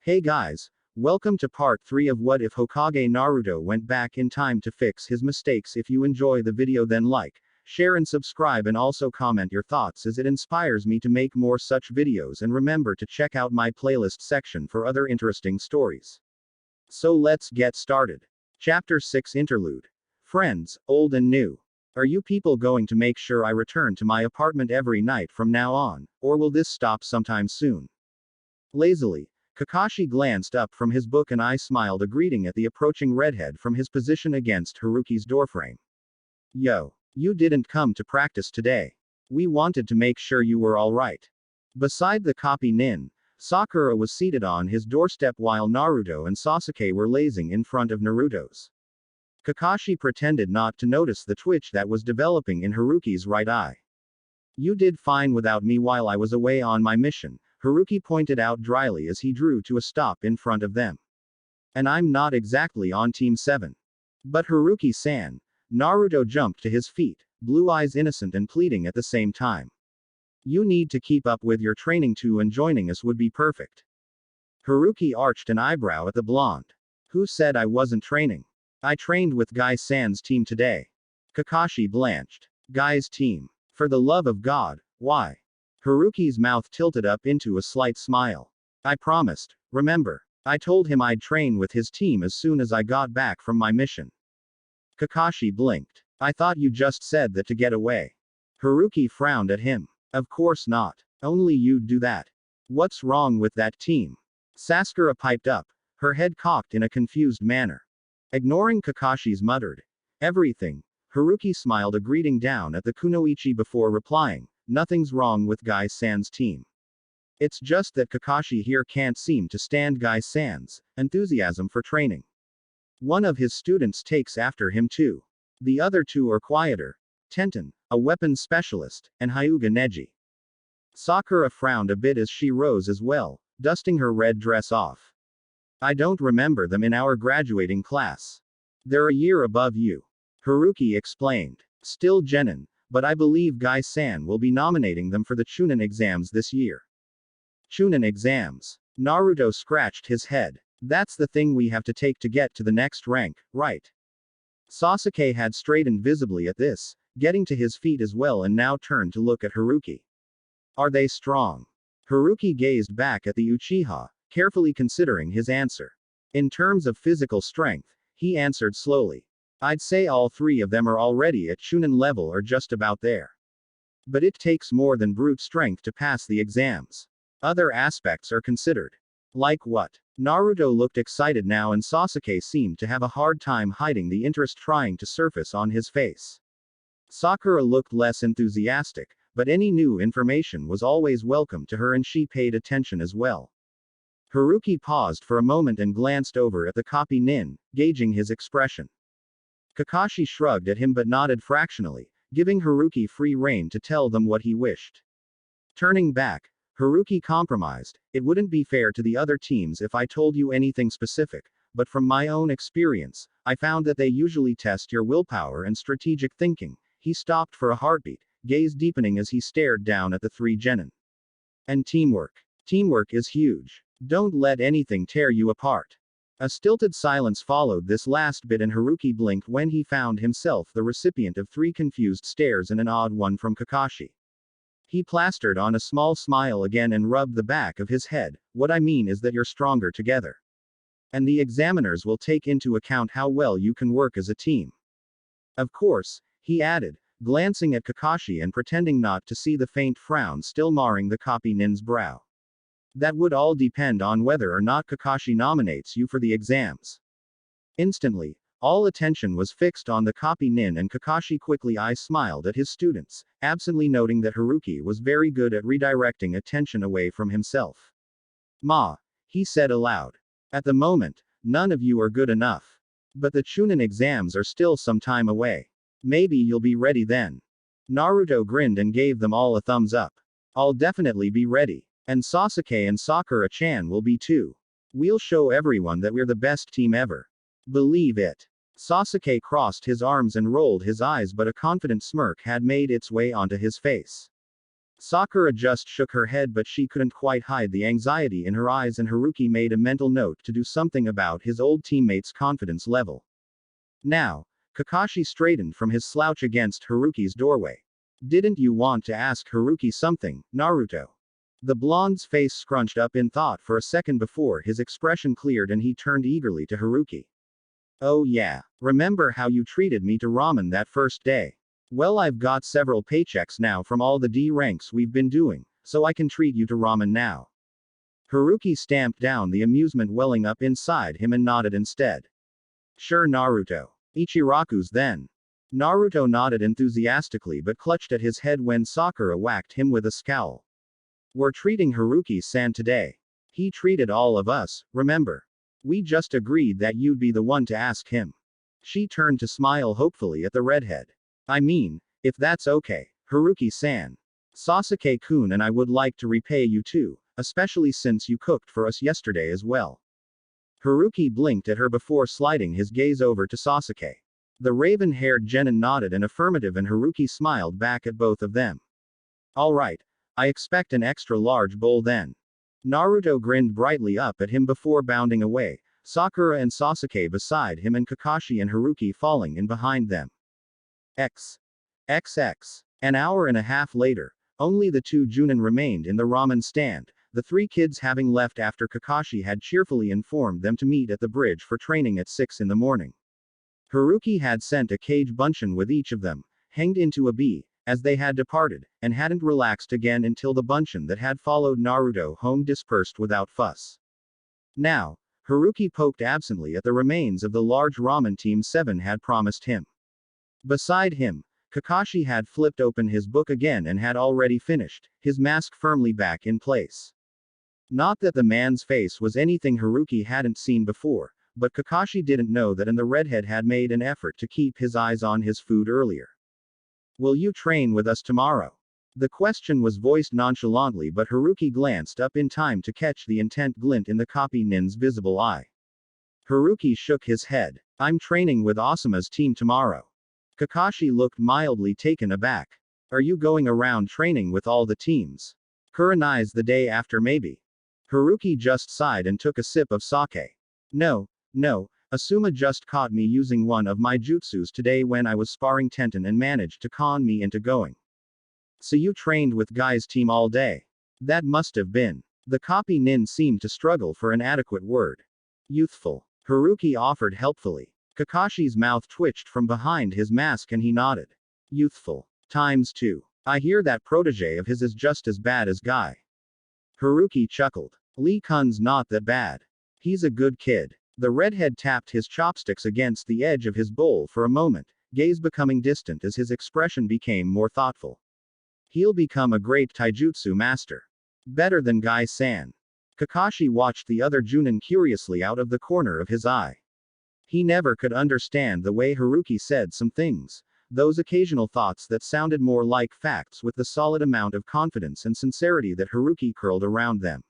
Hey guys, welcome to part 3 of What If Hokage Naruto Went Back in Time to Fix His Mistakes. If you enjoy the video, then like, share and subscribe, and also comment your thoughts as it inspires me to make more such videos, and remember to check out my playlist section for other interesting stories. So let's get started. Chapter 6 Interlude. Friends, old and new. Are you people going to make sure I return to my apartment every night from now on, or will this stop sometime soon? Lazily, Kakashi glanced up from his book and I smiled a greeting at the approaching redhead from his position against Haruki's doorframe. Yo, you didn't come to practice today. We wanted to make sure you were alright. Beside the copy nin, Sakura was seated on his doorstep while Naruto and Sasuke were lazing in front of Naruto's. Kakashi pretended not to notice the twitch that was developing in Haruki's right eye. You did fine without me while I was away on my mission, Haruki pointed out dryly as he drew to a stop in front of them. And I'm not exactly on Team 7. But Haruki-san. Naruto jumped to his feet, blue eyes innocent and pleading at the same time. You need to keep up with your training too, and joining us would be perfect. Haruki arched an eyebrow at the blonde. Who said I wasn't training? I trained with Guy-san's team today. Kakashi blanched. Guy's team. For the love of God, why? Haruki's mouth tilted up into a slight smile. I promised, remember. I told him I'd train with his team as soon as I got back from my mission. Kakashi blinked. I thought you just said that to get away. Haruki frowned at him. Of course not. Only you'd do that. What's wrong with that team? Sakura piped up, her head cocked in a confused manner. Ignoring Kakashi's muttered, everything, Haruki smiled a greeting down at the kunoichi before replying, nothing's wrong with Guy-san's team. It's just that Kakashi here can't seem to stand Guy-san's enthusiasm for training. One of his students takes after him too. The other two are quieter. Tenten, a weapons specialist, and Hyuga Neji. Sakura frowned a bit as she rose as well, dusting her red dress off. I don't remember them in our graduating class. They're a year above you. Haruki explained. Still genin, but I believe Guy-san will be nominating them for the Chunin exams this year. Chunin exams. Naruto scratched his head. That's the thing we have to take to get to the next rank, right? Sasuke had straightened visibly at this, getting to his feet as well, and now turned to look at Haruki. Are they strong? Haruki gazed back at the Uchiha, carefully considering his answer. In terms of physical strength, he answered slowly. I'd say all three of them are already at Chunin level or just about there. But it takes more than brute strength to pass the exams. Other aspects are considered. Like what? Naruto looked excited now, and Sasuke seemed to have a hard time hiding the interest trying to surface on his face. Sakura looked less enthusiastic, but any new information was always welcome to her, and she paid attention as well. Haruki paused for a moment and glanced over at the copy nin, gauging his expression. Kakashi shrugged at him but nodded fractionally, giving Haruki free rein to tell them what he wished. Turning back, Haruki compromised. It wouldn't be fair to the other teams if I told you anything specific, but from my own experience, I found that they usually test your willpower and strategic thinking. He stopped for a heartbeat, gaze deepening as he stared down at the three genin. And teamwork. Teamwork is huge. Don't let anything tear you apart. A stilted silence followed this last bit, and Haruki blinked when he found himself the recipient of three confused stares and an odd one from Kakashi. He plastered on a small smile again and rubbed the back of his head. What I mean is that you're stronger together. And the examiners will take into account how well you can work as a team. Of course, he added, glancing at Kakashi and pretending not to see the faint frown still marring the copy nin's brow. That would all depend on whether or not Kakashi nominates you for the exams. Instantly, all attention was fixed on the copy nin, and Kakashi quickly smiled at his students, absently noting that Haruki was very good at redirecting attention away from himself. Ma, he said aloud. At the moment, none of you are good enough. But the Chunin exams are still some time away. Maybe you'll be ready then. Naruto grinned and gave them all a thumbs up. I'll definitely be ready. And Sasuke and Sakura-chan will be too. We'll show everyone that we're the best team ever. Believe it. Sasuke crossed his arms and rolled his eyes, but a confident smirk had made its way onto his face. Sakura just shook her head, but she couldn't quite hide the anxiety in her eyes, and Haruki made a mental note to do something about his old teammate's confidence level. Now, Kakashi straightened from his slouch against Haruki's doorway. Didn't you want to ask Haruki something, Naruto? The blonde's face scrunched up in thought for a second before his expression cleared and he turned eagerly to Haruki. Oh yeah, remember how you treated me to ramen that first day? Well, I've got several paychecks now from all the D ranks we've been doing, so I can treat you to ramen now. Haruki stamped down the amusement welling up inside him and nodded instead. Sure, Naruto. Ichiraku's then. Naruto nodded enthusiastically but clutched at his head when Sakura whacked him with a scowl. We're treating Haruki-san today. He treated all of us, remember? We just agreed that you'd be the one to ask him. She turned to smile hopefully at the redhead. I mean, if that's okay, Haruki-san. Sasuke-kun and I would like to repay you too, especially since you cooked for us yesterday as well. Haruki blinked at her before sliding his gaze over to Sasuke. The raven-haired genin nodded an affirmative and Haruki smiled back at both of them. Alright, I expect an extra large bowl then. Naruto grinned brightly up at him before bounding away, Sakura and Sasuke beside him and Kakashi and Haruki falling in behind them. XX. An hour and a half later, only the two Junin remained in the ramen stand, the three kids having left after Kakashi had cheerfully informed them to meet at the bridge for training at 6 in the morning. Haruki had sent a kage bunshin with each of them, hanged into a bee, as they had departed, and hadn't relaxed again until the bunshin that had followed Naruto home dispersed without fuss. Now, Haruki poked absently at the remains of the large ramen Team 7 had promised him. Beside him, Kakashi had flipped open his book again and had already finished, his mask firmly back in place. Not that the man's face was anything Haruki hadn't seen before, but Kakashi didn't know that, and the redhead had made an effort to keep his eyes on his food earlier. Will you train with us tomorrow? The question was voiced nonchalantly, but Haruki glanced up in time to catch the intent glint in the copy nin's visible eye. Haruki shook his head. I'm training with Asuma's team tomorrow. Kakashi looked mildly taken aback. Are you going around training with all the teams? Kurenai's the day after maybe. Haruki just sighed and took a sip of sake. No, Asuma just caught me using one of my jutsus today when I was sparring Tenten and managed to con me into going. So you trained with Guy's team all day? That must have been. The copy nin seemed to struggle for an adequate word. Youthful. Haruki offered helpfully. Kakashi's mouth twitched from behind his mask and he nodded. Youthful. ×2. I hear that protege of his is just as bad as Guy. Haruki chuckled. Lee Kun's not that bad. He's a good kid. The redhead tapped his chopsticks against the edge of his bowl for a moment, gaze becoming distant as his expression became more thoughtful. He'll become a great taijutsu master. Better than Guy-san. Kakashi watched the other Junin curiously out of the corner of his eye. He never could understand the way Haruki said some things, those occasional thoughts that sounded more like facts with the solid amount of confidence and sincerity that Haruki curled around them.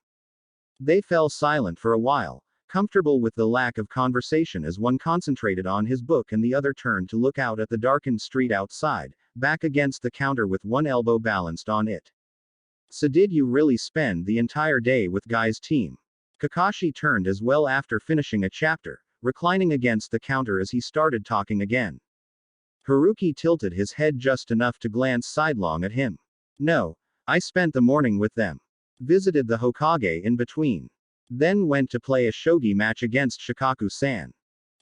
They fell silent for a while, comfortable with the lack of conversation as one concentrated on his book and the other turned to look out at the darkened street outside, back against the counter with one elbow balanced on it. So did you really spend the entire day with Guy's team? Kakashi turned as well after finishing a chapter, reclining against the counter as he started talking again. Haruki tilted his head just enough to glance sidelong at him. No, I spent the morning with them. Visited the Hokage in between. Then went to play a shogi match against Shikaku-san.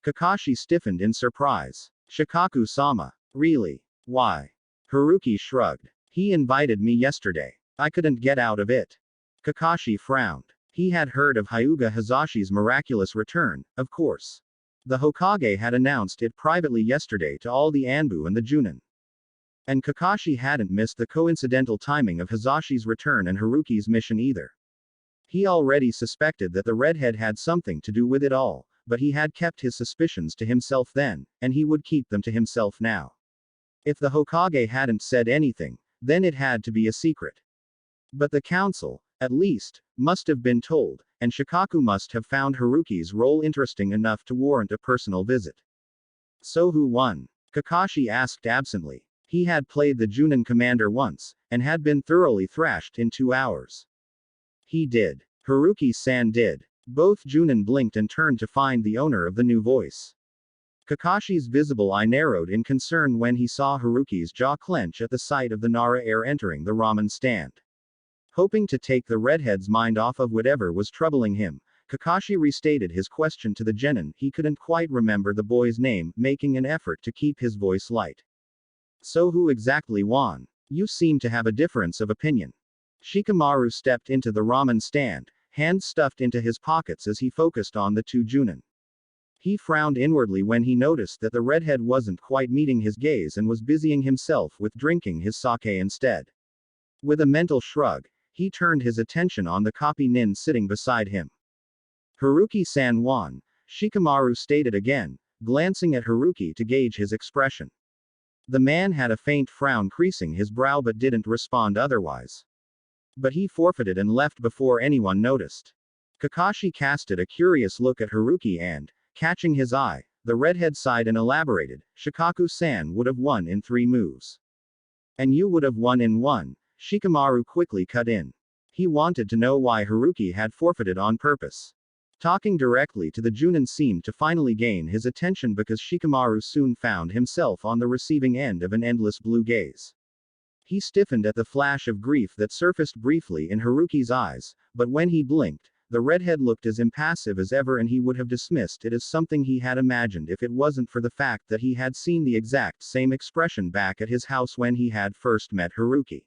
Kakashi stiffened in surprise. Shikaku-sama. Really? Why? Haruki shrugged. He invited me yesterday. I couldn't get out of it. Kakashi frowned. He had heard of Hyuga Hazashi's miraculous return, of course. The Hokage had announced it privately yesterday to all the Anbu and the Junin. And Kakashi hadn't missed the coincidental timing of Hazashi's return and Haruki's mission either. He already suspected that the redhead had something to do with it all, but he had kept his suspicions to himself then, and he would keep them to himself now. If the Hokage hadn't said anything, then it had to be a secret. But the council, at least, must have been told, and Shikaku must have found Haruki's role interesting enough to warrant a personal visit. So who won? Kakashi asked absently. He had played the Junin commander once, and had been thoroughly thrashed in 2 hours. He did. Haruki-san did. Both Junin blinked and turned to find the owner of the new voice. Kakashi's visible eye narrowed in concern when he saw Haruki's jaw clench at the sight of the Nara heir entering the ramen stand. Hoping to take the redhead's mind off of whatever was troubling him, Kakashi restated his question to the genin. He couldn't quite remember the boy's name, making an effort to keep his voice light. So who exactly won? You seem to have a difference of opinion. Shikamaru stepped into the ramen stand, hands stuffed into his pockets as he focused on the 2 Junin. He frowned inwardly when he noticed that the redhead wasn't quite meeting his gaze and was busying himself with drinking his sake instead. With a mental shrug, he turned his attention on the copy nin sitting beside him. Haruki-san won, Shikamaru stated again, glancing at Haruki to gauge his expression. The man had a faint frown creasing his brow but didn't respond otherwise. But he forfeited and left before anyone noticed. Kakashi casted a curious look at Haruki and, catching his eye, the redhead sighed and elaborated, Shikaku-san would have won in 3 moves. And you would have won in 1, Shikamaru quickly cut in. He wanted to know why Haruki had forfeited on purpose. Talking directly to the Junin seemed to finally gain his attention because Shikamaru soon found himself on the receiving end of an endless blue gaze. He stiffened at the flash of grief that surfaced briefly in Haruki's eyes, but when he blinked, the redhead looked as impassive as ever and he would have dismissed it as something he had imagined if it wasn't for the fact that he had seen the exact same expression back at his house when he had first met Haruki.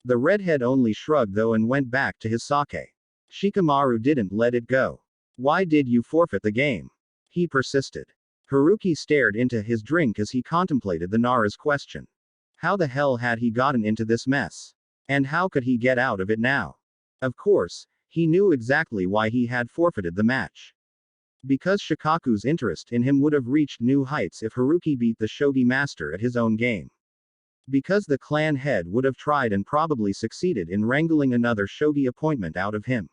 The redhead only shrugged though and went back to his sake. Shikamaru didn't let it go. Why did you forfeit the game? He persisted. Haruki stared into his drink as he contemplated the Nara's question. How the hell had he gotten into this mess? And how could he get out of it now? Of course, he knew exactly why he had forfeited the match. Because Shikaku's interest in him would have reached new heights if Haruki beat the Shogi master at his own game. Because the clan head would have tried and probably succeeded in wrangling another Shogi appointment out of him.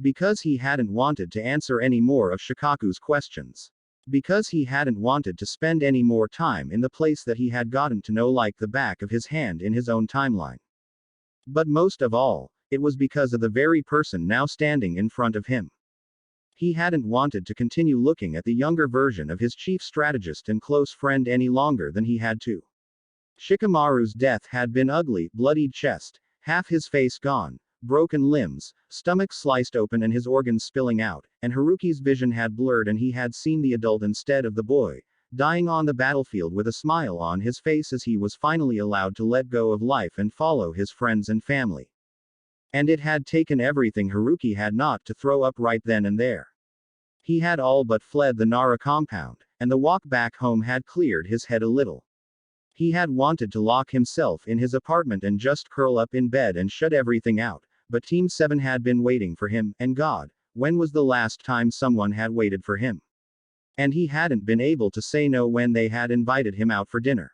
Because he hadn't wanted to answer any more of Shikaku's questions. Because he hadn't wanted to spend any more time in the place that he had gotten to know like the back of his hand in his own timeline. But most of all, it was because of the very person now standing in front of him. He hadn't wanted to continue looking at the younger version of his chief strategist and close friend any longer than he had to. Shikamaru's death had been ugly, bloodied chest, half his face gone, broken limbs, stomach sliced open and his organs spilling out, and Haruki's vision had blurred and he had seen the adult instead of the boy, dying on the battlefield with a smile on his face as he was finally allowed to let go of life and follow his friends and family. And it had taken everything Haruki had not to throw up right then and there. He had all but fled the Nara compound, and the walk back home had cleared his head a little. He had wanted to lock himself in his apartment and just curl up in bed and shut everything out, but Team 7 had been waiting for him, and God, when was the last time someone had waited for him? And he hadn't been able to say no when they had invited him out for dinner.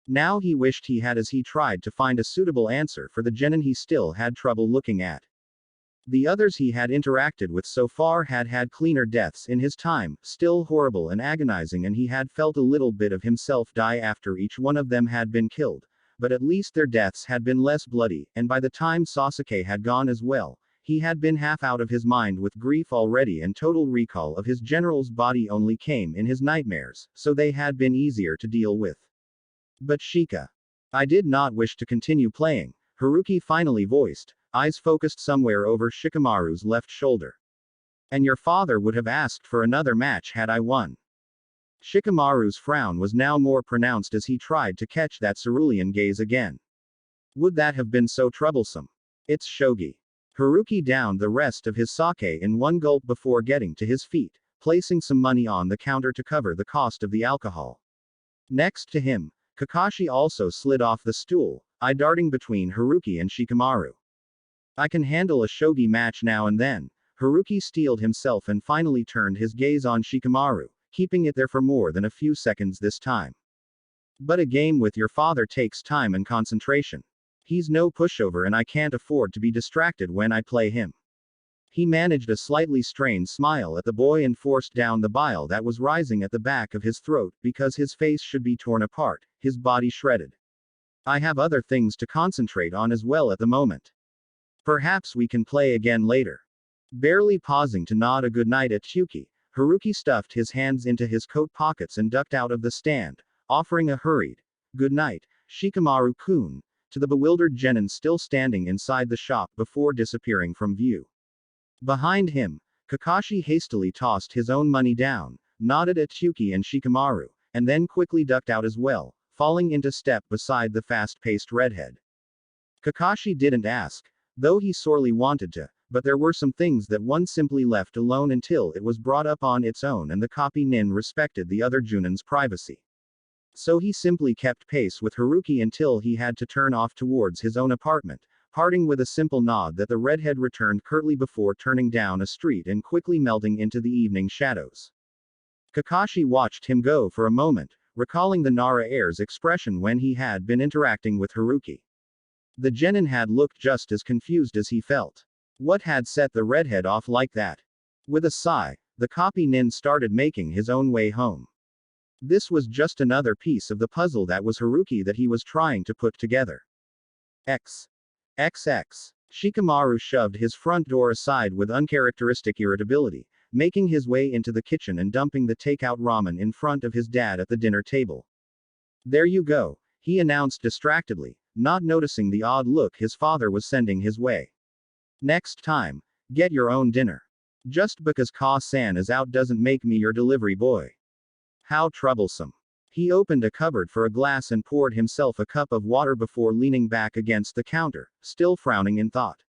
Now he wished he had as he tried to find a suitable answer for the genin he still had trouble looking at. The others he had interacted with so far had had cleaner deaths in his time, still horrible and agonizing, and he had felt a little bit of himself die after each one of them had been killed, but at least their deaths had been less bloody, and by the time Sasuke had gone as well, he had been half out of his mind with grief already and total recall of his general's body only came in his nightmares, so they had been easier to deal with. But Shika. I did not wish to continue playing, Haruki finally voiced, eyes focused somewhere over Shikamaru's left shoulder. And your father would have asked for another match had I won. Shikamaru's frown was now more pronounced as he tried to catch that cerulean gaze again. Would that have been so troublesome? It's Shogi. Haruki downed the rest of his sake in one gulp before getting to his feet, placing some money on the counter to cover the cost of the alcohol. Next to him, Kakashi also slid off the stool, eye darting between Haruki and Shikamaru. I can handle a shogi match now and then. Haruki steeled himself and finally turned his gaze on Shikamaru, keeping it there for more than a few seconds this time. But a game with your father takes time and concentration. He's no pushover and I can't afford to be distracted when I play him. He managed a slightly strained smile at the boy and forced down the bile that was rising at the back of his throat, because his face should be torn apart, his body shredded. I have other things to concentrate on as well at the moment. Perhaps we can play again later. Barely pausing to nod a goodnight at Chuki, Haruki stuffed his hands into his coat pockets and ducked out of the stand, offering a hurried, "Good night, Shikamaru-kun," to the bewildered genin still standing inside the shop before disappearing from view. Behind him, Kakashi hastily tossed his own money down, nodded at Chuki and Shikamaru, and then quickly ducked out as well, falling into step beside the fast-paced redhead. Kakashi didn't ask, though he sorely wanted to, but there were some things that one simply left alone until it was brought up on its own and the copy nin respected the other Junin's privacy. So he simply kept pace with Haruki until he had to turn off towards his own apartment, parting with a simple nod that the redhead returned curtly before turning down a street and quickly melting into the evening shadows. Kakashi watched him go for a moment, recalling the Nara heir's expression when he had been interacting with Haruki. The genin had looked just as confused as he felt. What had set the redhead off like that? With a sigh, the copy nin started making his own way home. This was just another piece of the puzzle that was Haruki that he was trying to put together. XX. Shikamaru shoved his front door aside with uncharacteristic irritability, making his way into the kitchen and dumping the takeout ramen in front of his dad at the dinner table. "There you go," he announced distractedly, not noticing the odd look his father was sending his way. "Next time, get your own dinner. Just because Ka-san is out doesn't make me your delivery boy." How troublesome. He opened a cupboard for a glass and poured himself a cup of water before leaning back against the counter, still frowning in thought.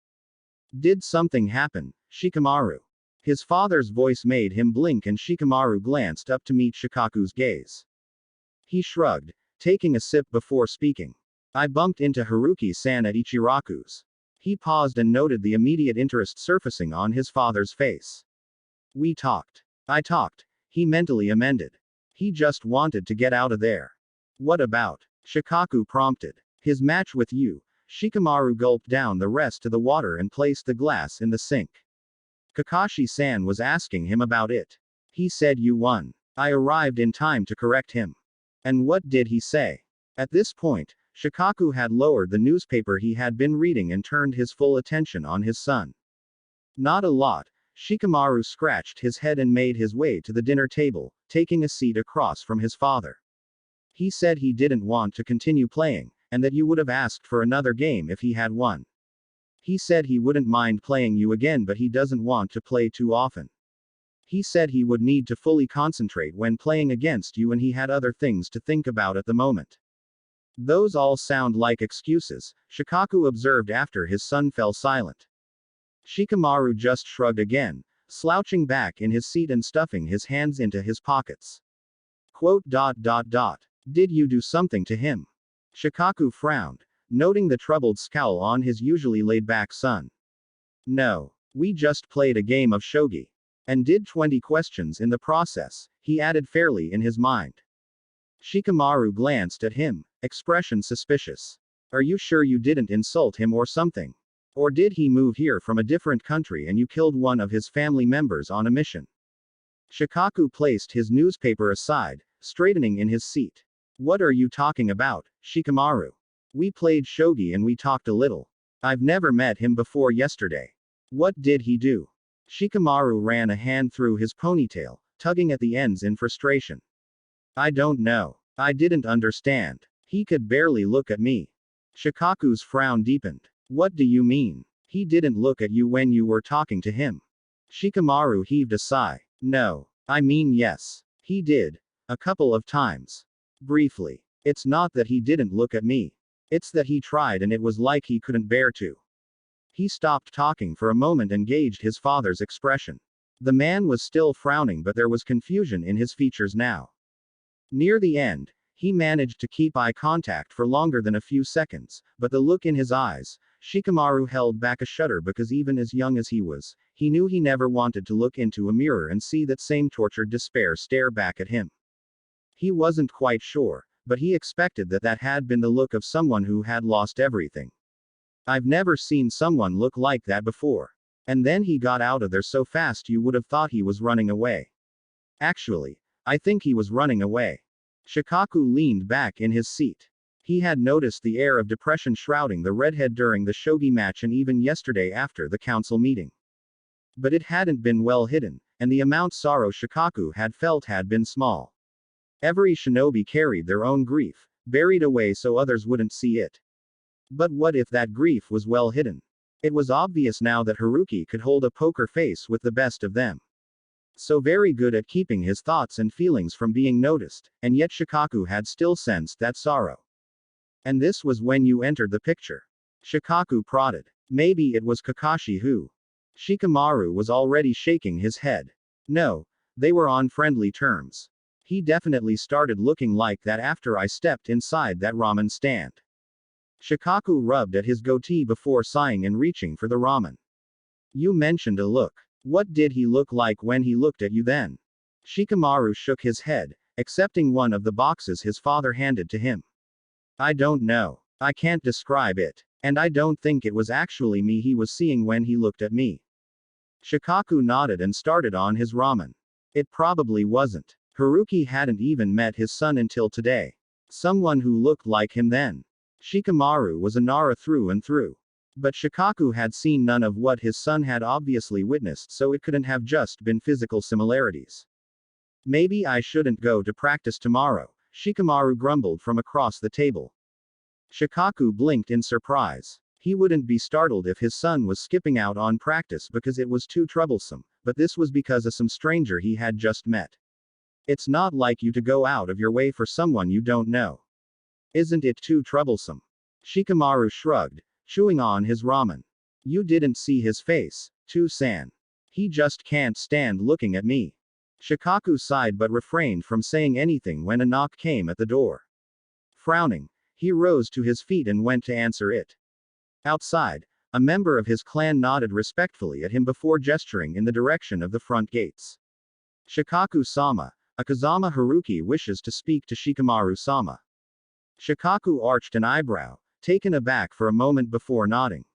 "Did something happen, Shikamaru?" His father's voice made him blink and Shikamaru glanced up to meet Shikaku's gaze. He shrugged, taking a sip before speaking. "I bumped into Haruki-san at Ichiraku's." He paused and noted the immediate interest surfacing on his father's face. "We talked. I talked," he mentally amended. He just wanted to get out of there. "What about?" Shikaku prompted. "His match with you." Shikamaru gulped down the rest of the water and placed the glass in the sink. "Kakashi-san was asking him about it. He said you won." I arrived in time to correct him. "And what did he say?" At this point, Shikaku had lowered the newspaper he had been reading and turned his full attention on his son. "Not a lot." Shikamaru scratched his head and made his way to the dinner table, taking a seat across from his father. "He said he didn't want to continue playing, and that you would have asked for another game if he had won. He said he wouldn't mind playing you again, but he doesn't want to play too often. He said he would need to fully concentrate when playing against you and he had other things to think about at the moment." "Those all sound like excuses," Shikaku observed after his son fell silent. Shikamaru just shrugged again, slouching back in his seat and stuffing his hands into his pockets. "Did you do something to him?" Shikaku frowned, noting the troubled scowl on his usually laid-back son. "No. We just played a game of shogi. And did 20 questions in the process," he added fairly in his mind. Shikamaru glanced at him, expression suspicious. "Are you sure you didn't insult him or something? Or did he move here from a different country and you killed one of his family members on a mission?" Shikaku placed his newspaper aside, straightening in his seat. "What are you talking about, Shikamaru? We played shogi and we talked a little. I've never met him before yesterday. What did he do?" Shikamaru ran a hand through his ponytail, tugging at the ends in frustration. "I don't know. I didn't understand. He could barely look at me." Shikaku's frown deepened. "What do you mean? He didn't look at you when you were talking to him?" Shikamaru heaved a sigh. "No. I mean yes. He did. A couple of times. Briefly. It's not that he didn't look at me. It's that he tried and it was like he couldn't bear to." He stopped talking for a moment and gauged his father's expression. The man was still frowning, but there was confusion in his features now. Near the end, he managed to keep eye contact for longer than a few seconds, but the look in his eyes, Shikamaru held back a shudder because even as young as he was, he knew he never wanted to look into a mirror and see that same tortured despair stare back at him. He wasn't quite sure, but he expected that that had been the look of someone who had lost everything. "I've never seen someone look like that before." And then he got out of there so fast you would have thought he was running away. Actually, I think he was running away. Shikaku leaned back in his seat. He had noticed the air of depression shrouding the redhead during the shogi match and even yesterday after the council meeting. But it hadn't been well hidden, and the amount sorrow Shikaku had felt had been small. Every shinobi carried their own grief, buried away so others wouldn't see it. But what if that grief was well hidden? It was obvious now that Haruki could hold a poker face with the best of them. So very good at keeping his thoughts and feelings from being noticed, and yet Shikaku had still sensed that sorrow. And this was when you entered the picture. Shikaku prodded. Maybe it was Kakashi who. Shikamaru was already shaking his head. No, they were on friendly terms. He definitely started looking like that after I stepped inside that ramen stand. Shikaku rubbed at his goatee before sighing and reaching for the ramen. You mentioned a look. What did he look like when he looked at you then? Shikamaru shook his head, accepting one of the boxes his father handed to him. I don't know. I can't describe it. And I don't think it was actually me he was seeing when he looked at me. Shikaku nodded and started on his ramen. It probably wasn't. Haruki hadn't even met his son until today. Someone who looked like him then. Shikamaru was a Nara through and through. But Shikaku had seen none of what his son had obviously witnessed, so it couldn't have just been physical similarities. Maybe I shouldn't go to practice tomorrow, Shikamaru grumbled from across the table. Shikaku blinked in surprise. He wouldn't be startled if his son was skipping out on practice because it was too troublesome, but this was because of some stranger he had just met. It's not like you to go out of your way for someone you don't know. Isn't it too troublesome? Shikamaru shrugged, chewing on his ramen. You didn't see his face, too-san. He just can't stand looking at me. Shikaku sighed but refrained from saying anything when a knock came at the door. Frowning, he rose to his feet and went to answer it. Outside, a member of his clan nodded respectfully at him before gesturing in the direction of the front gates. Shikaku-sama, Akazama Haruki wishes to speak to Shikamaru-sama. Shikaku arched an eyebrow, taken aback for a moment before nodding.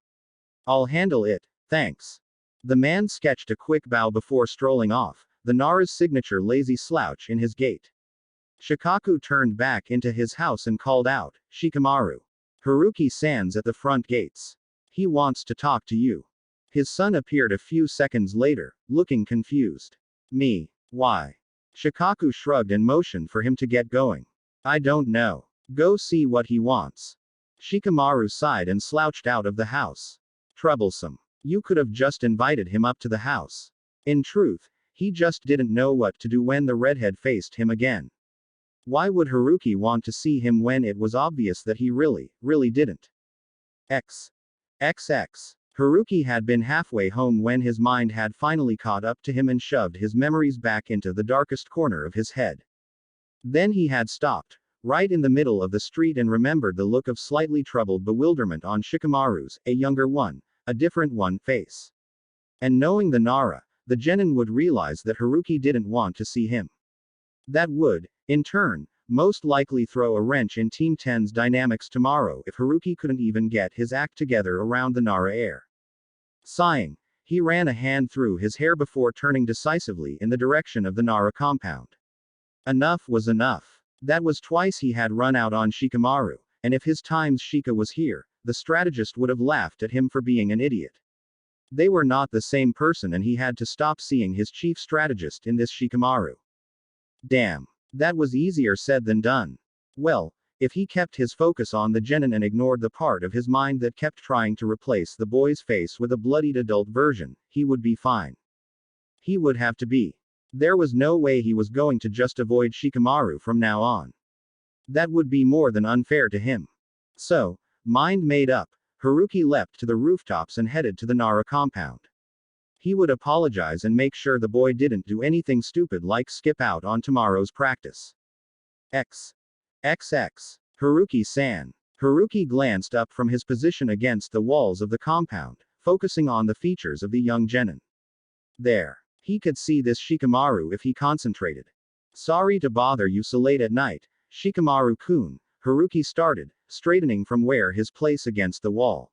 I'll handle it, thanks. The man sketched a quick bow before strolling off, the Nara's signature lazy slouch in his gait. Shikaku turned back into his house and called out, Shikamaru. Haruki-san's at the front gates. He wants to talk to you. His son appeared a few seconds later, looking confused. Me? Why? Shikaku shrugged and motioned for him to get going. I don't know. Go see what he wants. Shikamaru sighed and slouched out of the house. Troublesome. You could have just invited him up to the house. In truth, he just didn't know what to do when the redhead faced him again. Why would Haruki want to see him when it was obvious that he really didn't? XX. Haruki had been halfway home when his mind had finally caught up to him and shoved his memories back into the darkest corner of his head. Then he had stopped, right in the middle of the street and remembered the look of slightly troubled bewilderment on Shikamaru's, a younger one, a different one, face. And knowing the Nara, the genin would realize that Haruki didn't want to see him. That would, in turn, most likely throw a wrench in Team 10's dynamics tomorrow if Haruki couldn't even get his act together around the Nara heir. Sighing, he ran a hand through his hair before turning decisively in the direction of the Nara compound. Enough was enough. That was twice he had run out on Shikamaru, and if his times Shika was here, the strategist would have laughed at him for being an idiot. They were not the same person and he had to stop seeing his chief strategist in this Shikamaru. Damn. That was easier said than done. Well, if he kept his focus on the genin and ignored the part of his mind that kept trying to replace the boy's face with a bloodied adult version, he would be fine. He would have to be. There was no way he was going to just avoid Shikamaru from now on. That would be more than unfair to him. So, mind made up, Haruki leapt to the rooftops and headed to the Nara compound. He would apologize and make sure the boy didn't do anything stupid like skip out on tomorrow's practice. XX. Haruki-san. Haruki glanced up from his position against the walls of the compound, focusing on the features of the young genin. There. He could see this Shikamaru if he concentrated. Sorry to bother you so late at night, Shikamaru-kun, Haruki started, straightening from where his place against the wall.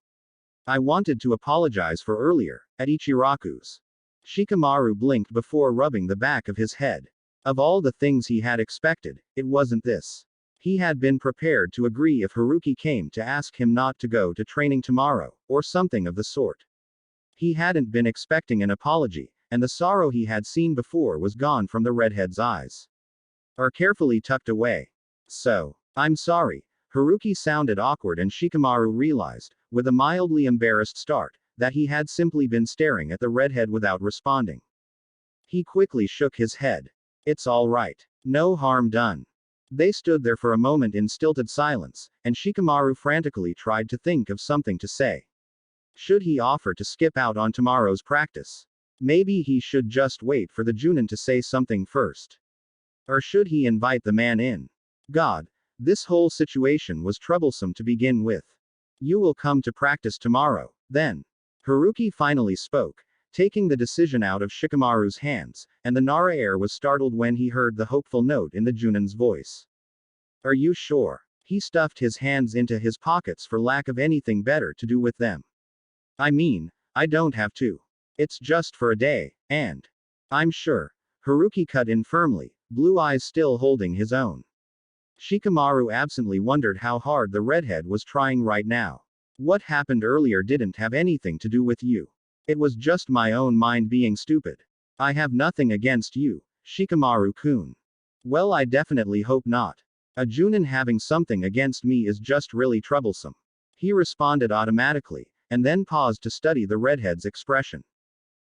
I wanted to apologize for earlier, at Ichiraku's. Shikamaru blinked before rubbing the back of his head. Of all the things he had expected, it wasn't this. He had been prepared to agree if Haruki came to ask him not to go to training tomorrow, or something of the sort. He hadn't been expecting an apology, and the sorrow he had seen before was gone from the redhead's eyes. Are carefully tucked away. So, I'm sorry. Haruki sounded awkward, and Shikamaru realized, with a mildly embarrassed start, that he had simply been staring at the redhead without responding. He quickly shook his head. It's all right. No harm done. They stood there for a moment in stilted silence, and Shikamaru frantically tried to think of something to say. Should he offer to skip out on tomorrow's practice? Maybe he should just wait for the Junin to say something first. Or should he invite the man in? God, this whole situation was troublesome to begin with. You will come to practice tomorrow, then. Haruki finally spoke, taking the decision out of Shikamaru's hands, and the Nara heir was startled when he heard the hopeful note in the Junin's voice. Are you sure? He stuffed his hands into his pockets for lack of anything better to do with them. I mean, I don't have to. It's just for a day, and I'm sure. Haruki cut in firmly, blue eyes still holding his own. Shikamaru absently wondered how hard the redhead was trying right now. What happened earlier didn't have anything to do with you. It was just my own mind being stupid. I have nothing against you, Shikamaru-kun. Well, I definitely hope not. A Junin having something against me is just really troublesome. He responded automatically, and then paused to study the redhead's expression.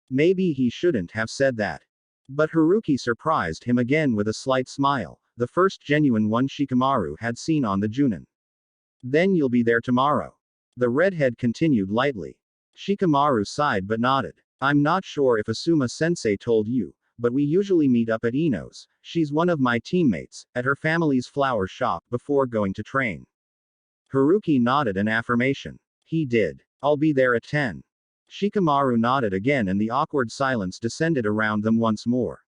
Maybe he shouldn't have said that. But Haruki surprised him again with a slight smile, the first genuine one Shikamaru had seen on the Junin. Then you'll be there tomorrow. The redhead continued lightly. Shikamaru sighed but nodded. I'm not sure if Asuma-sensei told you, but we usually meet up at Ino's. She's one of my teammates, at her family's flower shop before going to train. Haruki nodded an affirmation. He did. I'll be there at 10. Shikamaru nodded again, and the awkward silence descended around them once more.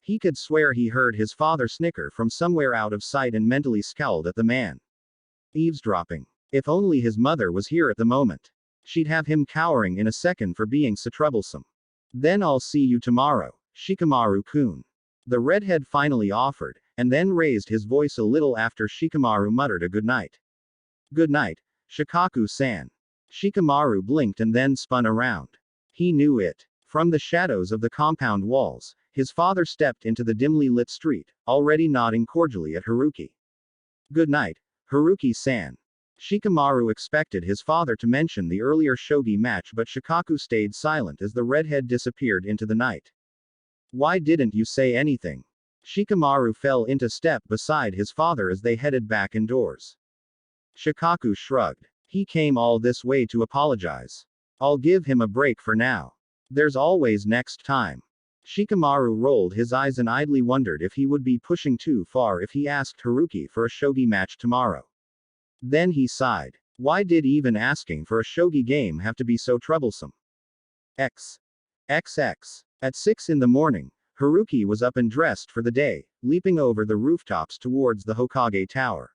He could swear he heard his father snicker from somewhere out of sight and mentally scowled at the man. Eavesdropping. If only his mother was here at the moment. She'd have him cowering in a second for being so troublesome. Then I'll see you tomorrow, Shikamaru-kun. The redhead finally offered, and then raised his voice a little after Shikamaru muttered a good night. Good night, Shikaku-san. Shikamaru blinked and then spun around. He knew it. From the shadows of the compound walls, his father stepped into the dimly lit street, already nodding cordially at Haruki. Good night, Haruki-san. Shikamaru expected his father to mention the earlier shogi match, but Shikaku stayed silent as the redhead disappeared into the night. Why didn't you say anything? Shikamaru fell into step beside his father as they headed back indoors. Shikaku shrugged. He came all this way to apologize. I'll give him a break for now. There's always next time. Shikamaru rolled his eyes and idly wondered if he would be pushing too far if he asked Haruki for a shogi match tomorrow. Then he sighed. Why did even asking for a shogi game have to be so troublesome? XX. At 6 in the morning, Haruki was up and dressed for the day, leaping over the rooftops towards the Hokage Tower.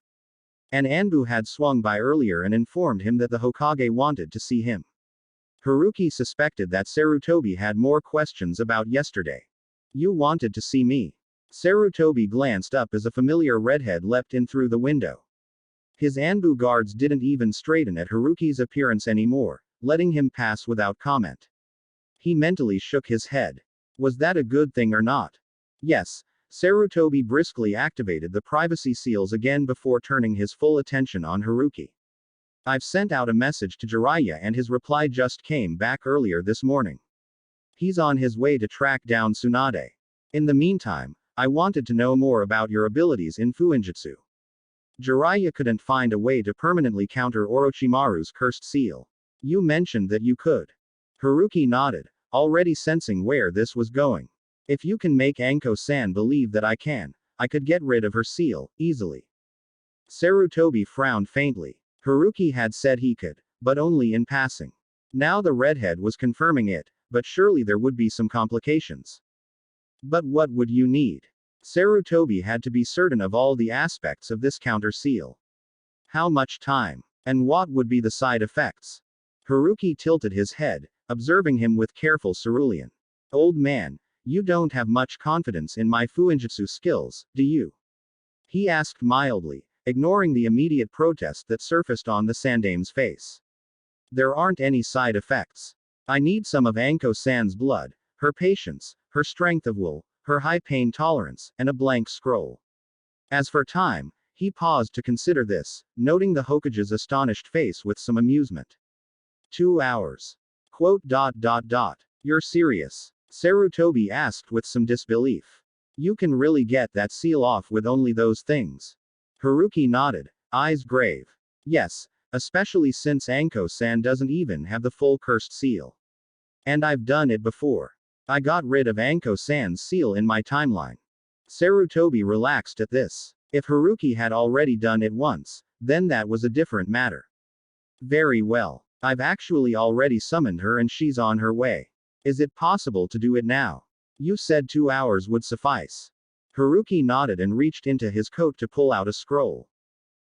An Anbu had swung by earlier and informed him that the Hokage wanted to see him. Haruki suspected that Sarutobi had more questions about yesterday. You wanted to see me. Sarutobi glanced up as a familiar redhead leapt in through the window. His Anbu guards didn't even straighten at Haruki's appearance anymore, letting him pass without comment. He mentally shook his head. Was that a good thing or not? Yes. Sarutobi briskly activated the privacy seals again before turning his full attention on Haruki. I've sent out a message to Jiraiya and his reply just came back earlier this morning. He's on his way to track down Tsunade. In the meantime, I wanted to know more about your abilities in Fuinjutsu. Jiraiya couldn't find a way to permanently counter Orochimaru's cursed seal. You mentioned that you could. Haruki nodded, already sensing where this was going. If you can make Anko-san believe that I could get rid of her seal, easily. Sarutobi frowned faintly. Haruki had said he could, but only in passing. Now the redhead was confirming it, but surely there would be some complications. But what would you need? Sarutobi had to be certain of all the aspects of this counter seal. How much time? And what would be the side effects? Haruki tilted his head, observing him with careful cerulean. Old man, you don't have much confidence in my fuinjutsu skills, do you? He asked mildly, ignoring the immediate protest that surfaced on the sandame's face. There aren't any side effects. I need some of Anko-san's blood, her patience, her strength of will, her high pain tolerance, and a blank scroll. As for time, he paused to consider this, noting the Hokage's astonished face with some amusement. 2 hours. Quote. You're serious? Sarutobi asked with some disbelief. You can really get that seal off with only those things? Haruki nodded, eyes grave. Yes, especially since Anko-san doesn't even have the full cursed seal. And I've done it before. I got rid of Anko-san's seal in my timeline. Sarutobi relaxed at this. If Haruki had already done it once, then that was a different matter. Very well. I've actually already summoned her and she's on her way. Is it possible to do it now? You said 2 hours would suffice. Haruki nodded and reached into his coat to pull out a scroll.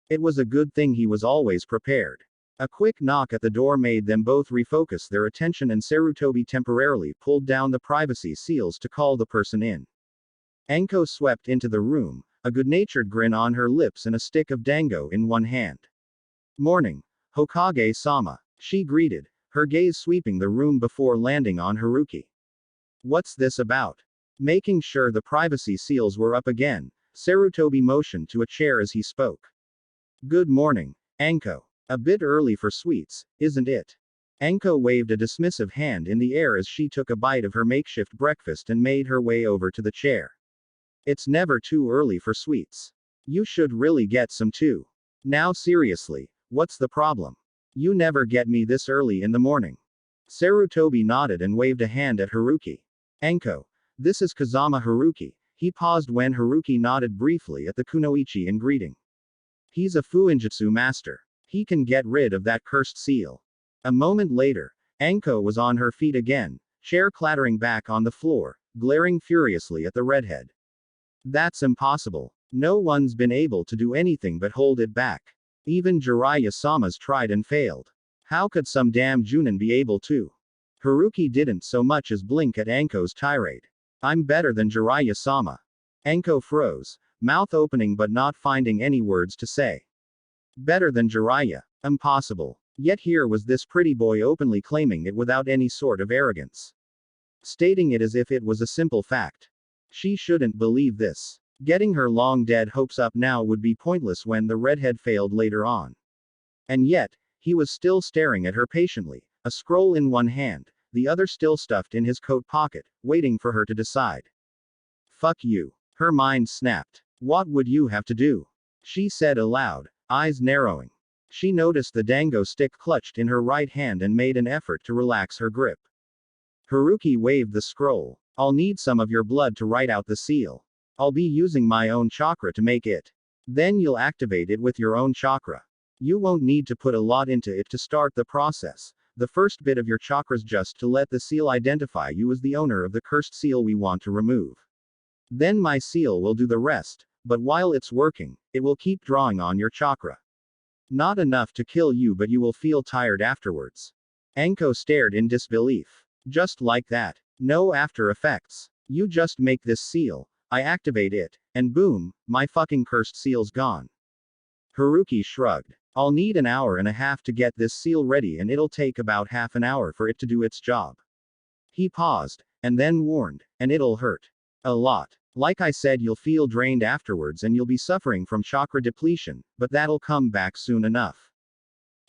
It was a good thing he was always prepared. A quick knock at the door made them both refocus their attention, and Sarutobi temporarily pulled down the privacy seals to call the person in. Anko swept into the room, a good-natured grin on her lips and a stick of dango in one hand. Morning, Hokage-sama, she greeted, her gaze sweeping the room before landing on Haruki. What's this about? Making sure the privacy seals were up again, Sarutobi motioned to a chair as he spoke. Good morning, Anko. A bit early for sweets, isn't it? Anko waved a dismissive hand in the air as she took a bite of her makeshift breakfast and made her way over to the chair. It's never too early for sweets. You should really get some too. Now seriously, what's the problem? You never get me this early in the morning. Sarutobi nodded and waved a hand at Haruki. Anko, this is Kazama Haruki. He paused when Haruki nodded briefly at the kunoichi in greeting. He's a fuinjutsu master. He can get rid of that cursed seal. A moment later, Anko was on her feet again, chair clattering back on the floor, glaring furiously at the redhead. That's impossible. No one's been able to do anything but hold it back. Even Jiraiya-sama's tried and failed. How could some damn Junin be able to? Haruki didn't so much as blink at Anko's tirade. I'm better than Jiraiya-sama. Anko froze, mouth opening but not finding any words to say. Better than Jiraiya? Impossible. Yet here was this pretty boy openly claiming it without any sort of arrogance. Stating it as if it was a simple fact. She shouldn't believe this. Getting her long-dead hopes up now would be pointless when the redhead failed later on. And yet, he was still staring at her patiently, a scroll in one hand, the other still stuffed in his coat pocket, waiting for her to decide. Fuck you. Her mind snapped. What would you have to do? She said aloud, eyes narrowing. She noticed the dango stick clutched in her right hand and made an effort to relax her grip. Haruki waved the scroll. I'll need some of your blood to write out the seal. I'll be using my own chakra to make it. Then you'll activate it with your own chakra. You won't need to put a lot into it to start the process. The first bit of your chakra's just to let the seal identify you as the owner of the cursed seal we want to remove. Then my seal will do the rest, but while it's working, it will keep drawing on your chakra. Not enough to kill you, but you will feel tired afterwards. Anko stared in disbelief. Just like that. No after effects. You just make this seal, I activate it, and boom, my fucking cursed seal's gone. Haruki shrugged. I'll need an hour and a half to get this seal ready, and it'll take about half an hour for it to do its job. He paused, and then warned, and it'll hurt. A lot. Like I said, you'll feel drained afterwards and you'll be suffering from chakra depletion, but that'll come back soon enough.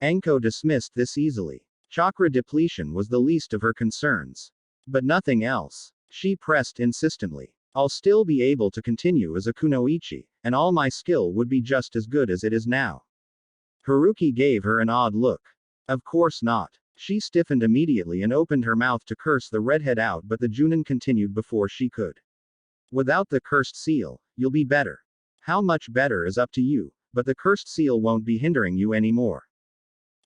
Anko dismissed this easily. Chakra depletion was the least of her concerns. But nothing else. She pressed insistently. I'll still be able to continue as a kunoichi, and all my skill would be just as good as it is now. Haruki gave her an odd look. Of course not. She stiffened immediately and opened her mouth to curse the redhead out, but the Junin continued before she could. Without the cursed seal, you'll be better. How much better is up to you, but the cursed seal won't be hindering you anymore.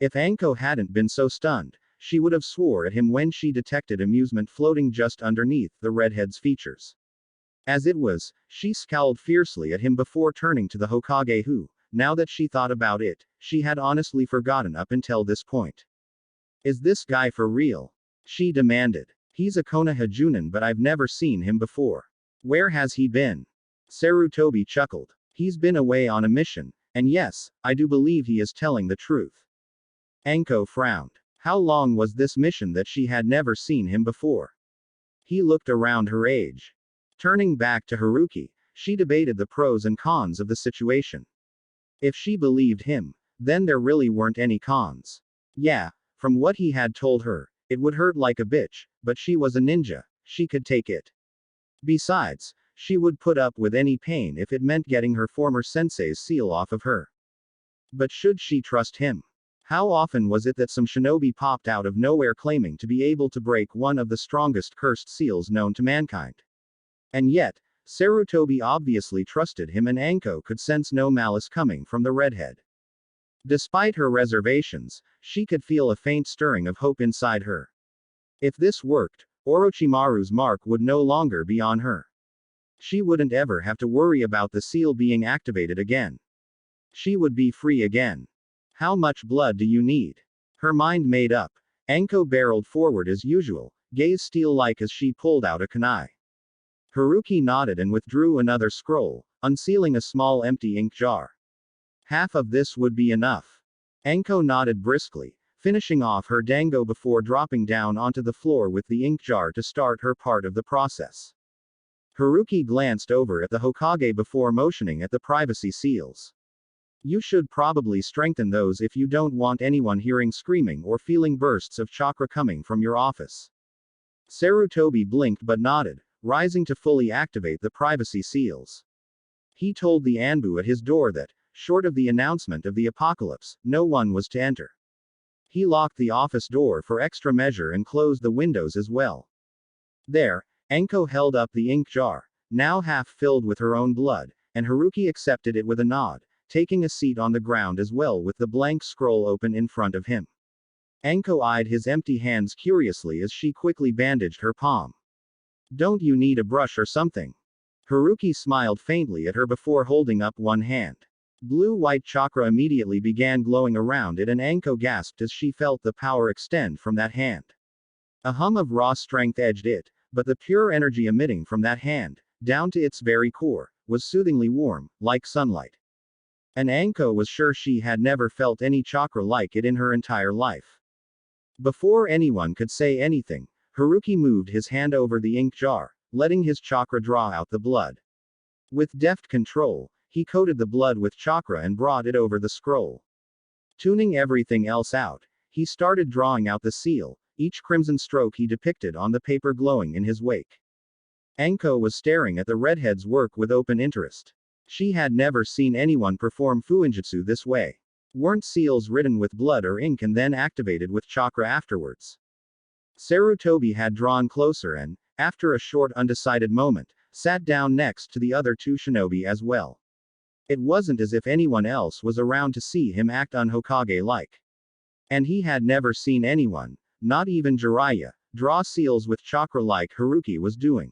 If Anko hadn't been so stunned, she would have swore at him when she detected amusement floating just underneath the redhead's features. As it was, she scowled fiercely at him before turning to the Hokage who, now that she thought about it, she had honestly forgotten up until this point. Is this guy for real? She demanded. He's a Konoha Junin, but I've never seen him before. Where has he been? Sarutobi chuckled. He's been away on a mission, and yes, I do believe he is telling the truth. Anko frowned. How long was this mission that she had never seen him before? He looked around her age. Turning back to Haruki, she debated the pros and cons of the situation. If she believed him, then there really weren't any cons. Yeah, from what he had told her, it would hurt like a bitch, but she was a ninja, she could take it. Besides, she would put up with any pain if it meant getting her former sensei's seal off of her. But should she trust him? How often was it that some shinobi popped out of nowhere claiming to be able to break one of the strongest cursed seals known to mankind? And yet, Sarutobi obviously trusted him, and Anko could sense no malice coming from the redhead. Despite her reservations, she could feel a faint stirring of hope inside her. If this worked, Orochimaru's mark would no longer be on her. She wouldn't ever have to worry about the seal being activated again. She would be free again. How much blood do you need? Her mind made up, Anko barreled forward as usual, gaze steel-like as she pulled out a kunai. Haruki nodded and withdrew another scroll, unsealing a small empty ink jar. Half of this would be enough. Anko nodded briskly, finishing off her dango before dropping down onto the floor with the ink jar to start her part of the process. Haruki glanced over at the Hokage before motioning at the privacy seals. You should probably strengthen those if you don't want anyone hearing screaming or feeling bursts of chakra coming from your office. Sarutobi blinked but nodded, rising to fully activate the privacy seals. He told the Anbu at his door that, short of the announcement of the apocalypse, no one was to enter. He locked the office door for extra measure and closed the windows as well. There, Anko held up the ink jar, now half filled with her own blood, and Haruki accepted it with a nod, taking a seat on the ground as well with the blank scroll open in front of him. Anko eyed his empty hands curiously as she quickly bandaged her palm. Don't you need a brush or something? Haruki smiled faintly at her before holding up one hand. Blue-white chakra immediately began glowing around it, and Anko gasped as she felt the power extend from that hand. A hum of raw strength edged it, but the pure energy emitting from that hand, down to its very core, was soothingly warm, like sunlight. And Anko was sure she had never felt any chakra like it in her entire life. Before anyone could say anything, Haruki moved his hand over the ink jar, letting his chakra draw out the blood. With deft control, he coated the blood with chakra and brought it over the scroll. Tuning everything else out, he started drawing out the seal, each crimson stroke he depicted on the paper glowing in his wake. Anko was staring at the redhead's work with open interest. She had never seen anyone perform fuinjutsu this way. Weren't seals written with blood or ink and then activated with chakra afterwards? Sarutobi had drawn closer and, after a short undecided moment, sat down next to the other two shinobi as well. It wasn't as if anyone else was around to see him act un-Hokage-like. And he had never seen anyone, not even Jiraiya, draw seals with chakra like Haruki was doing.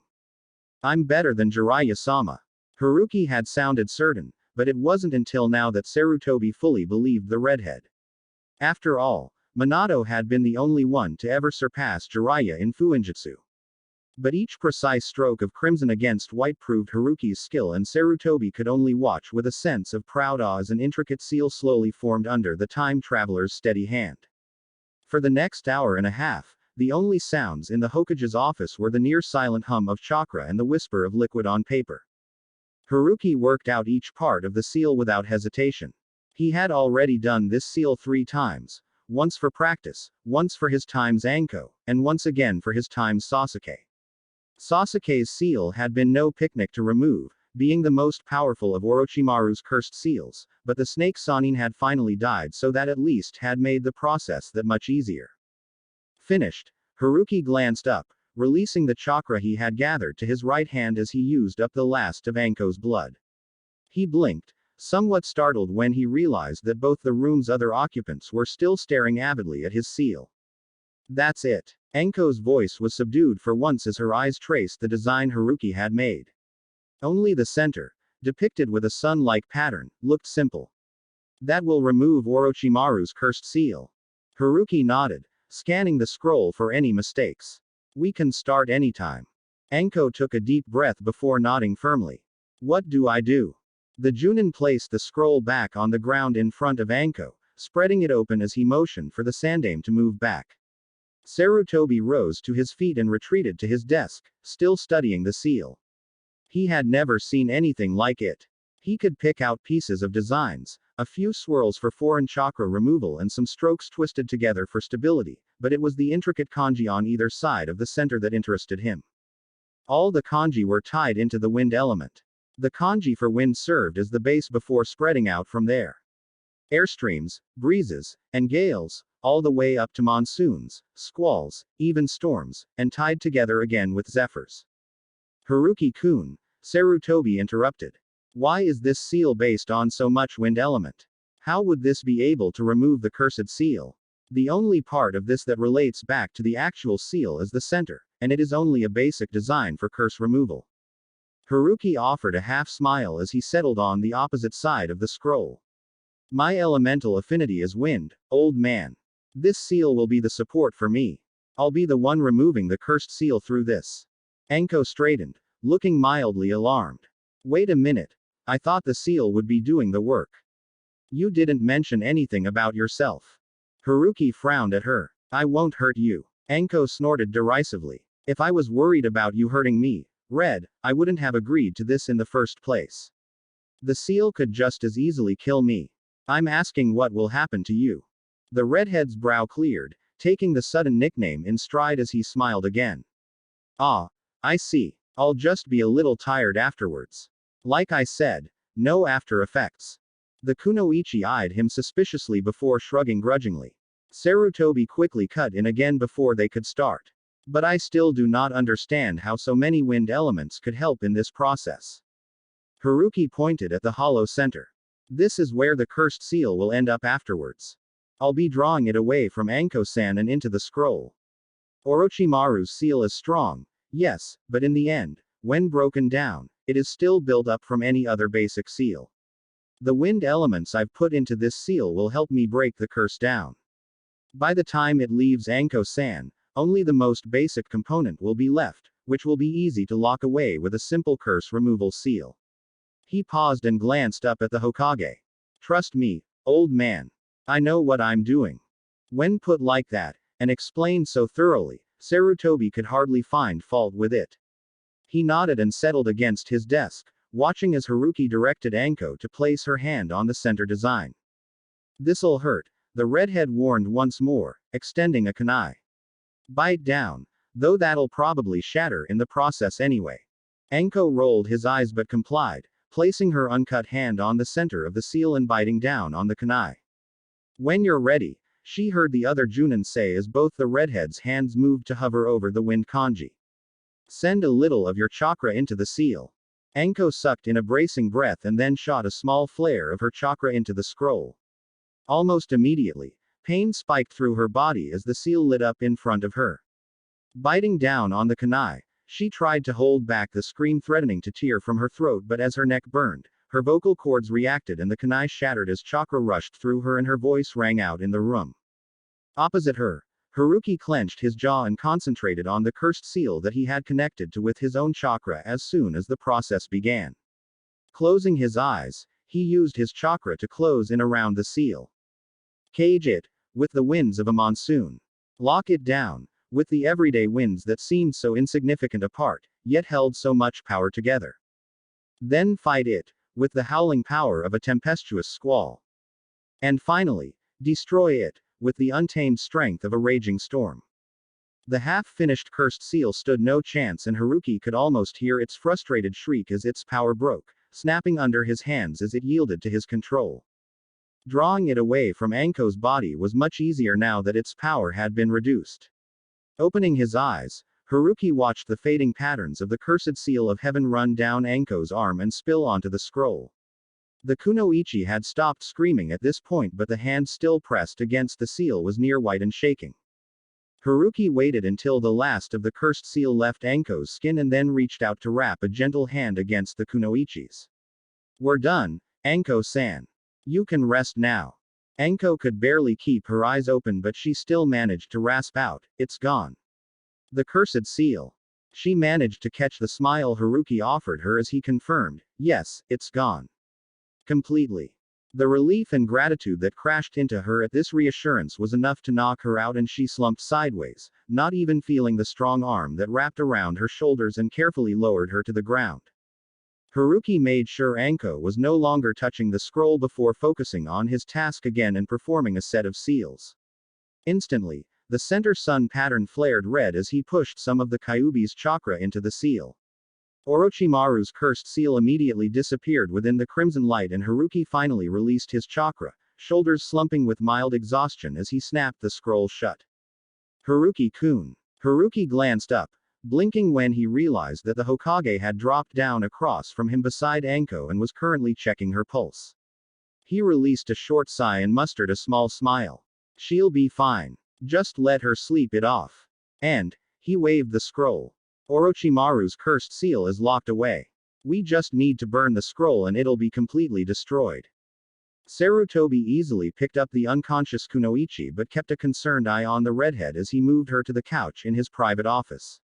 I'm better than Jiraiya-sama. Haruki had sounded certain, but it wasn't until now that Sarutobi fully believed the redhead. After all, Minato had been the only one to ever surpass Jiraiya in fuinjutsu. But each precise stroke of crimson against white proved Haruki's skill, and Sarutobi could only watch with a sense of proud awe as an intricate seal slowly formed under the time traveler's steady hand. For the next hour and a half, the only sounds in the Hokage's office were the near-silent hum of chakra and the whisper of liquid on paper. Haruki worked out each part of the seal without hesitation. He had already done this seal 3 times, once for practice, once for his times Anko, and once again for his times Sasuke. Sasuke's seal had been no picnic to remove, being the most powerful of Orochimaru's cursed seals, but the snake Sannin had finally died, so that at least had made the process that much easier. Finished, Haruki glanced up, releasing the chakra he had gathered to his right hand as he used up the last of Anko's blood. He blinked, somewhat startled when he realized that both the room's other occupants were still staring avidly at his seal. That's it. Anko's voice was subdued for once as her eyes traced the design Haruki had made. Only the center, depicted with a sun-like pattern, looked simple. That will remove Orochimaru's cursed seal. Haruki nodded, scanning the scroll for any mistakes. We can start anytime. Anko took a deep breath before nodding firmly. What do I do? The Junin placed the scroll back on the ground in front of Anko, spreading it open as he motioned for the Sandaime to move back. Sarutobi rose to his feet and retreated to his desk, still studying the seal. He had never seen anything like it. He could pick out pieces of designs, a few swirls for foreign chakra removal and some strokes twisted together for stability, but it was the intricate kanji on either side of the center that interested him. All the kanji were tied into the wind element. The kanji for wind served as the base before spreading out from there. Airstreams, breezes, and gales, all the way up to monsoons, squalls, even storms, and tied together again with zephyrs. Haruki-kun, Sarutobi interrupted. Why is this seal based on so much wind element? How would this be able to remove the cursed seal? The only part of this that relates back to the actual seal is the center, and it is only a basic design for curse removal. Haruki offered a half smile as he settled on the opposite side of the scroll. My elemental affinity is wind, old man. This seal will be the support for me. I'll be the one removing the cursed seal through this. Anko straightened, looking mildly alarmed. Wait a minute. I thought the seal would be doing the work. You didn't mention anything about yourself. Haruki frowned at her. I won't hurt you. Anko snorted derisively. If I was worried about you hurting me, Red, I wouldn't have agreed to this in the first place. The seal could just as easily kill me. I'm asking what will happen to you. The redhead's brow cleared, taking the sudden nickname in stride as he smiled again. Ah, I see. I'll just be a little tired afterwards. Like I said, no after effects. The kunoichi eyed him suspiciously before shrugging grudgingly. Sarutobi quickly cut in again before they could start. But I still do not understand how so many wind elements could help in this process. Haruki pointed at the hollow center. This is where the cursed seal will end up afterwards. I'll be drawing it away from Anko-san and into the scroll. Orochimaru's seal is strong, yes, but in the end, when broken down, it is still built up from any other basic seal. The wind elements I've put into this seal will help me break the curse down. By the time it leaves Anko-san, only the most basic component will be left, which will be easy to lock away with a simple curse removal seal. He paused and glanced up at the Hokage. Trust me, old man. I know what I'm doing. When put like that, and explained so thoroughly, Sarutobi could hardly find fault with it. He nodded and settled against his desk, watching as Haruki directed Anko to place her hand on the center design. This'll hurt, the redhead warned once more, extending a kunai. Bite down, though that'll probably shatter in the process anyway. Anko rolled his eyes but complied, placing her uncut hand on the center of the seal and biting down on the kunai. When you're ready, she heard the other Junin say as both the redhead's hands moved to hover over the wind kanji. Send a little of your chakra into the seal. Anko sucked in a bracing breath and then shot a small flare of her chakra into the scroll. Almost immediately, pain spiked through her body as the seal lit up in front of her. Biting down on the kunai, she tried to hold back the scream threatening to tear from her throat, but as her neck burned, her vocal cords reacted and the kunai shattered as chakra rushed through her and her voice rang out in the room. Opposite her, Haruki clenched his jaw and concentrated on the cursed seal that he had connected to with his own chakra as soon as the process began. Closing his eyes, he used his chakra to close in around the seal. Cage it, with the winds of a monsoon. Lock it down, with the everyday winds that seemed so insignificant apart, yet held so much power together. Then fight it, with the howling power of a tempestuous squall. And finally, destroy it, with the untamed strength of a raging storm. The half-finished cursed seal stood no chance and Haruki could almost hear its frustrated shriek as its power broke, snapping under his hands as it yielded to his control. Drawing it away from Anko's body was much easier now that its power had been reduced. Opening his eyes, Haruki watched the fading patterns of the cursed seal of heaven run down Anko's arm and spill onto the scroll. The kunoichi had stopped screaming at this point, but the hand still pressed against the seal was near white and shaking. Haruki waited until the last of the cursed seal left Anko's skin and then reached out to wrap a gentle hand against the kunoichi's. We're done, Anko-san. You can rest now. Anko could barely keep her eyes open, but she still managed to rasp out, "It's gone." The cursed seal. She managed to catch the smile Haruki offered her as he confirmed, "Yes, it's gone. Completely." The relief and gratitude that crashed into her at this reassurance was enough to knock her out, and she slumped sideways, not even feeling the strong arm that wrapped around her shoulders and carefully lowered her to the ground. Haruki made sure Anko was no longer touching the scroll before focusing on his task again and performing a set of seals. Instantly, the center sun pattern flared red as he pushed some of the Kyuubi's chakra into the seal. Orochimaru's cursed seal immediately disappeared within the crimson light, and Haruki finally released his chakra, shoulders slumping with mild exhaustion as he snapped the scroll shut. "Haruki-kun." Haruki glanced up, blinking when he realized that the Hokage had dropped down across from him beside Anko and was currently checking her pulse. He released a short sigh and mustered a small smile. "She'll be fine. Just let her sleep it off." And he waved the scroll. "Orochimaru's cursed seal is locked away. We just need to burn the scroll and it'll be completely destroyed." Sarutobi easily picked up the unconscious Kunoichi but kept a concerned eye on the redhead as he moved her to the couch in his private office.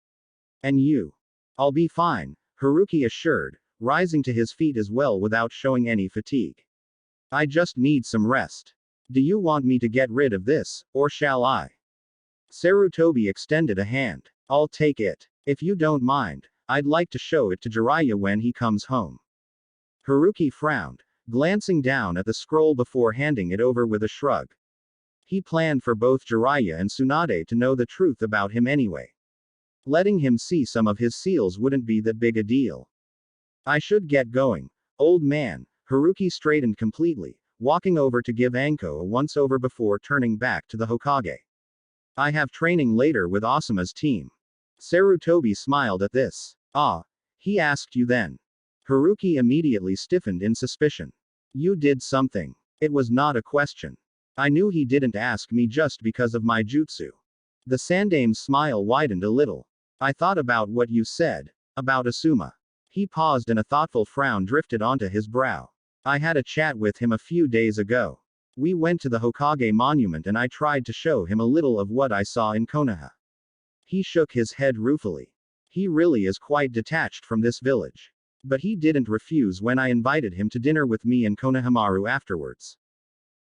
"And you?" "I'll be fine," Haruki assured, rising to his feet as well without showing any fatigue. "I just need some rest. Do you want me to get rid of this, or shall I?" Sarutobi extended a hand. "I'll take it. If you don't mind, I'd like to show it to Jiraiya when he comes home." Haruki frowned, glancing down at the scroll before handing it over with a shrug. He planned for both Jiraiya and Tsunade to know the truth about him anyway. Letting him see some of his seals wouldn't be that big a deal. "I should get going, old man." Haruki straightened completely, walking over to give Anko a once-over before turning back to the Hokage. "I have training later with Asuma's team." Sarutobi smiled at this. "Ah. He asked you then?" Haruki immediately stiffened in suspicion. "You did something." "It was not a question. I knew he didn't ask me just because of my jutsu." The Sandame's smile widened a little. "I thought about what you said. About Asuma." He paused and a thoughtful frown drifted onto his brow. "I had a chat with him a few days ago. We went to the Hokage monument and I tried to show him a little of what I saw in Konoha." He shook his head ruefully. "He really is quite detached from this village. But he didn't refuse when I invited him to dinner with me and Konohamaru afterwards.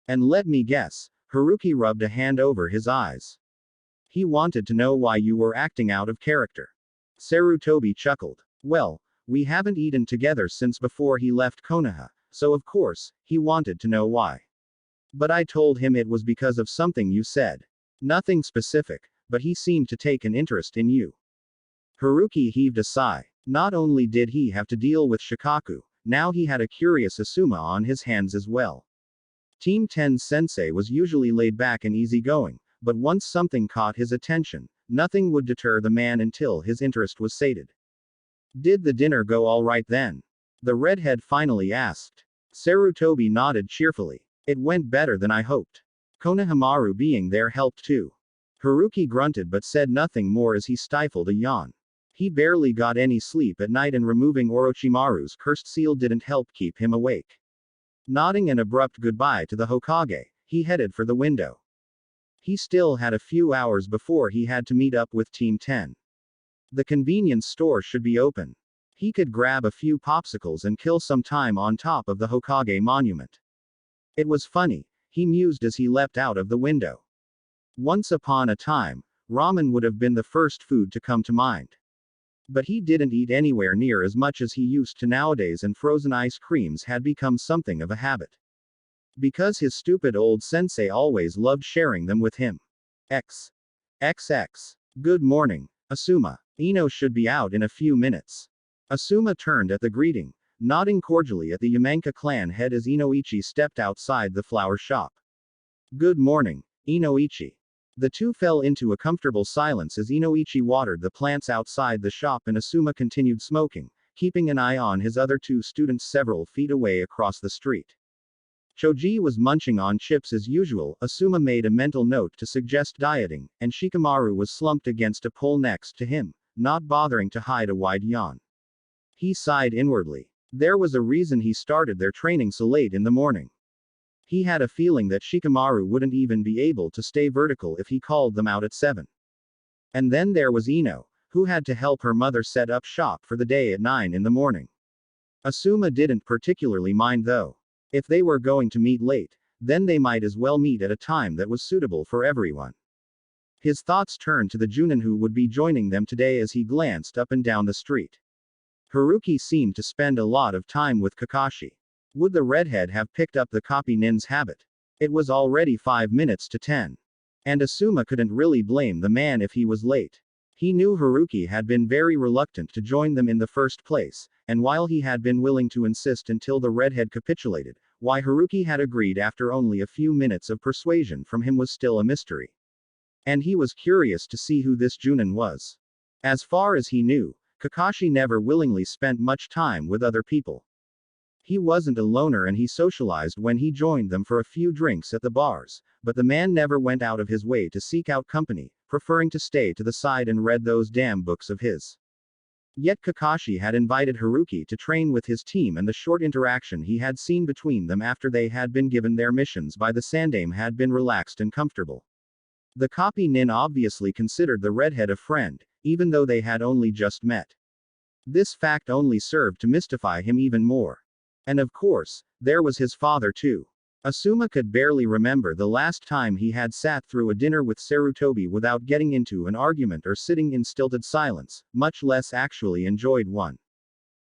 And let me guess." Haruki rubbed a hand over his eyes. "He wanted to know why you were acting out of character." Sarutobi chuckled. "Well, we haven't eaten together since before he left Konoha, so of course, he wanted to know why. But I told him it was because of something you said. Nothing specific, but he seemed to take an interest in you." Haruki heaved a sigh. Not only did he have to deal with Shikaku, now he had a curious Asuma on his hands as well. Team 10's sensei was usually laid back and easygoing, but once something caught his attention, nothing would deter the man until his interest was sated. "Did the dinner go all right then?" the redhead finally asked. Sarutobi nodded cheerfully. "It went better than I hoped. Konohamaru being there helped too." Haruki grunted but said nothing more as he stifled a yawn. He barely got any sleep at night, and removing Orochimaru's cursed seal didn't help keep him awake. Nodding an abrupt goodbye to the Hokage, he headed for the window. He still had a few hours before he had to meet up with Team 10. The convenience store should be open. He could grab a few popsicles and kill some time on top of the Hokage monument. It was funny, he mused as he leapt out of the window. Once upon a time, ramen would have been the first food to come to mind. But he didn't eat anywhere near as much as he used to nowadays, and frozen ice creams had become something of a habit. Because his stupid old sensei always loved sharing them with him. XX. "Good morning, Asuma. Ino should be out in a few minutes." Asuma turned at the greeting, nodding cordially at the Yamanka clan head as Inoichi stepped outside the flower shop. "Good morning, Inoichi." The two fell into a comfortable silence as Inoichi watered the plants outside the shop and Asuma continued smoking, keeping an eye on his other two students several feet away across the street. Shogi was munching on chips as usual. Asuma made a mental note to suggest dieting, and Shikamaru was slumped against a pole next to him, not bothering to hide a wide yawn. He sighed inwardly. There was a reason he started their training so late in the morning. He had a feeling that Shikamaru wouldn't even be able to stay vertical if he called them out at 7. And then there was Ino, who had to help her mother set up shop for the day at 9 in the morning. Asuma didn't particularly mind though. If they were going to meet late, then they might as well meet at a time that was suitable for everyone. His thoughts turned to the Junin who would be joining them today as he glanced up and down the street. Haruki seemed to spend a lot of time with Kakashi. Would the redhead have picked up the copy nin's habit? It was already 5 minutes to 10. And Asuma couldn't really blame the man if he was late. He knew Haruki had been very reluctant to join them in the first place, and while he had been willing to insist until the redhead capitulated, why Haruki had agreed after only a few minutes of persuasion from him was still a mystery. And he was curious to see who this Junin was. As far as he knew, Kakashi never willingly spent much time with other people. He wasn't a loner and he socialized when he joined them for a few drinks at the bars, but the man never went out of his way to seek out company, preferring to stay to the side and read those damn books of his. Yet Kakashi had invited Haruki to train with his team, and the short interaction he had seen between them after they had been given their missions by the Sandaime had been relaxed and comfortable. The copy nin obviously considered the redhead a friend, even though they had only just met. This fact only served to mystify him even more. And of course, there was his father too. Asuma could barely remember the last time he had sat through a dinner with Sarutobi without getting into an argument or sitting in stilted silence, much less actually enjoyed one.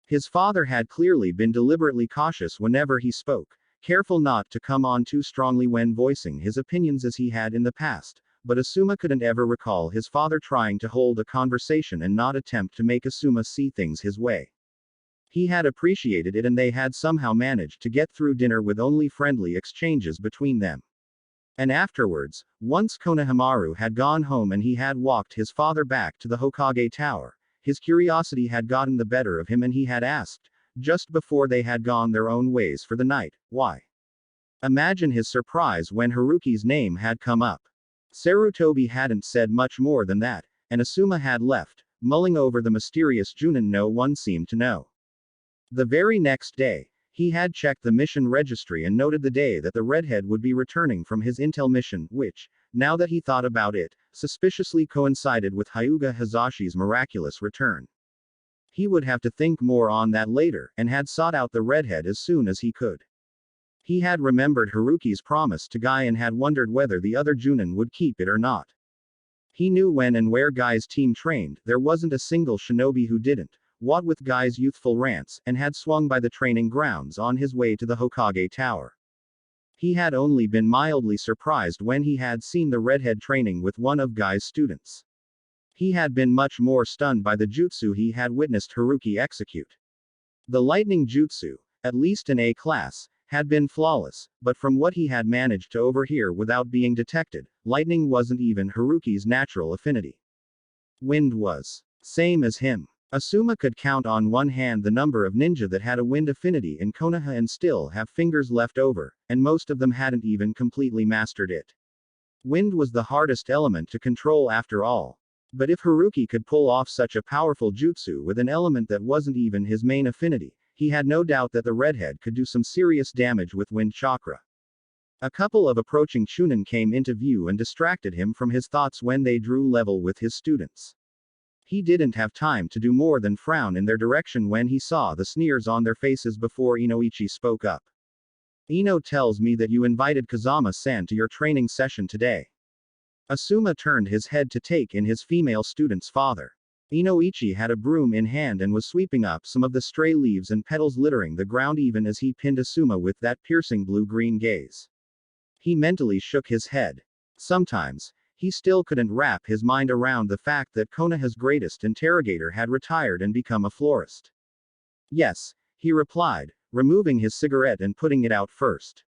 His father had clearly been deliberately cautious whenever he spoke, careful not to come on too strongly when voicing his opinions as he had in the past, but Asuma couldn't ever recall his father trying to hold a conversation and not attempt to make Asuma see things his way. He had appreciated it, and they had somehow managed to get through dinner with only friendly exchanges between them. And afterwards, once Konohamaru had gone home and he had walked his father back to the Hokage Tower, his curiosity had gotten the better of him and he had asked, just before they had gone their own ways for the night, why? Imagine his surprise when Haruki's name had come up. Sarutobi hadn't said much more than that, and Asuma had left, mulling over the mysterious Junin no one seemed to know. The very next day, he had checked the mission registry and noted the day that the redhead would be returning from his intel mission, which, now that he thought about it, suspiciously coincided with Hyuga Hazashi's miraculous return. He would have to think more on that later, and had sought out the redhead as soon as he could. He had remembered Haruki's promise to Guy and had wondered whether the other Junin would keep it or not. He knew when and where Guy's team trained, there wasn't a single shinobi who didn't, what with Guy's youthful rants, and had swung by the training grounds on his way to the Hokage Tower. He had only been mildly surprised when he had seen the redhead training with one of Guy's students. He had been much more stunned by the jutsu he had witnessed Haruki execute. The lightning jutsu, at least in A class, had been flawless, but from what he had managed to overhear without being detected, lightning wasn't even Haruki's natural affinity. Wind was. Same as him. Asuma could count on one hand the number of ninja that had a wind affinity in Konoha and still have fingers left over, and most of them hadn't even completely mastered it. Wind was the hardest element to control after all. But if Haruki could pull off such a powerful jutsu with an element that wasn't even his main affinity, he had no doubt that the redhead could do some serious damage with wind chakra. A couple of approaching Chunin came into view and distracted him from his thoughts when they drew level with his students. He didn't have time to do more than frown in their direction when he saw the sneers on their faces before Inoichi spoke up. Ino tells me that you invited Kazama-san to your training session today. Asuma turned his head to take in his female student's father. Inoichi had a broom in hand and was sweeping up some of the stray leaves and petals littering the ground even as he pinned Asuma with that piercing blue-green gaze. He mentally shook his head. Sometimes, he still couldn't wrap his mind around the fact that Konoha's greatest interrogator had retired and become a florist. Yes, he replied, removing his cigarette and putting it out first.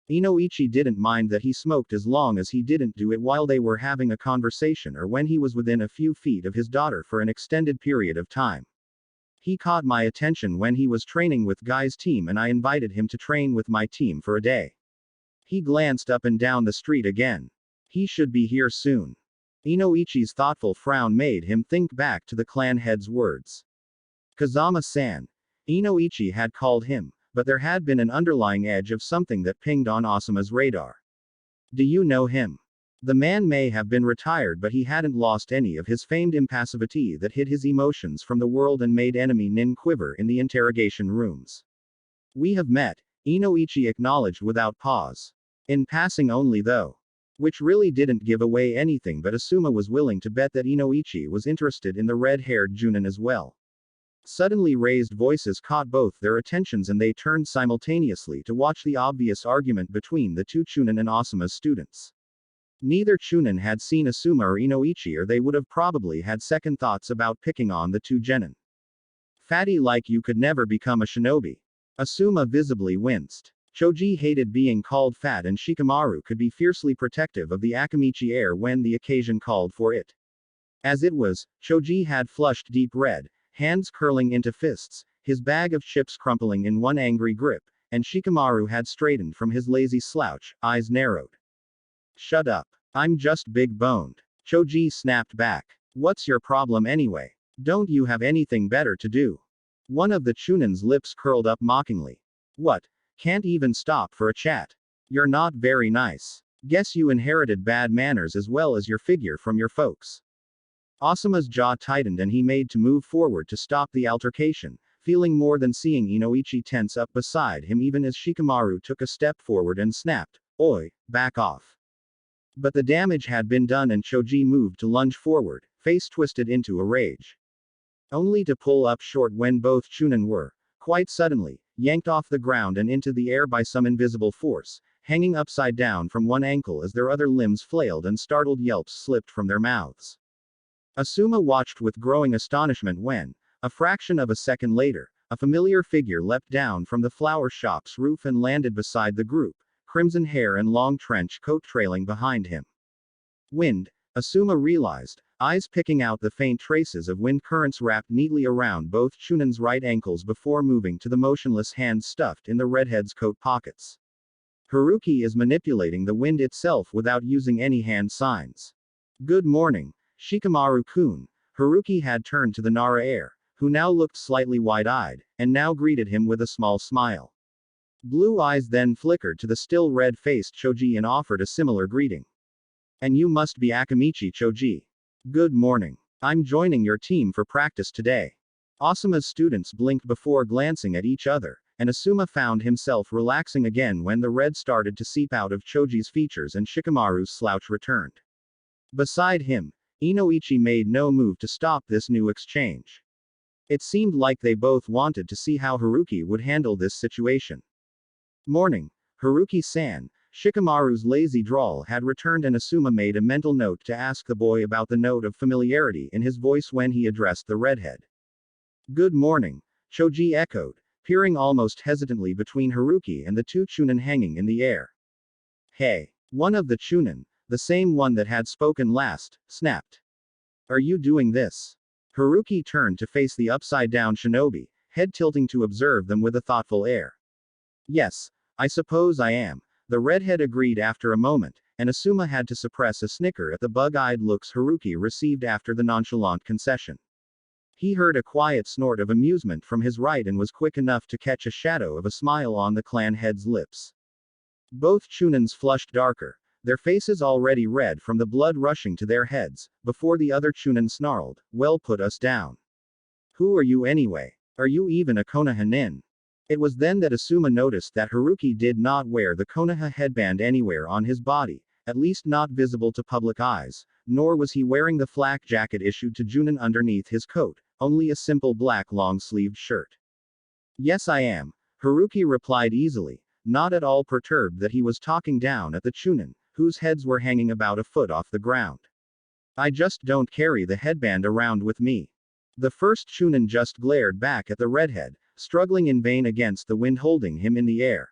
Inoichi didn't mind that he smoked as long as he didn't do it while they were having a conversation or when he was within a few feet of his daughter for an extended period of time. He caught my attention when he was training with Guy's team and I invited him to train with my team for a day. He glanced up and down the street again. He should be here soon. Inoichi's thoughtful frown made him think back to the clan head's words. Kazama-san. Inoichi had called him, but there had been an underlying edge of something that pinged on Asuma's radar. Do you know him? The man may have been retired, but he hadn't lost any of his famed impassivity that hid his emotions from the world and made enemy Nin quiver in the interrogation rooms. We have met, Inoichi acknowledged without pause. In passing only though. Which really didn't give away anything, but Asuma was willing to bet that Inoichi was interested in the red-haired Junin as well. Suddenly raised voices caught both their attentions and they turned simultaneously to watch the obvious argument between the two Chunin and Asuma's students. Neither Chunin had seen Asuma or Inoichi, or they would have probably had second thoughts about picking on the two genin. Fatty, like you could never become a shinobi. Asuma visibly winced. Shogi hated being called fat, and Shikamaru could be fiercely protective of the Akamichi heir when the occasion called for it. As it was, Shogi had flushed deep red, hands curling into fists, his bag of chips crumpling in one angry grip, and Shikamaru had straightened from his lazy slouch, eyes narrowed. Shut up. I'm just big-boned. Shogi snapped back. What's your problem anyway? Don't you have anything better to do? One of the Chunin's lips curled up mockingly. What? Can't even stop for a chat? You're not very nice. Guess you inherited bad manners as well as your figure from your folks. Asuma's jaw tightened and he made to move forward to stop the altercation, feeling more than seeing Inoichi tense up beside him even as Shikamaru took a step forward and snapped, "Oi, back off." But the damage had been done and Shogi moved to lunge forward, face twisted into a rage. Only to pull up short when both Chunin were, quite suddenly, yanked off the ground and into the air by some invisible force, hanging upside down from one ankle as their other limbs flailed and startled yelps slipped from their mouths. Asuma watched with growing astonishment when, a fraction of a second later, a familiar figure leapt down from the flower shop's roof and landed beside the group, crimson hair and long trench coat trailing behind him. Wind, Asuma realized, eyes picking out the faint traces of wind currents wrapped neatly around both Chunin's right ankles before moving to the motionless hands stuffed in the redhead's coat pockets. Haruki is manipulating the wind itself without using any hand signs. Good morning, Shikamaru-kun. Haruki had turned to the Nara heir, who now looked slightly wide-eyed, and now greeted him with a small smile. Blue eyes then flickered to the still red-faced Shogi and offered a similar greeting. And you must be Akamichi Shogi. Good morning. I'm joining your team for practice today. Asuma's students blinked before glancing at each other, and Asuma found himself relaxing again when the red started to seep out of Choji's features and Shikamaru's slouch returned. Beside him, Inoichi made no move to stop this new exchange. It seemed like they both wanted to see how Haruki would handle this situation. Morning, Haruki-san. Shikamaru's lazy drawl had returned and Asuma made a mental note to ask the boy about the note of familiarity in his voice when he addressed the redhead. Good morning, Shogi echoed, peering almost hesitantly between Haruki and the two Chunin hanging in the air. Hey, one of the Chunin, the same one that had spoken last, snapped. Are you doing this? Haruki turned to face the upside-down shinobi, head tilting to observe them with a thoughtful air. Yes, I suppose I am. The redhead agreed after a moment, and Asuma had to suppress a snicker at the bug-eyed looks Haruki received after the nonchalant concession. He heard a quiet snort of amusement from his right and was quick enough to catch a shadow of a smile on the clan head's lips. Both Chunins flushed darker, their faces already red from the blood rushing to their heads, before the other Chunin snarled, "Well, put us down. Who are you anyway? Are you even a konoha nin?" It was then that Asuma noticed that Haruki did not wear the konoha headband anywhere on his body, at least not visible to public eyes, nor was he wearing the flak jacket issued to Junin underneath his coat, only a simple black long-sleeved shirt. Yes, I am, Haruki replied easily, not at all perturbed that he was talking down at the Chunin, whose heads were hanging about a foot off the ground. I just don't carry the headband around with me. The first Chunin just glared back at the redhead, struggling in vain against the wind holding him in the air.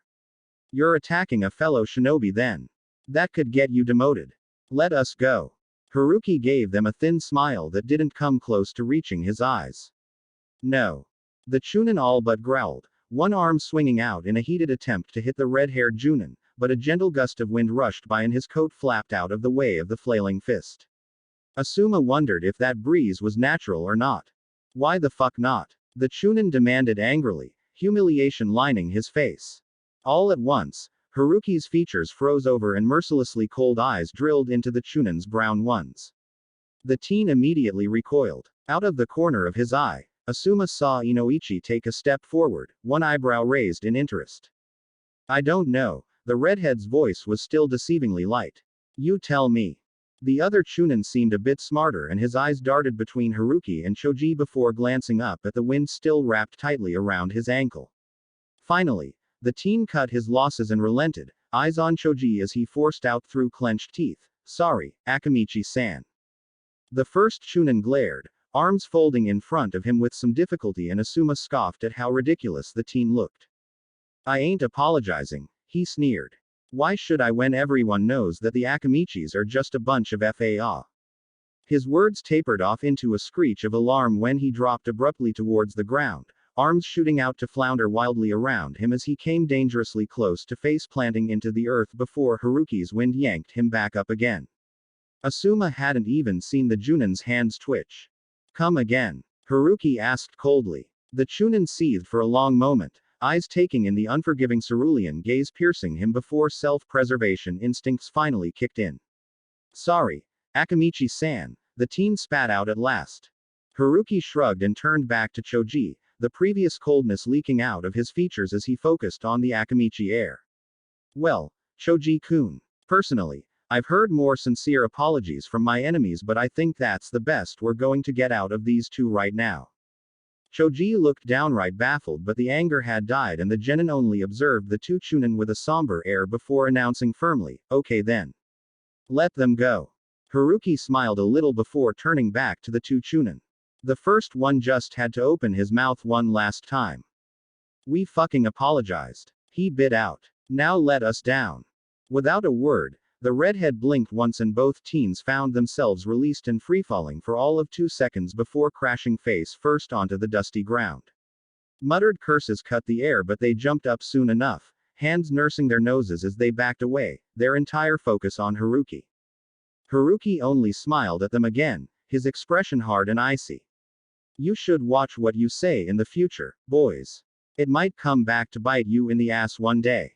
You're attacking a fellow shinobi then. That could get you demoted. Let us go. Haruki gave them a thin smile that didn't come close to reaching his eyes. No. The Chunin all but growled, one arm swinging out in a heated attempt to hit the red-haired Junin, but a gentle gust of wind rushed by and his coat flapped out of the way of the flailing fist. Asuma wondered if that breeze was natural or not. Why the fuck not? The Chunin demanded angrily, humiliation lining his face. All at once, Haruki's features froze over and mercilessly cold eyes drilled into the Chunin's brown ones. The teen immediately recoiled. Out of the corner of his eye, Asuma saw Inoichi take a step forward, one eyebrow raised in interest. I don't know. The redhead's voice was still deceivingly light. You tell me. The other Chunin seemed a bit smarter and his eyes darted between Haruki and Shogi before glancing up at the wind still wrapped tightly around his ankle. Finally, the teen cut his losses and relented, eyes on Shogi as he forced out through clenched teeth, "Sorry, Akamichi-san." The first Chunin glared, arms folding in front of him with some difficulty, and Asuma scoffed at how ridiculous the teen looked. "I ain't apologizing," he sneered. "Why should I when everyone knows that the Akamichis are just a bunch of FAA?" His words tapered off into a screech of alarm when he dropped abruptly towards the ground, arms shooting out to flounder wildly around him as he came dangerously close to face planting into the earth before Haruki's wind yanked him back up again. Asuma hadn't even seen the Chunin's hands twitch. "Come again?" Haruki asked coldly. The Chunin seethed for a long moment, eyes taking in the unforgiving cerulean gaze piercing him before self-preservation instincts finally kicked in. "Sorry, Akamichi-san," the teen spat out at last. Haruki shrugged and turned back to Choji, the previous coldness leaking out of his features as he focused on the Akamichi heir. "Well, Choji-kun, personally, I've heard more sincere apologies from my enemies, but I think that's the best we're going to get out of these two right now." Choji looked downright baffled, but the anger had died and the genin only observed the two Chunin with a somber air before announcing firmly, "Okay then. Let them go." Haruki smiled a little before turning back to the two Chunin. The first one just had to open his mouth one last time. "We fucking apologized," he bit out. "Now let us down." Without a word, the redhead blinked once and both teens found themselves released and freefalling for all of 2 seconds before crashing face first onto the dusty ground. Muttered curses cut the air, but they jumped up soon enough, hands nursing their noses as they backed away, their entire focus on Haruki. Haruki only smiled at them again, his expression hard and icy. "You should watch what you say in the future, boys. It might come back to bite you in the ass one day."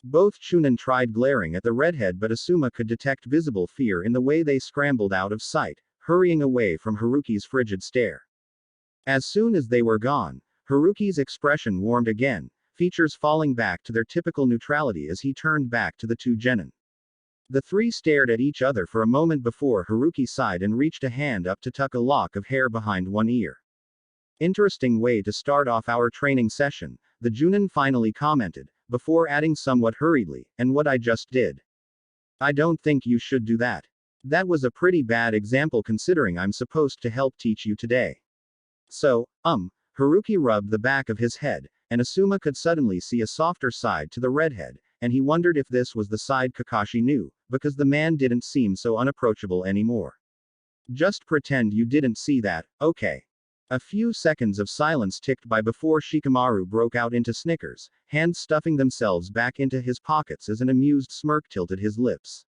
Both Chunin tried glaring at the redhead, but Asuma could detect visible fear in the way they scrambled out of sight, hurrying away from Haruki's frigid stare. As soon as they were gone, Haruki's expression warmed again, features falling back to their typical neutrality as he turned back to the two genin. The three stared at each other for a moment before Haruki sighed and reached a hand up to tuck a lock of hair behind one ear. "Interesting way to start off our training session," the Junin finally commented, before adding somewhat hurriedly, "and what I just did. I don't think you should do that. That was a pretty bad example considering I'm supposed to help teach you today." So, Haruki rubbed the back of his head, and Asuma could suddenly see a softer side to the redhead, and he wondered if this was the side Kakashi knew, because the man didn't seem so unapproachable anymore. "Just pretend you didn't see that, okay?" A few seconds of silence ticked by before Shikamaru broke out into snickers, hands stuffing themselves back into his pockets as an amused smirk tilted his lips.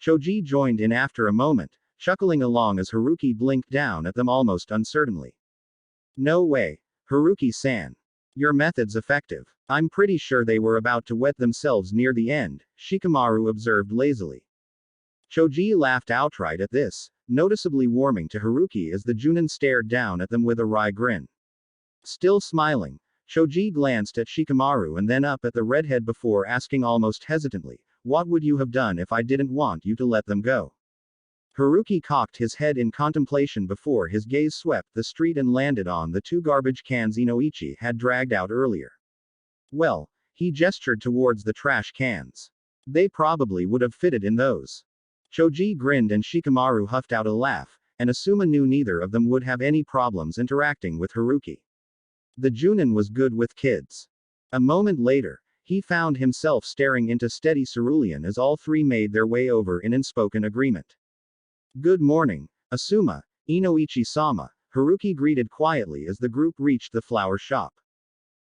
Choji joined in after a moment, chuckling along as Haruki blinked down at them almost uncertainly. "No way, Haruki-san. Your method's effective. I'm pretty sure they were about to wet themselves near the end," Shikamaru observed lazily. Choji laughed outright at this, noticeably warming to Haruki as the Junin stared down at them with a wry grin. Still smiling, Choji glanced at Shikamaru and then up at the redhead before asking almost hesitantly, "What would you have done if I didn't want you to let them go?" Haruki cocked his head in contemplation before his gaze swept the street and landed on the two garbage cans Inoichi had dragged out earlier. "Well," he gestured towards the trash cans. "They probably would have fitted in those." Choji grinned and Shikamaru huffed out a laugh, and Asuma knew neither of them would have any problems interacting with Haruki. The Junin was good with kids. A moment later, he found himself staring into steady cerulean as all three made their way over in unspoken agreement. "Good morning, Asuma, Inoichi-sama," Haruki greeted quietly as the group reached the flower shop.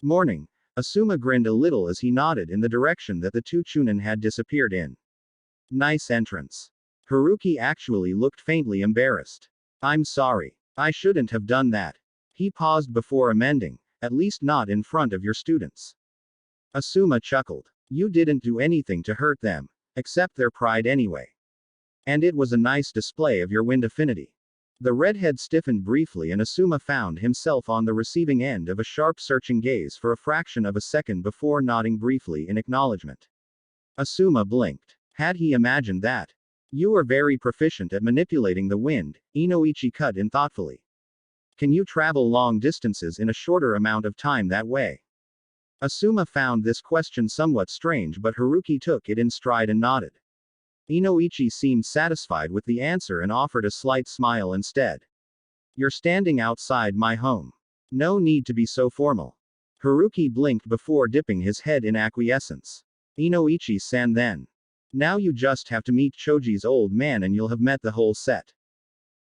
"Morning," Asuma grinned a little as he nodded in the direction that the two Chunin had disappeared in. "Nice entrance." Haruki actually looked faintly embarrassed. "I'm sorry. I shouldn't have done that." He paused before amending, at least not in front of your students. Asuma chuckled. You didn't do anything to hurt them, except their pride anyway. And it was a nice display of your wind affinity. The redhead stiffened briefly and Asuma found himself on the receiving end of a sharp searching gaze for a fraction of a second before nodding briefly in acknowledgement. Asuma blinked. Had he imagined that? You are very proficient at manipulating the wind, Inoichi cut in thoughtfully. Can you travel long distances in a shorter amount of time that way? Asuma found this question somewhat strange, but Haruki took it in stride and nodded. Inoichi seemed satisfied with the answer and offered a slight smile instead. You're standing outside my home. No need to be so formal. Haruki blinked before dipping his head in acquiescence. Inoichi-san then. Now you just have to meet Choji's old man and you'll have met the whole set.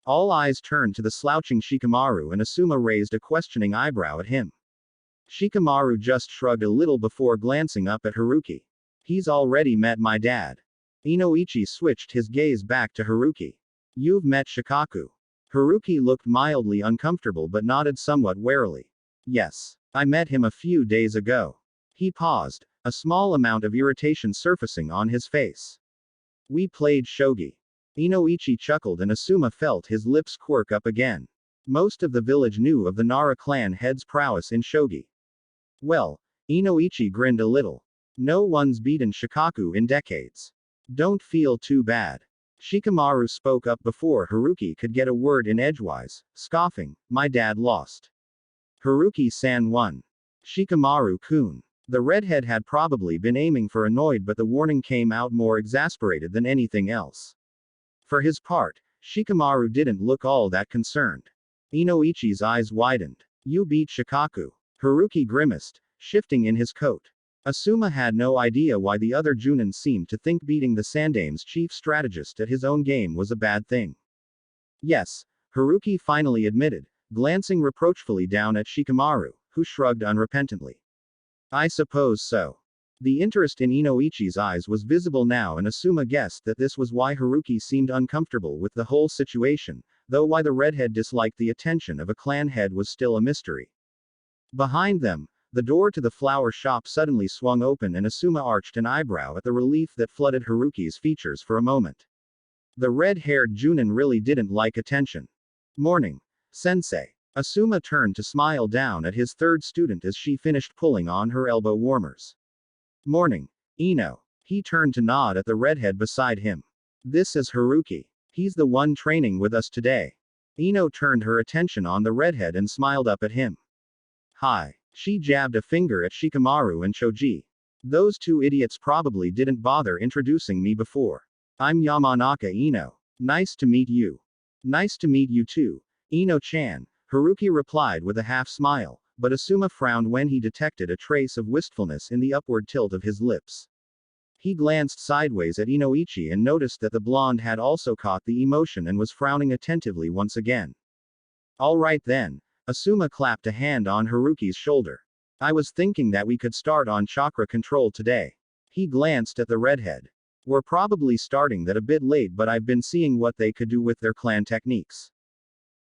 All eyes turned to the slouching Shikamaru and Asuma raised a questioning eyebrow at him. Shikamaru just shrugged a little before glancing up at Haruki. He's already met my dad. Inoichi switched his gaze back to Haruki. You've met Shikaku. Haruki looked mildly uncomfortable but nodded somewhat warily. Yes. I met him a few days ago. He paused, a small amount of irritation surfacing on his face. We played shogi. Inoichi chuckled and Asuma felt his lips quirk up again. Most of the village knew of the Nara clan head's prowess in shogi. Well, Inoichi grinned a little. No one's beaten Shikaku in decades. Don't feel too bad. Shikamaru spoke up before Haruki could get a word in edgewise, scoffing, my dad lost. Haruki-san won. Shikamaru-kun. The redhead had probably been aiming for annoyed, but the warning came out more exasperated than anything else. For his part, Shikamaru didn't look all that concerned. Inoichi's eyes widened. You beat Shikaku. Haruki grimaced, shifting in his coat. Asuma had no idea why the other Junin seemed to think beating the Sandame's chief strategist at his own game was a bad thing. Yes, Haruki finally admitted, glancing reproachfully down at Shikamaru, who shrugged unrepentantly. I suppose so. The interest in Inoichi's eyes was visible now and Asuma guessed that this was why Haruki seemed uncomfortable with the whole situation, though why the redhead disliked the attention of a clan head was still a mystery. Behind them, the door to the flower shop suddenly swung open and Asuma arched an eyebrow at the relief that flooded Haruki's features for a moment. The red-haired Junin really didn't like attention. Morning, sensei. Asuma turned to smile down at his third student as she finished pulling on her elbow warmers. Morning, Ino. He turned to nod at the redhead beside him. This is Haruki. He's the one training with us today. Ino turned her attention on the redhead and smiled up at him. Hi. She jabbed a finger at Shikamaru and Shoji. Those two idiots probably didn't bother introducing me before. I'm Yamanaka Ino. Nice to meet you. Nice to meet you too, Ino-chan, Haruki replied with a half smile, but Asuma frowned when he detected a trace of wistfulness in the upward tilt of his lips. He glanced sideways at Inoichi and noticed that the blonde had also caught the emotion and was frowning attentively once again. All right then. Asuma clapped a hand on Haruki's shoulder. I was thinking that we could start on chakra control today. He glanced at the redhead. We're probably starting that a bit late, but I've been seeing what they could do with their clan techniques.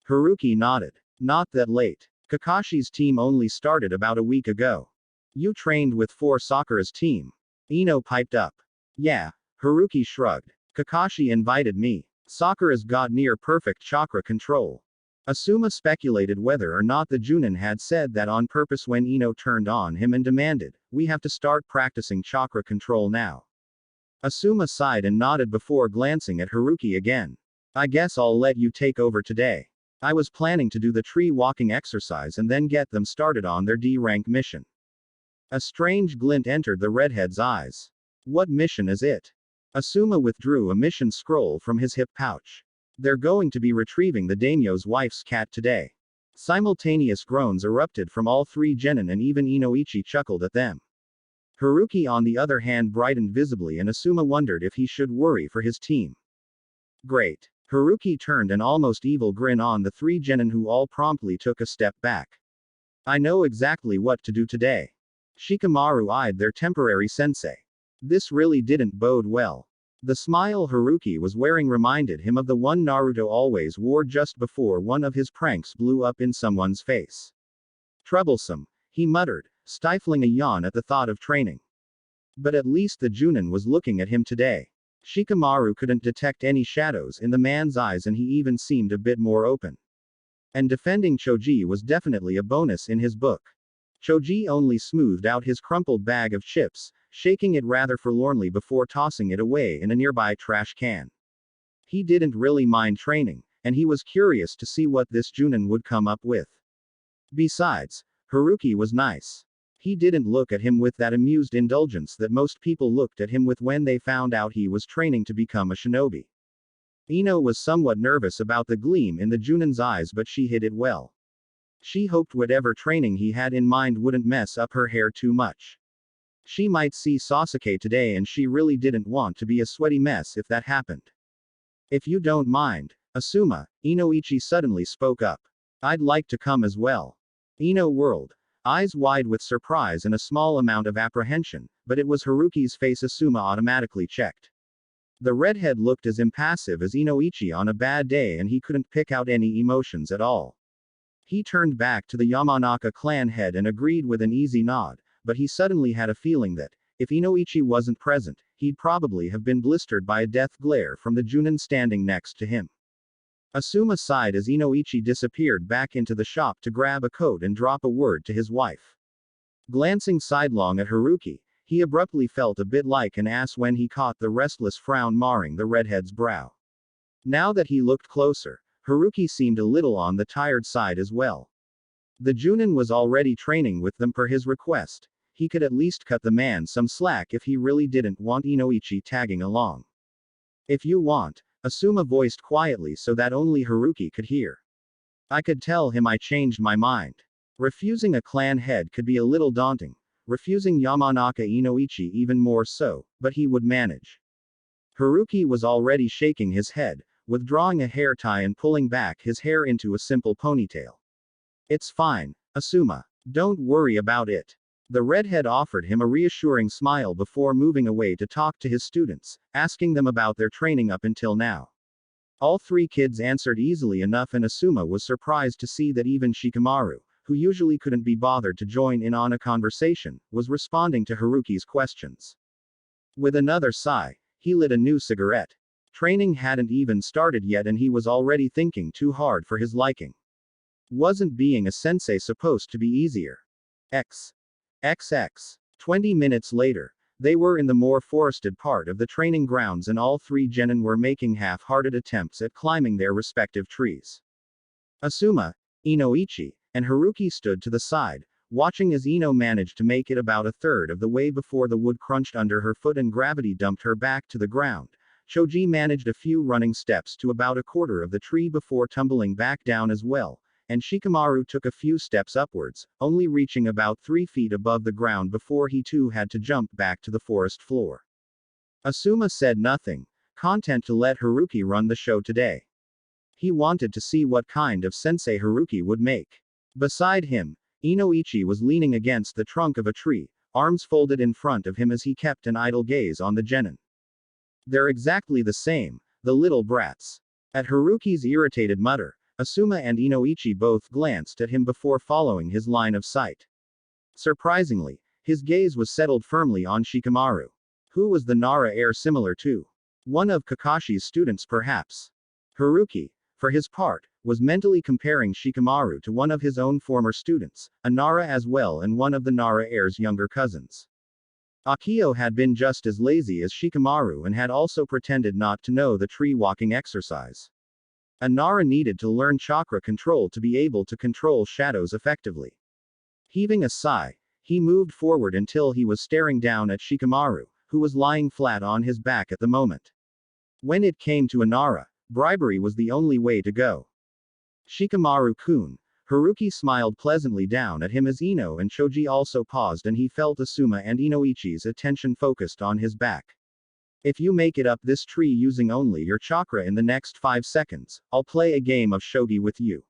Haruki nodded. Not that late. Kakashi's team only started about a week ago. You trained with 4 Sakura's team. Ino piped up. Yeah. Haruki shrugged. Kakashi invited me. Sakura's got near perfect chakra control. Asuma speculated whether or not the Junin had said that on purpose when Ino turned on him and demanded, we have to start practicing chakra control now. Asuma sighed and nodded before glancing at Haruki again. I guess I'll let you take over today. I was planning to do the tree walking exercise and then get them started on their D-rank mission. A strange glint entered the redhead's eyes. What mission is it? Asuma withdrew a mission scroll from his hip pouch. They're going to be retrieving the daimyo's wife's cat today. Simultaneous groans erupted from all 3 genin and even Inoichi chuckled at them. Haruki on the other hand brightened visibly and Asuma wondered if he should worry for his team. Great. Haruki turned an almost evil grin on the 3 genin who all promptly took a step back. I know exactly what to do today. Shikamaru eyed their temporary sensei. This really didn't bode well. The smile Haruki was wearing reminded him of the one Naruto always wore just before one of his pranks blew up in someone's face. Troublesome. he muttered, stifling a yawn at the thought of training. But at least the Junin was looking at him today. Shikamaru couldn't detect any shadows in the man's eyes and he even seemed a bit more open. And defending Choji was definitely a bonus in his book. Choji only smoothed out his crumpled bag of chips, shaking it rather forlornly before tossing it away in a nearby trash can. He didn't really mind training, and he was curious to see what this Junin would come up with. Besides, Haruki was nice. He didn't look at him with that amused indulgence that most people looked at him with when they found out he was training to become a shinobi. Ino was somewhat nervous about the gleam in the Junin's eyes, but she hid it well. She hoped whatever training he had in mind wouldn't mess up her hair too much. She might see Sasuke today and she really didn't want to be a sweaty mess if that happened. If you don't mind, Asuma, Inoichi suddenly spoke up. I'd like to come as well. Ino whirled, eyes wide with surprise and a small amount of apprehension, but it was Haruki's face Asuma automatically checked. The redhead looked as impassive as Inoichi on a bad day and he couldn't pick out any emotions at all. He turned back to the Yamanaka clan head and agreed with an easy nod, but he suddenly had a feeling that, if Inoichi wasn't present, he'd probably have been blistered by a death glare from the Junin standing next to him. Asuma sighed as Inoichi disappeared back into the shop to grab a coat and drop a word to his wife. Glancing sidelong at Haruki, he abruptly felt a bit like an ass when he caught the restless frown marring the redhead's brow. Now that he looked closer, Haruki seemed a little on the tired side as well. The Junin was already training with them per his request. He could at least cut the man some slack if he really didn't want Inoichi tagging along. If you want, Asuma voiced quietly so that only Haruki could hear. I could tell him I changed my mind. Refusing a clan head could be a little daunting, refusing Yamanaka Inoichi even more so, but he would manage. Haruki was already shaking his head, withdrawing a hair tie and pulling back his hair into a simple ponytail. It's fine, Asuma. Don't worry about it. The redhead offered him a reassuring smile before moving away to talk to his students, asking them about their training up until now. All three kids answered easily enough and Asuma was surprised to see that even Shikamaru, who usually couldn't be bothered to join in on a conversation, was responding to Haruki's questions. With another sigh, he lit a new cigarette. Training hadn't even started yet and he was already thinking too hard for his liking. Wasn't being a sensei supposed to be easier? XX. 20 minutes later, they were in the more forested part of the training grounds and all three genin were making half-hearted attempts at climbing their respective trees. Asuma, Inoichi, and Haruki stood to the side, watching as Ino managed to make it about a third of the way before the wood crunched under her foot and gravity dumped her back to the ground. Choji managed a few running steps to about a quarter of the tree before tumbling back down as well, and Shikamaru took a few steps upwards, only reaching about 3 feet above the ground before he too had to jump back to the forest floor. Asuma said nothing, content to let Haruki run the show today. He wanted to see what kind of sensei Haruki would make. Beside him, Inoichi was leaning against the trunk of a tree, arms folded in front of him as he kept an idle gaze on the genin. They're exactly the same, the little brats. At Haruki's irritated mutter, Asuma and Inoichi both glanced at him before following his line of sight. Surprisingly, his gaze was settled firmly on Shikamaru. Who was the Nara heir similar to? One of Kakashi's students perhaps? Haruki, for his part, was mentally comparing Shikamaru to one of his own former students, a Nara as well and one of the Nara heir's younger cousins. Akio had been just as lazy as Shikamaru and had also pretended not to know the tree-walking exercise. A Nara needed to learn chakra control to be able to control shadows effectively. Heaving a sigh, he moved forward until he was staring down at Shikamaru, who was lying flat on his back at the moment. When it came to a Nara, bribery was the only way to go. Shikamaru-kun, Haruki smiled pleasantly down at him as Ino and Choji also paused and he felt Asuma and Inoichi's attention focused on his back. If you make it up this tree using only your chakra in the next 5 seconds, I'll play a game of shogi with you.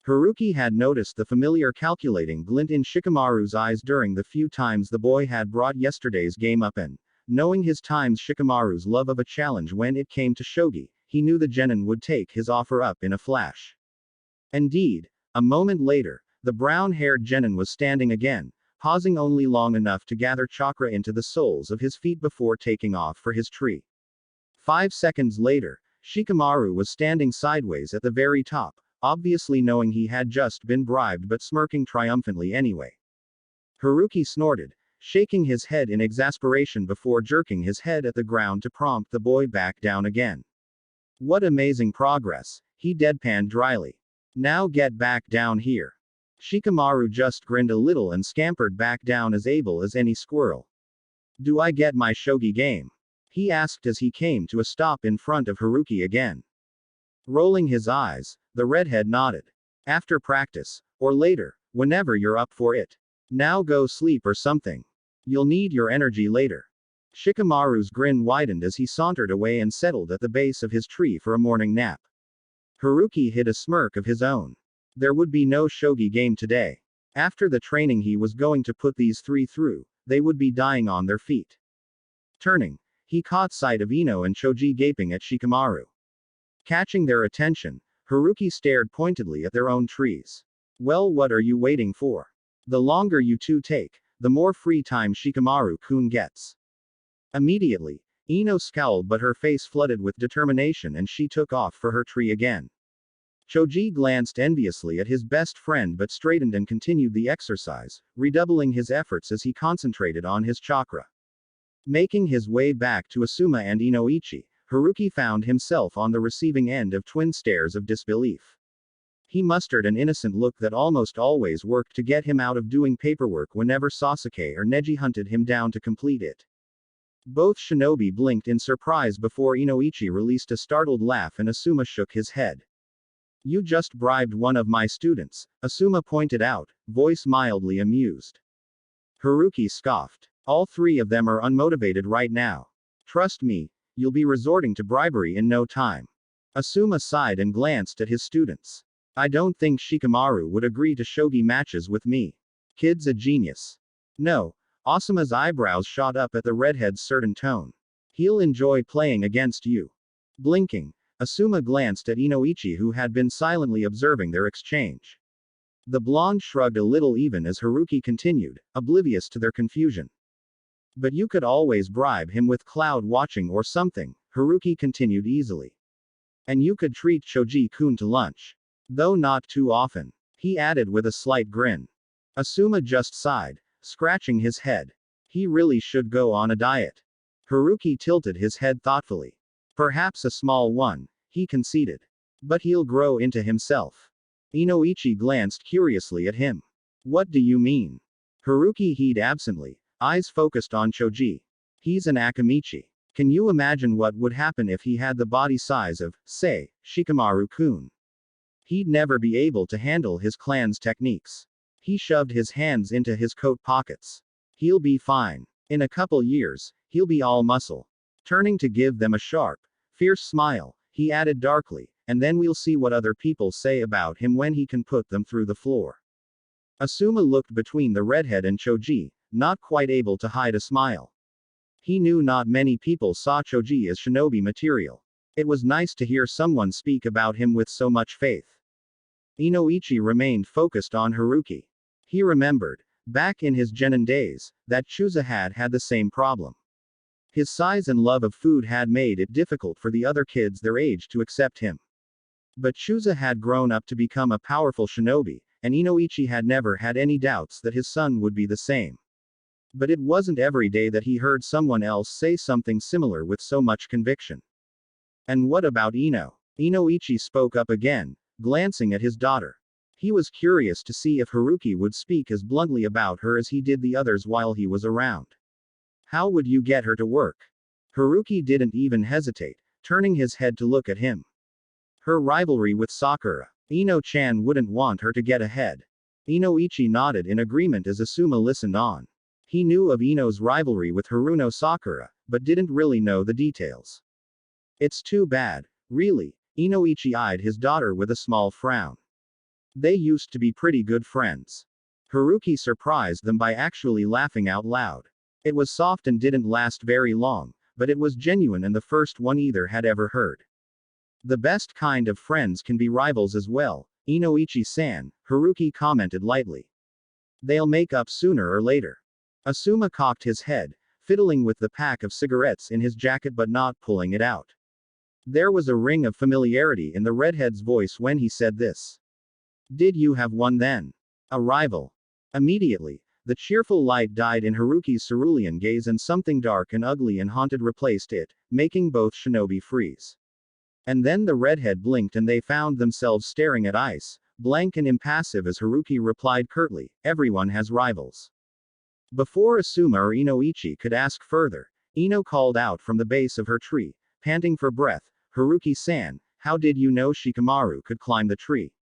Haruki had noticed the familiar calculating glint in Shikamaru's eyes during the few times the boy had brought yesterday's game up and, knowing his times Shikamaru's love of a challenge when it came to shogi, he knew the genin would take his offer up in a flash. Indeed, a moment later, The brown-haired genin was standing again, pausing only long enough to gather chakra into the soles of his feet before taking off for his tree. 5 seconds later, Shikamaru was standing sideways at the very top, obviously knowing he had just been bribed but smirking triumphantly anyway. Haruki snorted, shaking his head in exasperation before jerking his head at the ground to prompt the boy back down again. What amazing progress, he deadpanned dryly. Now get back down here. Shikamaru just grinned a little and scampered back down as able as any squirrel. Do I get my shogi game? He asked as he came to a stop in front of Haruki again. Rolling his eyes, the redhead nodded. After practice, or later, whenever you're up for it. Now go sleep or something. You'll need your energy later. Shikamaru's grin widened as he sauntered away and settled at the base of his tree for a morning nap. Haruki hid a smirk of his own. There would be no shogi game today. After the training he was going to put these three through, they would be dying on their feet. Turning, he caught sight of Ino and Shogi gaping at Shikamaru. Catching their attention, Haruki stared pointedly at their own trees. Well, what are you waiting for? The longer you two take, the more free time Shikamaru-kun gets. Immediately, Ino scowled but her face flooded with determination and she took off for her tree again. Shogi glanced enviously at his best friend but straightened and continued the exercise, redoubling his efforts as he concentrated on his chakra. Making his way back to Asuma and Inoichi, Haruki found himself on the receiving end of twin stares of disbelief. He mustered an innocent look that almost always worked to get him out of doing paperwork whenever Sasuke or Neji hunted him down to complete it. Both shinobi blinked in surprise before Inoichi released a startled laugh and Asuma shook his head. You just bribed one of my students, Asuma pointed out, voice mildly amused. Haruki scoffed. All three of them are unmotivated right now. Trust me, you'll be resorting to bribery in no time. Asuma sighed and glanced at his students. I don't think Shikamaru would agree to shogi matches with me. Kid's a genius. No. Asuma's eyebrows shot up at the redhead's certain tone. He'll enjoy playing against you. Blinking, Asuma glanced at Inoichi who had been silently observing their exchange. The blonde shrugged a little even as Haruki continued, oblivious to their confusion. But you could always bribe him with cloud watching or something, Haruki continued easily. And you could treat Shoji-kun to lunch. Though not too often. He added with a slight grin. Asuma just sighed, scratching his head. He really should go on a diet. Haruki tilted his head thoughtfully. Perhaps a small one, he conceded. But he'll grow into himself. Inoichi glanced curiously at him. What do you mean? Haruki heed absently, eyes focused on Shoji. He's an Akamichi. Can you imagine what would happen if he had the body size of, say, Shikamaru-kun? He'd never be able to handle his clan's techniques. He shoved his hands into his coat pockets. He'll be fine. In a couple years, he'll be all muscle. Turning to give them a sharp, fierce smile, he added darkly, and then we'll see what other people say about him when he can put them through the floor. Asuma looked between the redhead and Shoji, not quite able to hide a smile. He knew not many people saw Shoji as shinobi material. It was nice to hear someone speak about him with so much faith. Inoichi remained focused on Haruki. He remembered, back in his genin days, that Chusa had the same problem. His size and love of food had made it difficult for the other kids their age to accept him. But Chusa had grown up to become a powerful shinobi, and Inoichi had never had any doubts that his son would be the same. But it wasn't every day that he heard someone else say something similar with so much conviction. And what about Ino? Inoichi spoke up again, glancing at his daughter. He was curious to see if Haruki would speak as bluntly about her as he did the others while he was around. How would you get her to work? Haruki didn't even hesitate, turning his head to look at him. Her rivalry with Sakura. Ino-chan wouldn't want her to get ahead. Inoichi nodded in agreement as Asuma listened on. He knew of Ino's rivalry with Haruno Sakura, but didn't really know the details. It's too bad, really. Inoichi eyed his daughter with a small frown. They used to be pretty good friends. Haruki surprised them by actually laughing out loud. It was soft and didn't last very long, but it was genuine and the first one either had ever heard. The best kind of friends can be rivals as well, Inoichi-san, Haruki commented lightly. They'll make up sooner or later. Asuma cocked his head, fiddling with the pack of cigarettes in his jacket but not pulling it out. There was a ring of familiarity in the redhead's voice when he said this. Did you have one then? A rival? Immediately, the cheerful light died in Haruki's cerulean gaze and something dark and ugly and haunted replaced it, making both shinobi freeze. And then the redhead blinked and they found themselves staring at ice, blank and impassive as Haruki replied curtly, everyone has rivals. Before Asuma or Inoichi could ask further, Ino called out from the base of her tree, panting for breath, Haruki-san, how did you know Shikamaru could climb the tree?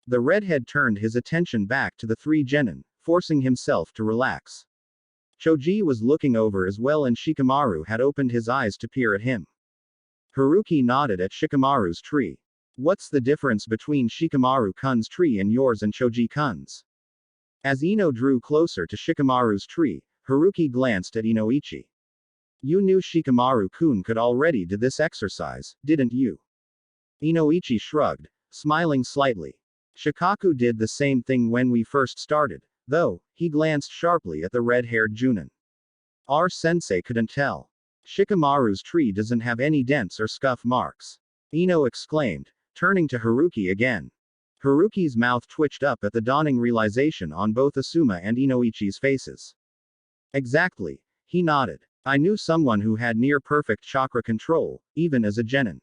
The redhead turned his attention back to the three genin, forcing himself to relax. Shogi was looking over as well and Shikamaru had opened his eyes to peer at him. Haruki nodded at Shikamaru's tree. What's the difference between Shikamaru-kun's tree and yours and Shoji-kun's? As Ino drew closer to Shikamaru's tree, Haruki glanced at Inoichi. You knew Shikamaru-kun could already do this exercise, didn't you? Inoichi shrugged, smiling slightly. Shikaku did the same thing when we first started, though, he glanced sharply at the red-haired Junin. Our sensei couldn't tell. Shikamaru's tree doesn't have any dents or scuff marks. Ino exclaimed, turning to Haruki again. Haruki's mouth twitched up at the dawning realization on both Asuma and Inoichi's faces. Exactly, he nodded. I knew someone who had near-perfect chakra control, even as a genin.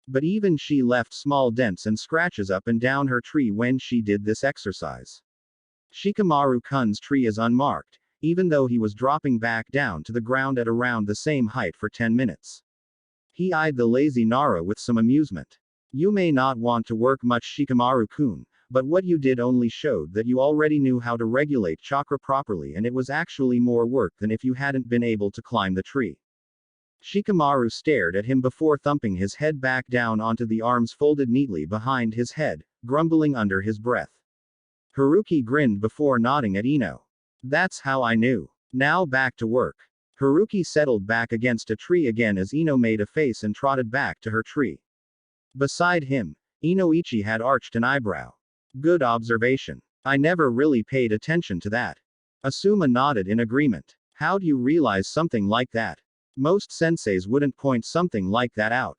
But even she left small dents and scratches up and down her tree when she did this exercise. Shikamaru-kun's tree is unmarked, even though he was dropping back down to the ground at around the same height for 10 minutes. He eyed the lazy Nara with some amusement. You may not want to work much Shikamaru-kun, but what you did only showed that you already knew how to regulate chakra properly and it was actually more work than if you hadn't been able to climb the tree. Shikamaru stared at him before thumping his head back down onto the arms folded neatly behind his head, grumbling under his breath. Haruki grinned before nodding at Ino. That's how I knew. Now back to work. Haruki settled back against a tree again as Ino made a face and trotted back to her tree. Beside him, Inoichi had arched an eyebrow. Good observation. I never really paid attention to that. Asuma nodded in agreement. How'd you realize something like that? Most senseis wouldn't point something like that out.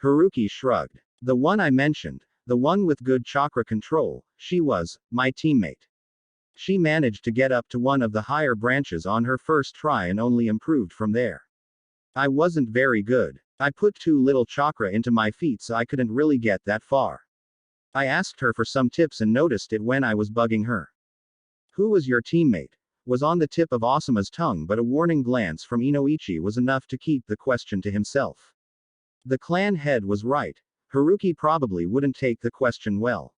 Haruki shrugged. The one I mentioned, the one with good chakra control, she was my teammate. She managed to get up to one of the higher branches on her first try and only improved from there. I wasn't very good. I put too little chakra into my feet so I couldn't really get that far. I asked her for some tips and noticed it when I was bugging her. Who was your teammate? Was on the tip of Asuma's tongue, but a warning glance from Inoichi was enough to keep the question to himself. The clan head was right. Haruki probably wouldn't take the question well.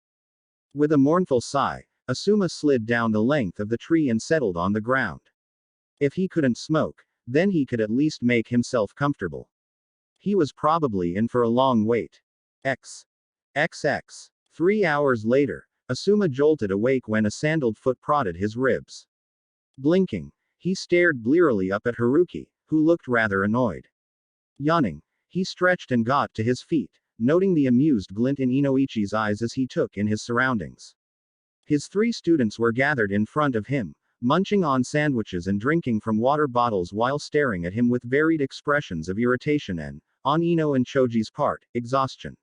With a mournful sigh, Asuma slid down the length of the tree and settled on the ground. If he couldn't smoke, then he could at least make himself comfortable. He was probably in for a long wait. XX. 3 hours later, Asuma jolted awake when a sandaled foot prodded his ribs. Blinking, he stared blearily up at Haruki, who looked rather annoyed. Yawning, he stretched and got to his feet, noting the amused glint in Inoichi's eyes as he took in his surroundings. His 3 students were gathered in front of him, munching on sandwiches and drinking from water bottles while staring at him with varied expressions of irritation and, on Ino and Choji's part, exhaustion.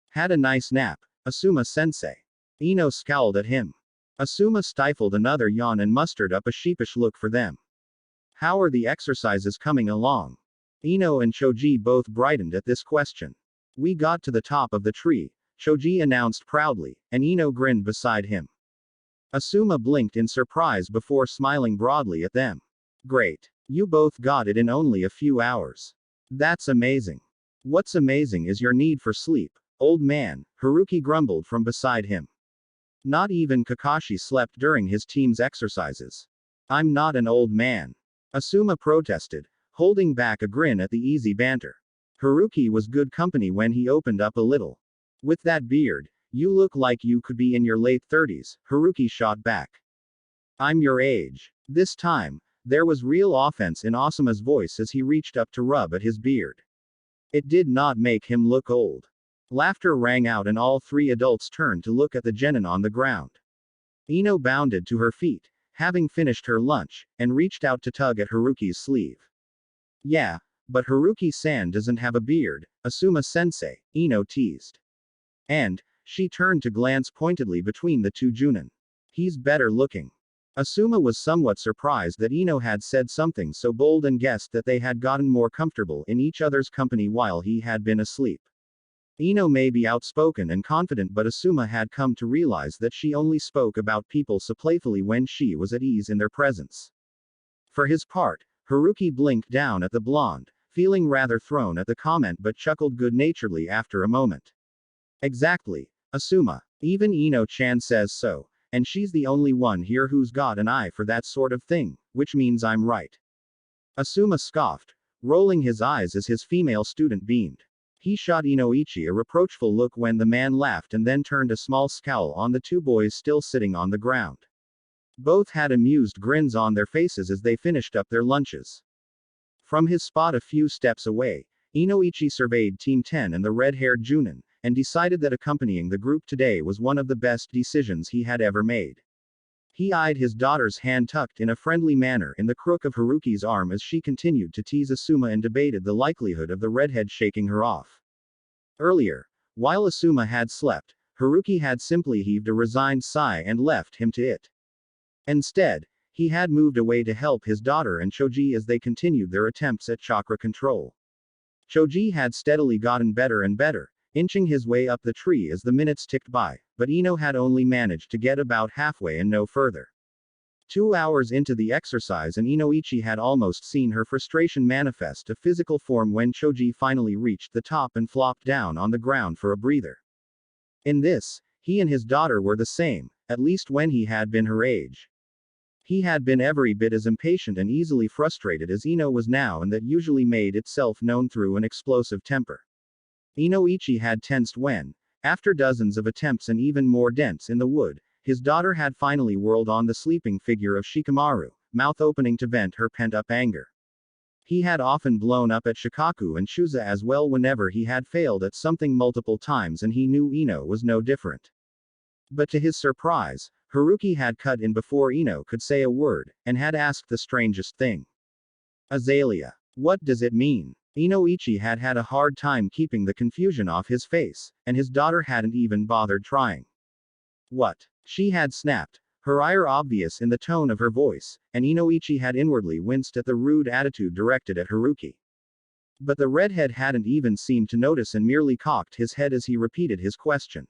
Had a nice nap, Asuma-sensei. Ino scowled at him. Asuma stifled another yawn and mustered up a sheepish look for them. How are the exercises coming along? Ino and Choji both brightened at this question. We got to the top of the tree, Choji announced proudly, and Ino grinned beside him. Asuma blinked in surprise before smiling broadly at them. Great. You both got it in only a few hours. That's amazing. What's amazing is your need for sleep, old man, Haruki grumbled from beside him. Not even Kakashi slept during his team's exercises. I'm not an old man. Asuma protested, holding back a grin at the easy banter. Haruki was good company when he opened up a little. With that beard, you look like you could be in your late 30s, Haruki shot back. I'm your age. This time, there was real offense in Asuma's voice as he reached up to rub at his beard. It did not make him look old. Laughter rang out and all three adults turned to look at the genin on the ground. Ino bounded to her feet, having finished her lunch, and reached out to tug at Haruki's sleeve. Yeah, but Haruki-san doesn't have a beard, Asuma-sensei, Ino teased. And, she turned to glance pointedly between the two junin. He's better looking. Asuma was somewhat surprised that Ino had said something so bold and guessed that they had gotten more comfortable in each other's company while he had been asleep. Ino may be outspoken and confident, but Asuma had come to realize that she only spoke about people so playfully when she was at ease in their presence. For his part, Haruki blinked down at the blonde, feeling rather thrown at the comment but chuckled good-naturedly after a moment. Exactly, Asuma. Even Ino-chan says so, and she's the only one here who's got an eye for that sort of thing, which means I'm right. Asuma scoffed, rolling his eyes as his female student beamed. He shot Inoichi a reproachful look when the man laughed and then turned a small scowl on the two boys still sitting on the ground. Both had amused grins on their faces as they finished up their lunches. From his spot a few steps away, Inoichi surveyed Team 10 and the red-haired Junin, and decided that accompanying the group today was one of the best decisions he had ever made. He eyed his daughter's hand tucked in a friendly manner in the crook of Haruki's arm as she continued to tease Asuma and debated the likelihood of the redhead shaking her off. Earlier, while Asuma had slept, Haruki had simply heaved a resigned sigh and left him to it. Instead, he had moved away to help his daughter and Shogi as they continued their attempts at chakra control. Shogi had steadily gotten better and better, inching his way up the tree as the minutes ticked by, but Ino had only managed to get about halfway and no further. 2 hours into the exercise and Inoichi had almost seen her frustration manifest a physical form when Shogi finally reached the top and flopped down on the ground for a breather. In this, he and his daughter were the same, at least when he had been her age. He had been every bit as impatient and easily frustrated as Ino was now, and that usually made itself known through an explosive temper. Inoichi had tensed when, after dozens of attempts and even more dents in the wood, his daughter had finally whirled on the sleeping figure of Shikamaru, mouth opening to vent her pent-up anger. He had often blown up at Shikaku and Shuza as well whenever he had failed at something multiple times, and he knew Ino was no different. But to his surprise, Haruki had cut in before Ino could say a word, and had asked the strangest thing. Azalea. What does it mean? Inoichi had had a hard time keeping the confusion off his face, and his daughter hadn't even bothered trying. What? She had snapped, her ire obvious in the tone of her voice, and Inoichi had inwardly winced at the rude attitude directed at Haruki. But the redhead hadn't even seemed to notice and merely cocked his head as he repeated his question.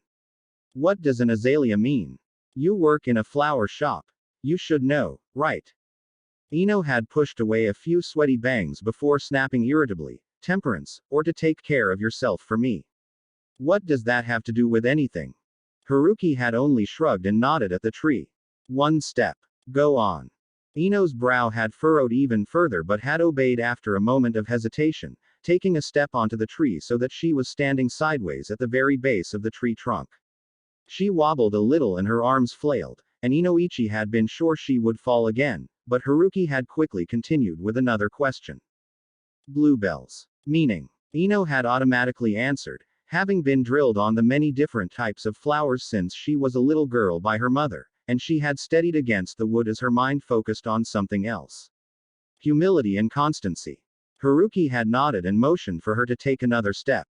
What does an azalea mean? You work in a flower shop. You should know, right? Ino had pushed away a few sweaty bangs before snapping irritably, temperance, or to take care of yourself for me. What does that have to do with anything? Haruki had only shrugged and nodded at the tree. One step. Go on. Ino's brow had furrowed even further but had obeyed after a moment of hesitation, taking a step onto the tree so that she was standing sideways at the very base of the tree trunk. She wobbled a little and her arms flailed, and Inoichi had been sure she would fall again, but Haruki had quickly continued with another question. Bluebells. Meaning. Ino had automatically answered, having been drilled on the many different types of flowers since she was a little girl by her mother, and she had steadied against the wood as her mind focused on something else. Humility and constancy. Haruki had nodded and motioned for her to take another step.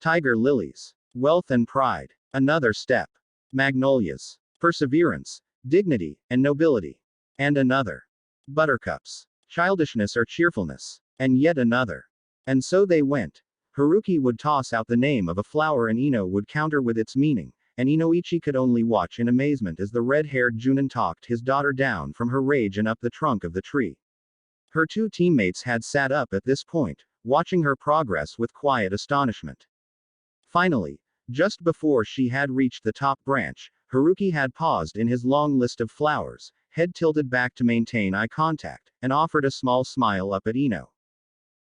Tiger lilies. Wealth and pride. Another step. Magnolias. Perseverance, dignity, and nobility. And another. Buttercups. Childishness or cheerfulness. And yet another. And so they went. Haruki would toss out the name of a flower and Ino would counter with its meaning, and Inoichi could only watch in amazement as the red-haired Junin talked his daughter down from her rage and up the trunk of the tree. Her two teammates had sat up at this point, watching her progress with quiet astonishment. Finally, just before she had reached the top branch, Haruki had paused in his long list of flowers, head tilted back to maintain eye contact, and offered a small smile up at Ino.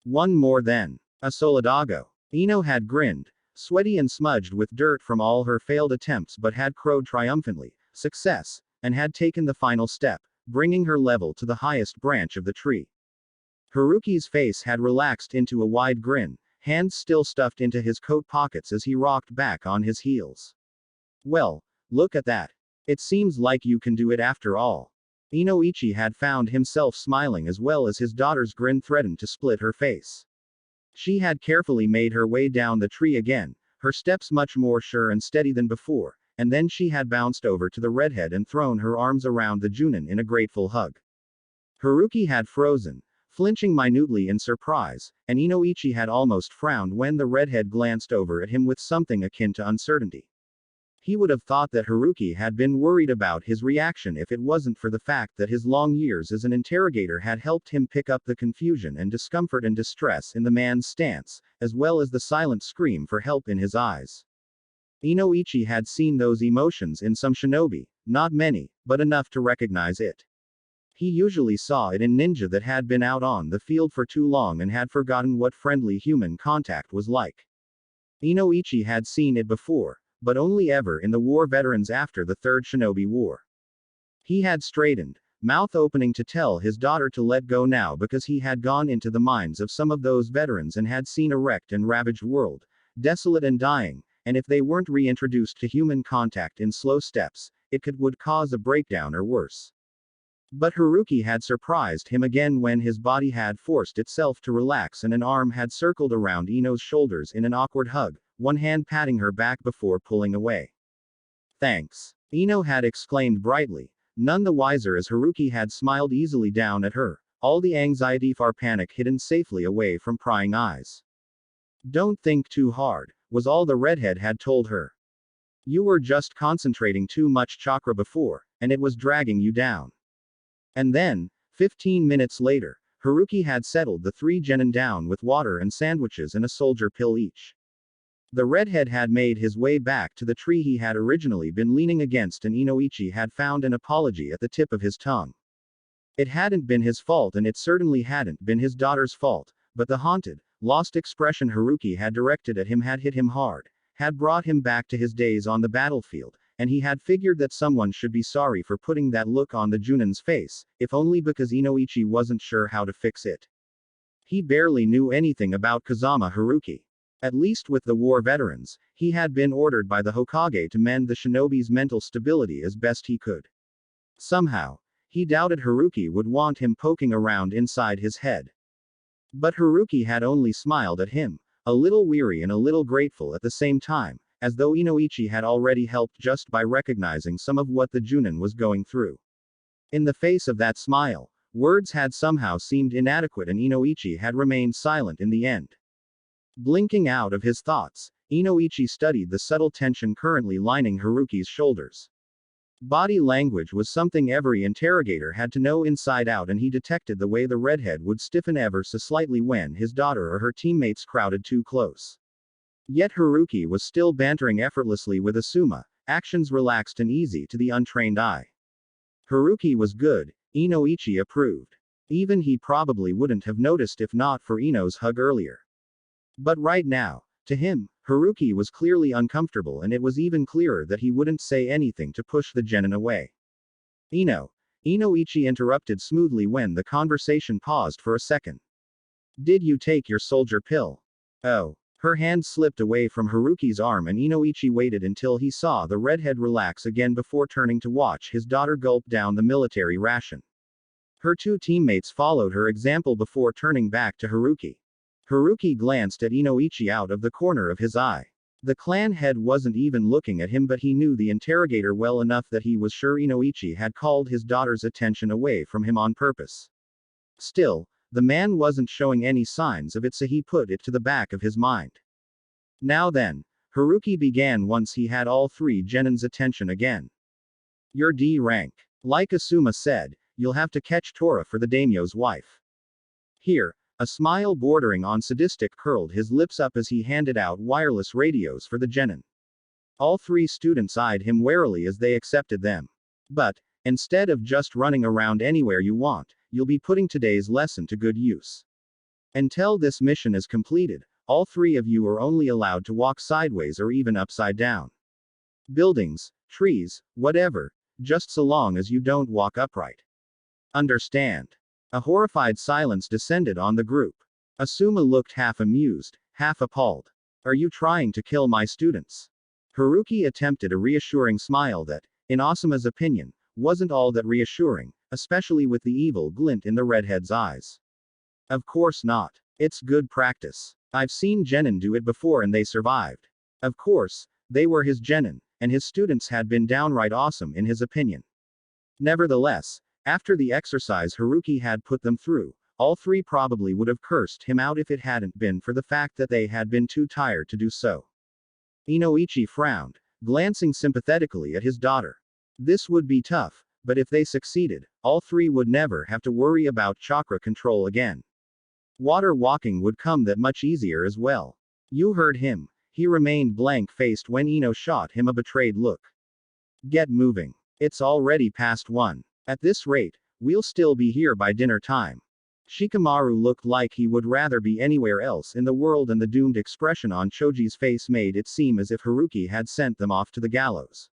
One more then. A solidago. Ino had grinned, sweaty and smudged with dirt from all her failed attempts, but had crowed triumphantly, success, and had taken the final step, bringing her level to the highest branch of the tree. Haruki's face had relaxed into a wide grin, hands still stuffed into his coat pockets as he rocked back on his heels. Well, look at that. It seems like you can do it after all. Inoichi had found himself smiling as well as his daughter's grin threatened to split her face. She had carefully made her way down the tree again, her steps much more sure and steady than before, and then she had bounced over to the redhead and thrown her arms around the Junin in a grateful hug. Haruki had frozen, flinching minutely in surprise, and Inoichi had almost frowned when the redhead glanced over at him with something akin to uncertainty. He would have thought that Haruki had been worried about his reaction if it wasn't for the fact that his long years as an interrogator had helped him pick up the confusion and discomfort and distress in the man's stance, as well as the silent scream for help in his eyes. Inoichi had seen those emotions in some shinobi, not many, but enough to recognize it. He usually saw it in ninja that had been out on the field for too long and had forgotten what friendly human contact was like. Inoichi had seen it before, but only ever in the war veterans after the Third Shinobi War. He had straightened, mouth opening to tell his daughter to let go now because he had gone into the minds of some of those veterans and had seen a wrecked and ravaged world, desolate and dying, and if they weren't reintroduced to human contact in slow steps, it would cause a breakdown or worse. But Haruki had surprised him again when his body had forced itself to relax and an arm had circled around Ino's shoulders in an awkward hug, one hand patting her back before pulling away. Thanks. Ino had exclaimed brightly, none the wiser as Haruki had smiled easily down at her, all the anxiety for panic hidden safely away from prying eyes. Don't think too hard, was all the redhead had told her. You were just concentrating too much chakra before, and it was dragging you down. And then, 15 minutes later, Haruki had settled the 3 genin down with water and sandwiches and a soldier pill each. The redhead had made his way back to the tree he had originally been leaning against and Inoichi had found an apology at the tip of his tongue. It hadn't been his fault and it certainly hadn't been his daughter's fault, but the haunted, lost expression Haruki had directed at him had hit him hard, had brought him back to his days on the battlefield, and he had figured that someone should be sorry for putting that look on the Junin's face, if only because Inoichi wasn't sure how to fix it. He barely knew anything about Kazama Haruki. At least with the war veterans, he had been ordered by the Hokage to mend the shinobi's mental stability as best he could. Somehow, he doubted Haruki would want him poking around inside his head. But Haruki had only smiled at him, a little weary and a little grateful at the same time, as though Inoichi had already helped just by recognizing some of what the Junin was going through. In the face of that smile, words had somehow seemed inadequate and Inoichi had remained silent in the end. Blinking out of his thoughts, Inoichi studied the subtle tension currently lining Haruki's shoulders. Body language was something every interrogator had to know inside out and he detected the way the redhead would stiffen ever so slightly when his daughter or her teammates crowded too close. Yet Haruki was still bantering effortlessly with Asuma, actions relaxed and easy to the untrained eye. Haruki was good, Inoichi approved. Even he probably wouldn't have noticed if not for Ino's hug earlier. But right now, to him, Haruki was clearly uncomfortable and it was even clearer that he wouldn't say anything to push the genin away. Inoichi interrupted smoothly when the conversation paused for a second. Did you take your soldier pill? Oh. Her hand slipped away from Haruki's arm and Inoichi waited until he saw the redhead relax again before turning to watch his daughter gulp down the military ration. Her 2 teammates followed her example before turning back to Haruki. Haruki glanced at Inoichi out of the corner of his eye. The clan head wasn't even looking at him but he knew the interrogator well enough that he was sure Inoichi had called his daughter's attention away from him on purpose. Still, the man wasn't showing any signs of it so he put it to the back of his mind. Now then, Haruki began once he had all 3 genin's attention again. You're D rank. Like Asuma said, you'll have to catch Tora for the daimyo's wife. Here, a smile bordering on sadistic curled his lips up as he handed out wireless radios for the genin. All 3 students eyed him warily as they accepted them. But, instead of just running around anywhere you want, you'll be putting today's lesson to good use. Until this mission is completed, all 3 of you are only allowed to walk sideways or even upside down. Buildings, trees, whatever, just so long as you don't walk upright. Understand? A horrified silence descended on the group. Asuma looked half amused, half appalled. Are you trying to kill my students? Haruki attempted a reassuring smile that, in Asuma's opinion, wasn't all that reassuring, especially with the evil glint in the redhead's eyes. Of course not. It's good practice. I've seen genin do it before and they survived. Of course, they were his genin, and his students had been downright awesome in his opinion. Nevertheless, after the exercise Haruki had put them through, all three probably would have cursed him out if it hadn't been for the fact that they had been too tired to do so. Inoichi frowned, glancing sympathetically at his daughter. This would be tough, but if they succeeded, all three would never have to worry about chakra control again. Water walking would come that much easier as well. You heard him. He remained blank-faced when Ino shot him a betrayed look. Get moving. It's already past 1. At this rate, we'll still be here by dinner time. Shikamaru looked like he would rather be anywhere else in the world, and the doomed expression on Choji's face made it seem as if Haruki had sent them off to the gallows.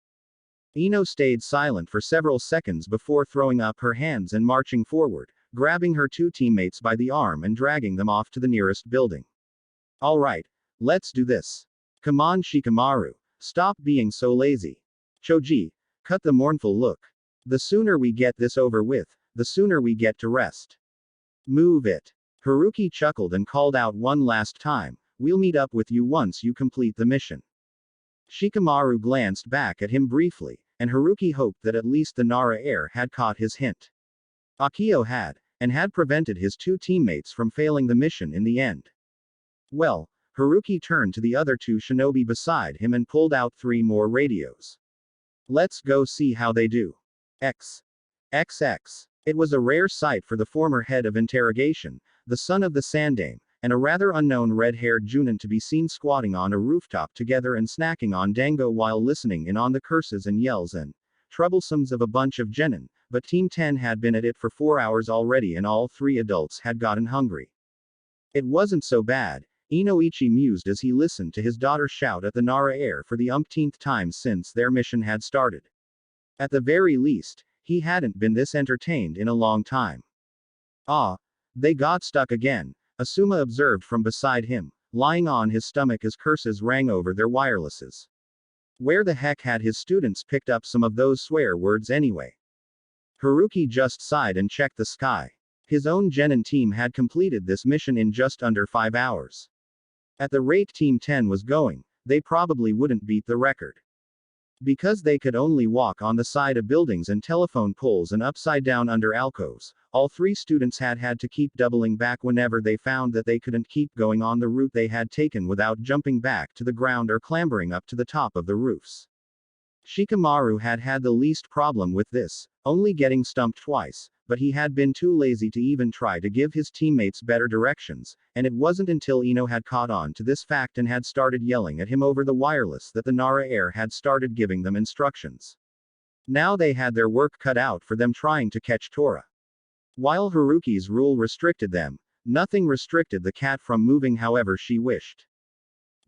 Ino stayed silent for several seconds before throwing up her hands and marching forward, grabbing her two teammates by the arm and dragging them off to the nearest building. All right, let's do this. Come on Shikamaru, stop being so lazy. Choji, cut the mournful look. The sooner we get this over with, the sooner we get to rest. Move it. Haruki chuckled and called out one last time, we'll meet up with you once you complete the mission. Shikamaru glanced back at him briefly, and Haruki hoped that at least the Nara heir had caught his hint. Akio had, and had prevented his two teammates from failing the mission in the end. Well, Haruki turned to the other two shinobi beside him and pulled out 3 more radios. Let's go see how they do. XX. It was a rare sight for the former head of interrogation, the son of the Sandame, and a rather unknown red-haired Junin to be seen squatting on a rooftop together and snacking on dango while listening in on the curses and yells and troublesomes of a bunch of genin, but Team 10 had been at it for 4 hours already and all 3 adults had gotten hungry. It wasn't so bad, Inoichi mused as he listened to his daughter shout at the Nara heir for the umpteenth time since their mission had started. At the very least, he hadn't been this entertained in a long time. Ah, they got stuck again, Asuma observed from beside him, lying on his stomach as curses rang over their wirelesses. Where the heck had his students picked up some of those swear words anyway? Haruki just sighed and checked the sky. His own genin team had completed this mission in just under 5 hours. At the rate Team 10 was going, they probably wouldn't beat the record. Because they could only walk on the side of buildings and telephone poles and upside down under alcoves, all 3 students had to keep doubling back whenever they found that they couldn't keep going on the route they had taken without jumping back to the ground or clambering up to the top of the roofs. Shikamaru had the least problem with this, only getting stumped twice, but he had been too lazy to even try to give his teammates better directions, and it wasn't until Ino had caught on to this fact and had started yelling at him over the wireless that the Nara heir had started giving them instructions. Now they had their work cut out for them trying to catch Tora. While Haruki's rule restricted them, nothing restricted the cat from moving however she wished.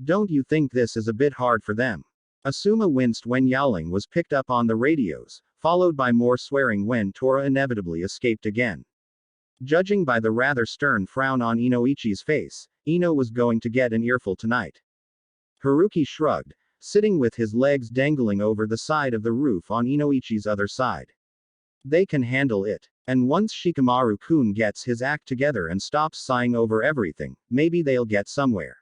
Don't you think this is a bit hard for them? Asuma winced when yowling was picked up on the radios, followed by more swearing when Tora inevitably escaped again. Judging by the rather stern frown on Inoichi's face, Ino was going to get an earful tonight. Haruki shrugged, sitting with his legs dangling over the side of the roof on Inoichi's other side. They can handle it. And once Shikamaru-kun gets his act together and stops sighing over everything, maybe they'll get somewhere.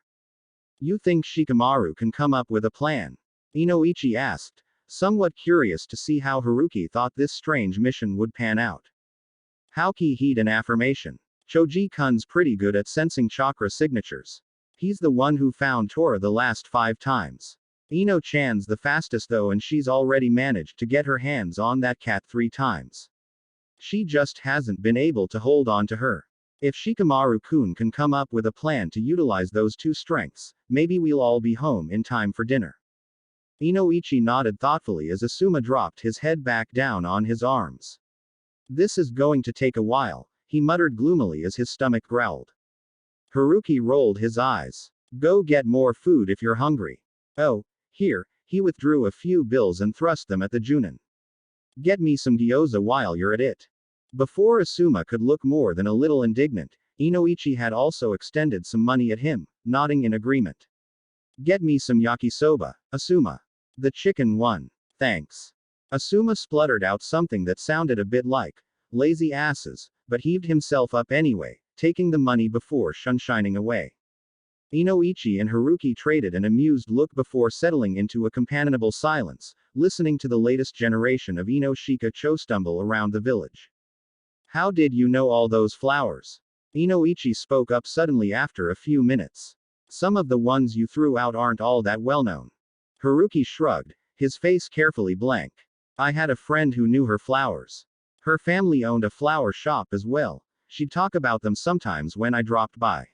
You think Shikamaru can come up with a plan? Inoichi asked, somewhat curious to see how Haruki thought this strange mission would pan out. Haoki heed an affirmation. Choji-kun's pretty good at sensing chakra signatures. He's the one who found Tora the last 5 times. Ino-chan's the fastest though, and she's already managed to get her hands on that cat 3 times. She just hasn't been able to hold on to her. If Shikamaru-kun can come up with a plan to utilize those 2 strengths, maybe we'll all be home in time for dinner. Inoichi nodded thoughtfully as Asuma dropped his head back down on his arms. This is going to take a while, he muttered gloomily as his stomach growled. Haruki rolled his eyes. Go get more food if you're hungry. Oh, here, he withdrew a few bills and thrust them at the Junin. Get me some gyoza while you're at it. Before Asuma could look more than a little indignant, Inoichi had also extended some money at him, nodding in agreement. Get me some yakisoba, Asuma. The chicken one. Thanks. Asuma spluttered out something that sounded a bit like, lazy asses, but heaved himself up anyway, taking the money before shining away. Inoichi and Haruki traded an amused look before settling into a companionable silence, listening to the latest generation of Inoshika Cho stumble around the village. How did you know all those flowers? Inoichi spoke up suddenly after a few minutes. Some of the ones you threw out aren't all that well known. Haruki shrugged, his face carefully blank. I had a friend who knew her flowers. Her family owned a flower shop as well. She'd talk about them sometimes when I dropped by.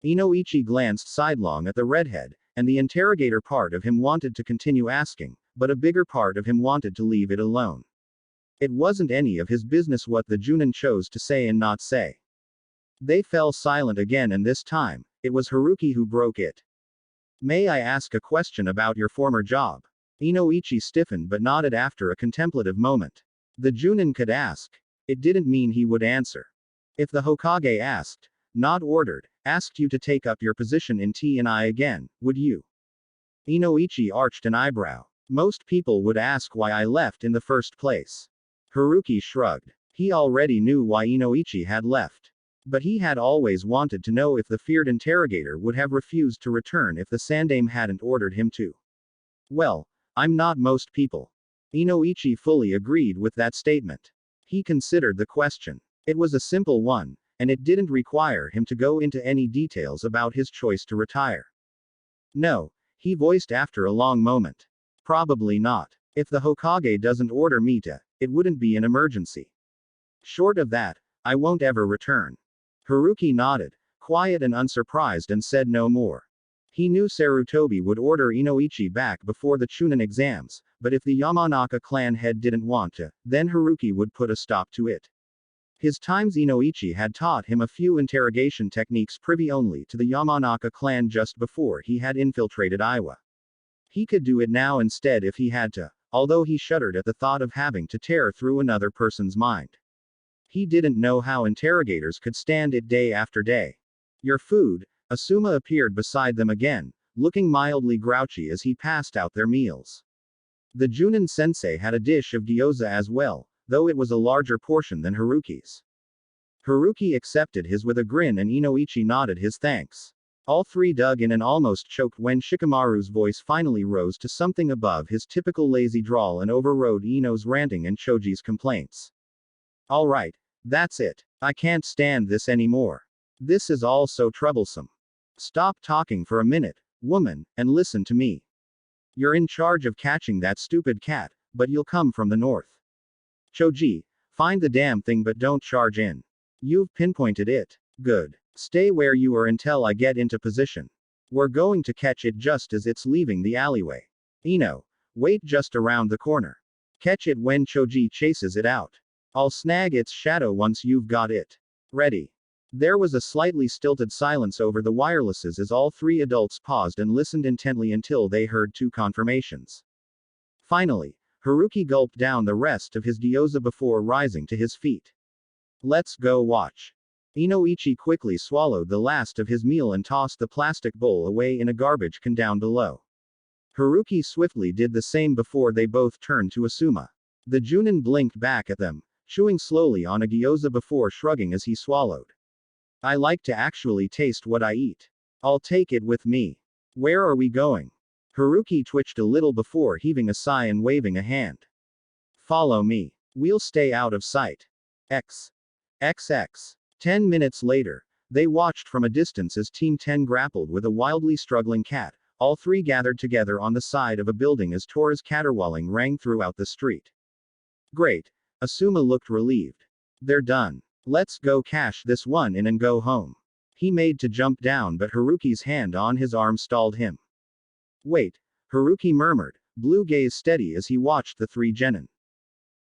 Inoichi glanced sidelong at the redhead, and the interrogator part of him wanted to continue asking, but a bigger part of him wanted to leave it alone. It wasn't any of his business what the Junin chose to say and not say. They fell silent again, and this time, it was Haruki who broke it. May I ask a question about your former job? Inoichi stiffened but nodded after a contemplative moment. The Junin could ask. It didn't mean he would answer. If the Hokage asked, not ordered, asked you to take up your position in T&I again, would you? Inoichi arched an eyebrow. Most people would ask why I left in the first place. Haruki shrugged. He already knew why Inoichi had left. But he had always wanted to know if the feared interrogator would have refused to return if the Sandaime hadn't ordered him to. Well, I'm not most people. Inoichi fully agreed with that statement. He considered the question. It was a simple one, and it didn't require him to go into any details about his choice to retire. No, he voiced after a long moment. Probably not. If the Hokage doesn't order me to, it wouldn't be an emergency. Short of that, I won't ever return. Haruki nodded, quiet and unsurprised, and said no more. He knew Sarutobi would order Inoichi back before the Chunin exams, but if the Yamanaka clan head didn't want to, then Haruki would put a stop to it. His times Inoichi had taught him a few interrogation techniques privy only to the Yamanaka clan just before he had infiltrated Iwa. He could do it now instead if he had to, although he shuddered at the thought of having to tear through another person's mind. He didn't know how interrogators could stand it day after day. Your food. Asuma appeared beside them again, looking mildly grouchy as he passed out their meals. The Junin sensei had a dish of gyoza as well, though it was a larger portion than Haruki's. Haruki accepted his with a grin and Inoichi nodded his thanks. All three dug in and almost choked when Shikamaru's voice finally rose to something above his typical lazy drawl and overrode Ino's ranting and Choji's complaints. Alright, that's it. I can't stand this anymore. This is all so troublesome. Stop talking for a minute, woman, and listen to me. You're in charge of catching that stupid cat, but you'll come from the north. Choji, find the damn thing but don't charge in. You've pinpointed it. Good. Stay where you are until I get into position. We're going to catch it just as it's leaving the alleyway. Ino, wait just around the corner. Catch it when Choji chases it out. I'll snag its shadow once you've got it. Ready. There was a slightly stilted silence over the wirelesses as all three adults paused and listened intently until they heard two confirmations. Finally, Haruki gulped down the rest of his gyoza before rising to his feet. Let's go watch. Inoichi quickly swallowed the last of his meal and tossed the plastic bowl away in a garbage can down below. Haruki swiftly did the same before they both turned to Asuma. The Junin blinked back at them, chewing slowly on a gyoza before shrugging as he swallowed. I like to actually taste what I eat. I'll take it with me. Where are we going? Haruki twitched a little before heaving a sigh and waving a hand. Follow me. We'll stay out of sight. XX. 10 minutes later, they watched from a distance as Team 10 grappled with a wildly struggling cat, all three gathered together on the side of a building as Tora's caterwauling rang throughout the street. Great. Asuma looked relieved. They're done. Let's go cash this one in and go home. He made to jump down but Haruki's hand on his arm stalled him. Wait, Haruki murmured, blue gaze steady as he watched the three genin.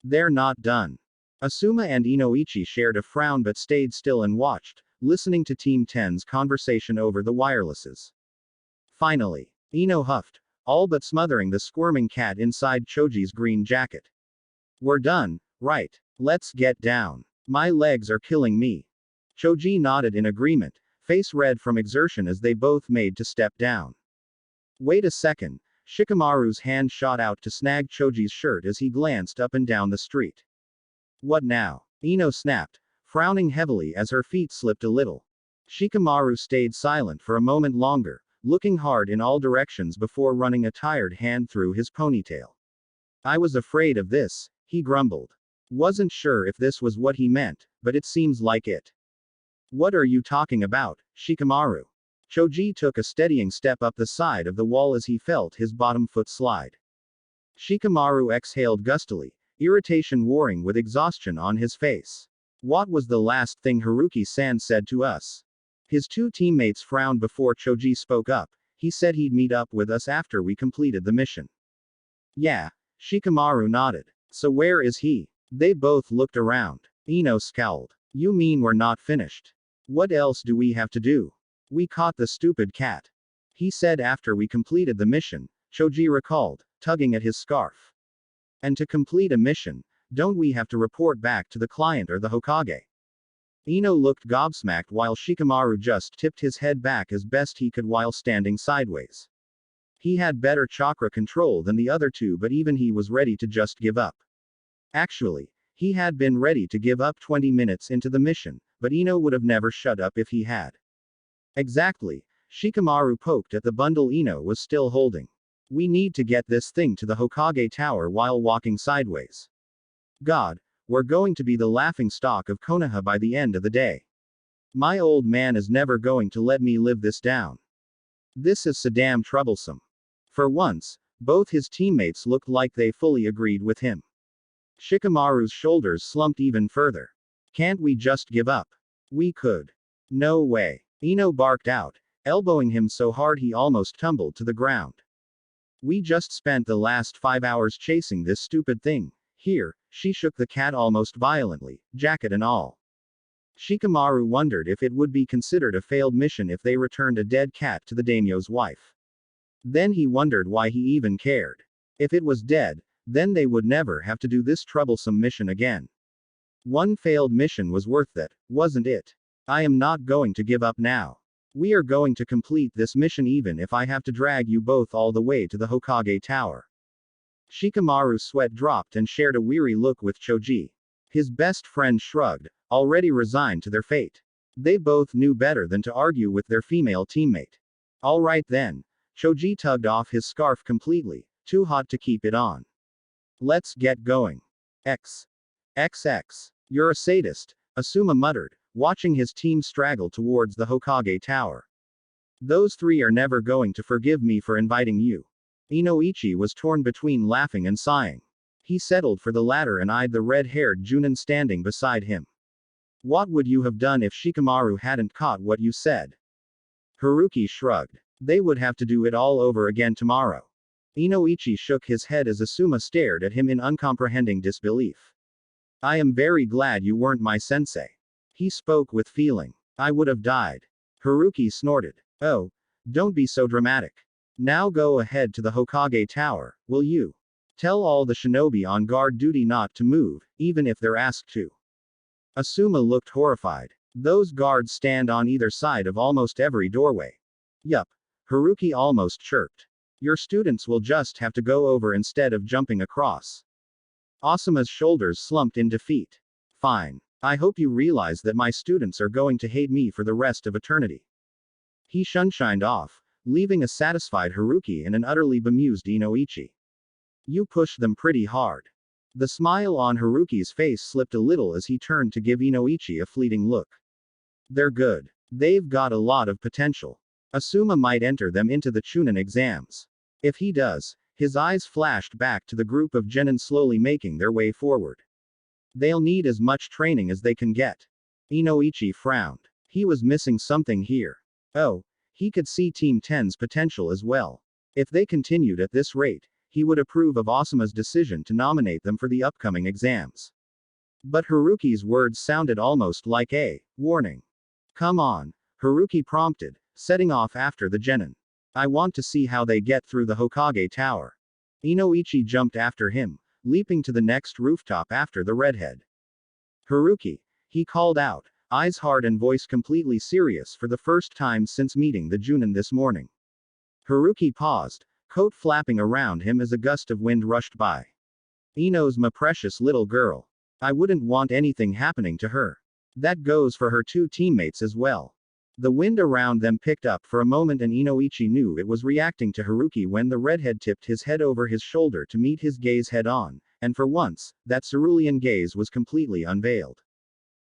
They're not done. Asuma and Inoichi shared a frown but stayed still and watched, listening to Team 10's conversation over the wirelesses. Finally, Ino huffed, all but smothering the squirming cat inside Choji's green jacket. We're done, right? Let's get down. My legs are killing me. Choji nodded in agreement, face red from exertion as they both made to step down. Wait a second. Shikamaru's hand shot out to snag Choji's shirt as he glanced up and down the street. What now? Ino snapped, frowning heavily as her feet slipped a little. Shikamaru stayed silent for a moment longer, looking hard in all directions before running a tired hand through his ponytail. I was afraid of this, he grumbled. Wasn't sure if this was what he meant, but it seems like it. What are you talking about, Shikamaru? Choji took a steadying step up the side of the wall as he felt his bottom foot slide. Shikamaru exhaled gustily, irritation warring with exhaustion on his face. What was the last thing Haruki-san said to us? His two teammates frowned before Choji spoke up. He said he'd meet up with us after we completed the mission. Yeah. Shikamaru nodded. So where is he? They both looked around. Ino scowled. You mean we're not finished? What else do we have to do? We caught the stupid cat. He said after we completed the mission, Choji recalled, tugging at his scarf. And to complete a mission, don't we have to report back to the client or the Hokage? Ino looked gobsmacked while Shikamaru just tipped his head back as best he could while standing sideways. He had better chakra control than the other two, but even he was ready to just give up. Actually, he had been ready to give up 20 minutes into the mission, but Ino would have never shut up if he had. Exactly. Shikamaru poked at the bundle Ino was still holding. We need to get this thing to the Hokage Tower while walking sideways. God, we're going to be the laughing stock of Konoha by the end of the day. My old man is never going to let me live this down. This is so damn troublesome. For once, both his teammates looked like they fully agreed with him. Shikamaru's shoulders slumped even further. Can't we just give up? We could. No way. Ino barked out, elbowing him so hard he almost tumbled to the ground. We just spent the last 5 hours chasing this stupid thing. Here, she shook the cat almost violently, jacket and all. Shikamaru wondered if it would be considered a failed mission if they returned a dead cat to the daimyo's wife. Then he wondered why he even cared. If it was dead, then they would never have to do this troublesome mission again. One failed mission was worth it, wasn't it? I am not going to give up now. We are going to complete this mission even if I have to drag you both all the way to the Hokage Tower. Shikamaru's sweat dropped and shared a weary look with Choji. His best friend shrugged, already resigned to their fate. They both knew better than to argue with their female teammate. All right then. Choji tugged off his scarf completely, too hot to keep it on. Let's get going. XX. You're a sadist, Asuma muttered, watching his team straggle towards the Hokage Tower. Those three are never going to forgive me for inviting you. Inoichi was torn between laughing and sighing. He settled for the latter and eyed the red-haired Junin standing beside him. What would you have done if Shikamaru hadn't caught what you said? Haruki shrugged. They would have to do it all over again tomorrow. Inoichi shook his head as Asuma stared at him in uncomprehending disbelief. I am very glad you weren't my sensei. He spoke with feeling. I would have died. Haruki snorted. Oh, don't be so dramatic. Now go ahead to the Hokage Tower, will you? Tell all the shinobi on guard duty not to move, even if they're asked to. Asuma looked horrified. Those guards stand on either side of almost every doorway. Yup. Haruki almost chirped. Your students will just have to go over instead of jumping across. Asuma's shoulders slumped in defeat. Fine. I hope you realize that my students are going to hate me for the rest of eternity. He shunshined off, leaving a satisfied Haruki and an utterly bemused Inoichi. You pushed them pretty hard. The smile on Haruki's face slipped a little as he turned to give Inoichi a fleeting look. They're good. They've got a lot of potential. Asuma might enter them into the Chunin exams. If he does, his eyes flashed back to the group of genin slowly making their way forward. They'll need as much training as they can get. Inoichi frowned. He was missing something here. Oh, he could see Team 10's potential as well. If they continued at this rate, he would approve of Asuma's decision to nominate them for the upcoming exams. But Haruki's words sounded almost like a warning. Come on, Haruki prompted, setting off after the genin. I want to see how they get through the Hokage Tower. Inoichi jumped after him, leaping to the next rooftop after the redhead. Haruki, he called out, eyes hard and voice completely serious for the first time since meeting the Junin this morning. Haruki paused, coat flapping around him as a gust of wind rushed by. Ino's my precious little girl. I wouldn't want anything happening to her. That goes for her two teammates as well. The wind around them picked up for a moment and Inoichi knew it was reacting to Haruki when the redhead tipped his head over his shoulder to meet his gaze head on, and for once, that cerulean gaze was completely unveiled.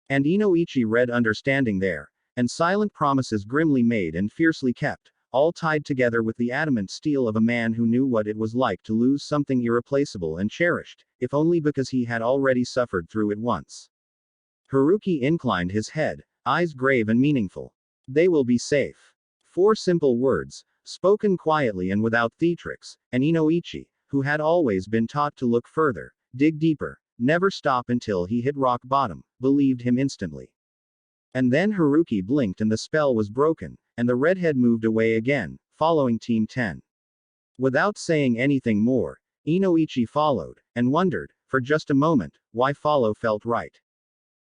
And Inoichi read understanding there, and silent promises grimly made and fiercely kept, all tied together with the adamant steel of a man who knew what it was like to lose something irreplaceable and cherished, if only because he had already suffered through it once. Haruki inclined his head, eyes grave and meaningful. They will be safe. 4 simple words, spoken quietly and without theatrics, and Inoichi, who had always been taught to look further, dig deeper, never stop until he hit rock bottom, believed him instantly. And then Haruki blinked and the spell was broken, and the redhead moved away again, following Team 10. Without saying anything more, Inoichi followed, and wondered, for just a moment, why follow felt right.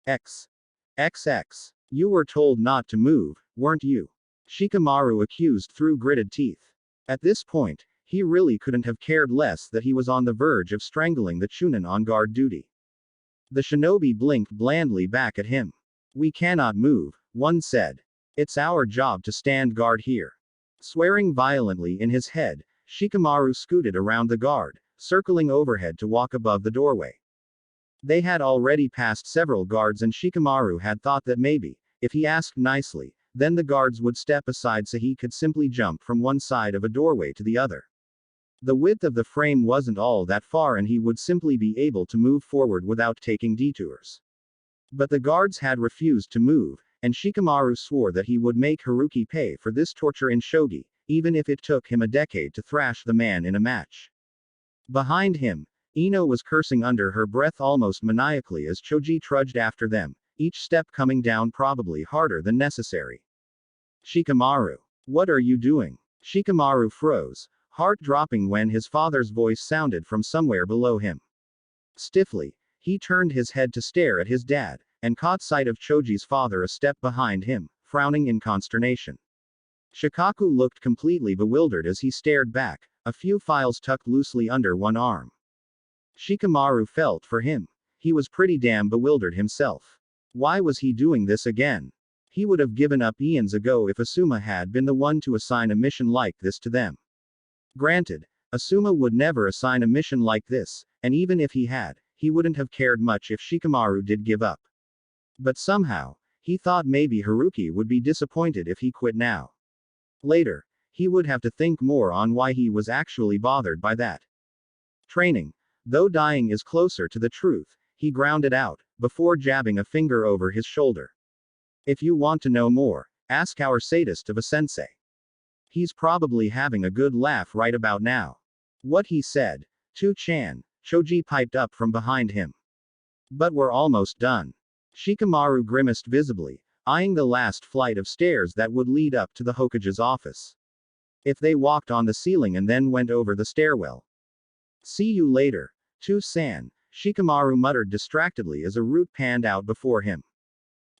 XX. You were told not to move, weren't you? Shikamaru accused through gritted teeth. At this point, he really couldn't have cared less that he was on the verge of strangling the Chunin on guard duty. The shinobi blinked blandly back at him. We cannot move, one said. It's our job to stand guard here. Swearing violently in his head, Shikamaru scooted around the guard, circling overhead to walk above the doorway. They had already passed several guards and Shikamaru had thought that maybe, if he asked nicely, then the guards would step aside so he could simply jump from one side of a doorway to the other. The width of the frame wasn't all that far and he would simply be able to move forward without taking detours. But the guards had refused to move, and Shikamaru swore that he would make Haruki pay for this torture in Shogi, even if it took him a decade to thrash the man in a match. Behind him, Ino was cursing under her breath almost maniacally as Choji trudged after them, each step coming down probably harder than necessary. Shikamaru. What are you doing? Shikamaru froze, heart dropping when his father's voice sounded from somewhere below him. Stiffly, he turned his head to stare at his dad, and caught sight of Choji's father a step behind him, frowning in consternation. Shikaku looked completely bewildered as he stared back, a few files tucked loosely under one arm. Shikamaru felt for him. He was pretty damn bewildered himself. Why was he doing this again? He would have given up eons ago if Asuma had been the one to assign a mission like this to them. Granted, Asuma would never assign a mission like this, and even if he had, he wouldn't have cared much if Shikamaru did give up. But somehow, he thought maybe Haruki would be disappointed if he quit now. Later, he would have to think more on why he was actually bothered by that. Training, though dying is closer to the truth, he ground it out, before jabbing a finger over his shoulder. If you want to know more, ask our sadist of a sensei. He's probably having a good laugh right about now. What he said. To-chan, Choji piped up from behind him. But we're almost done. Shikamaru grimaced visibly, eyeing the last flight of stairs that would lead up to the Hokage's office. If they walked on the ceiling and then went over the stairwell. See you later, To-san, Shikamaru muttered distractedly as a route panned out before him.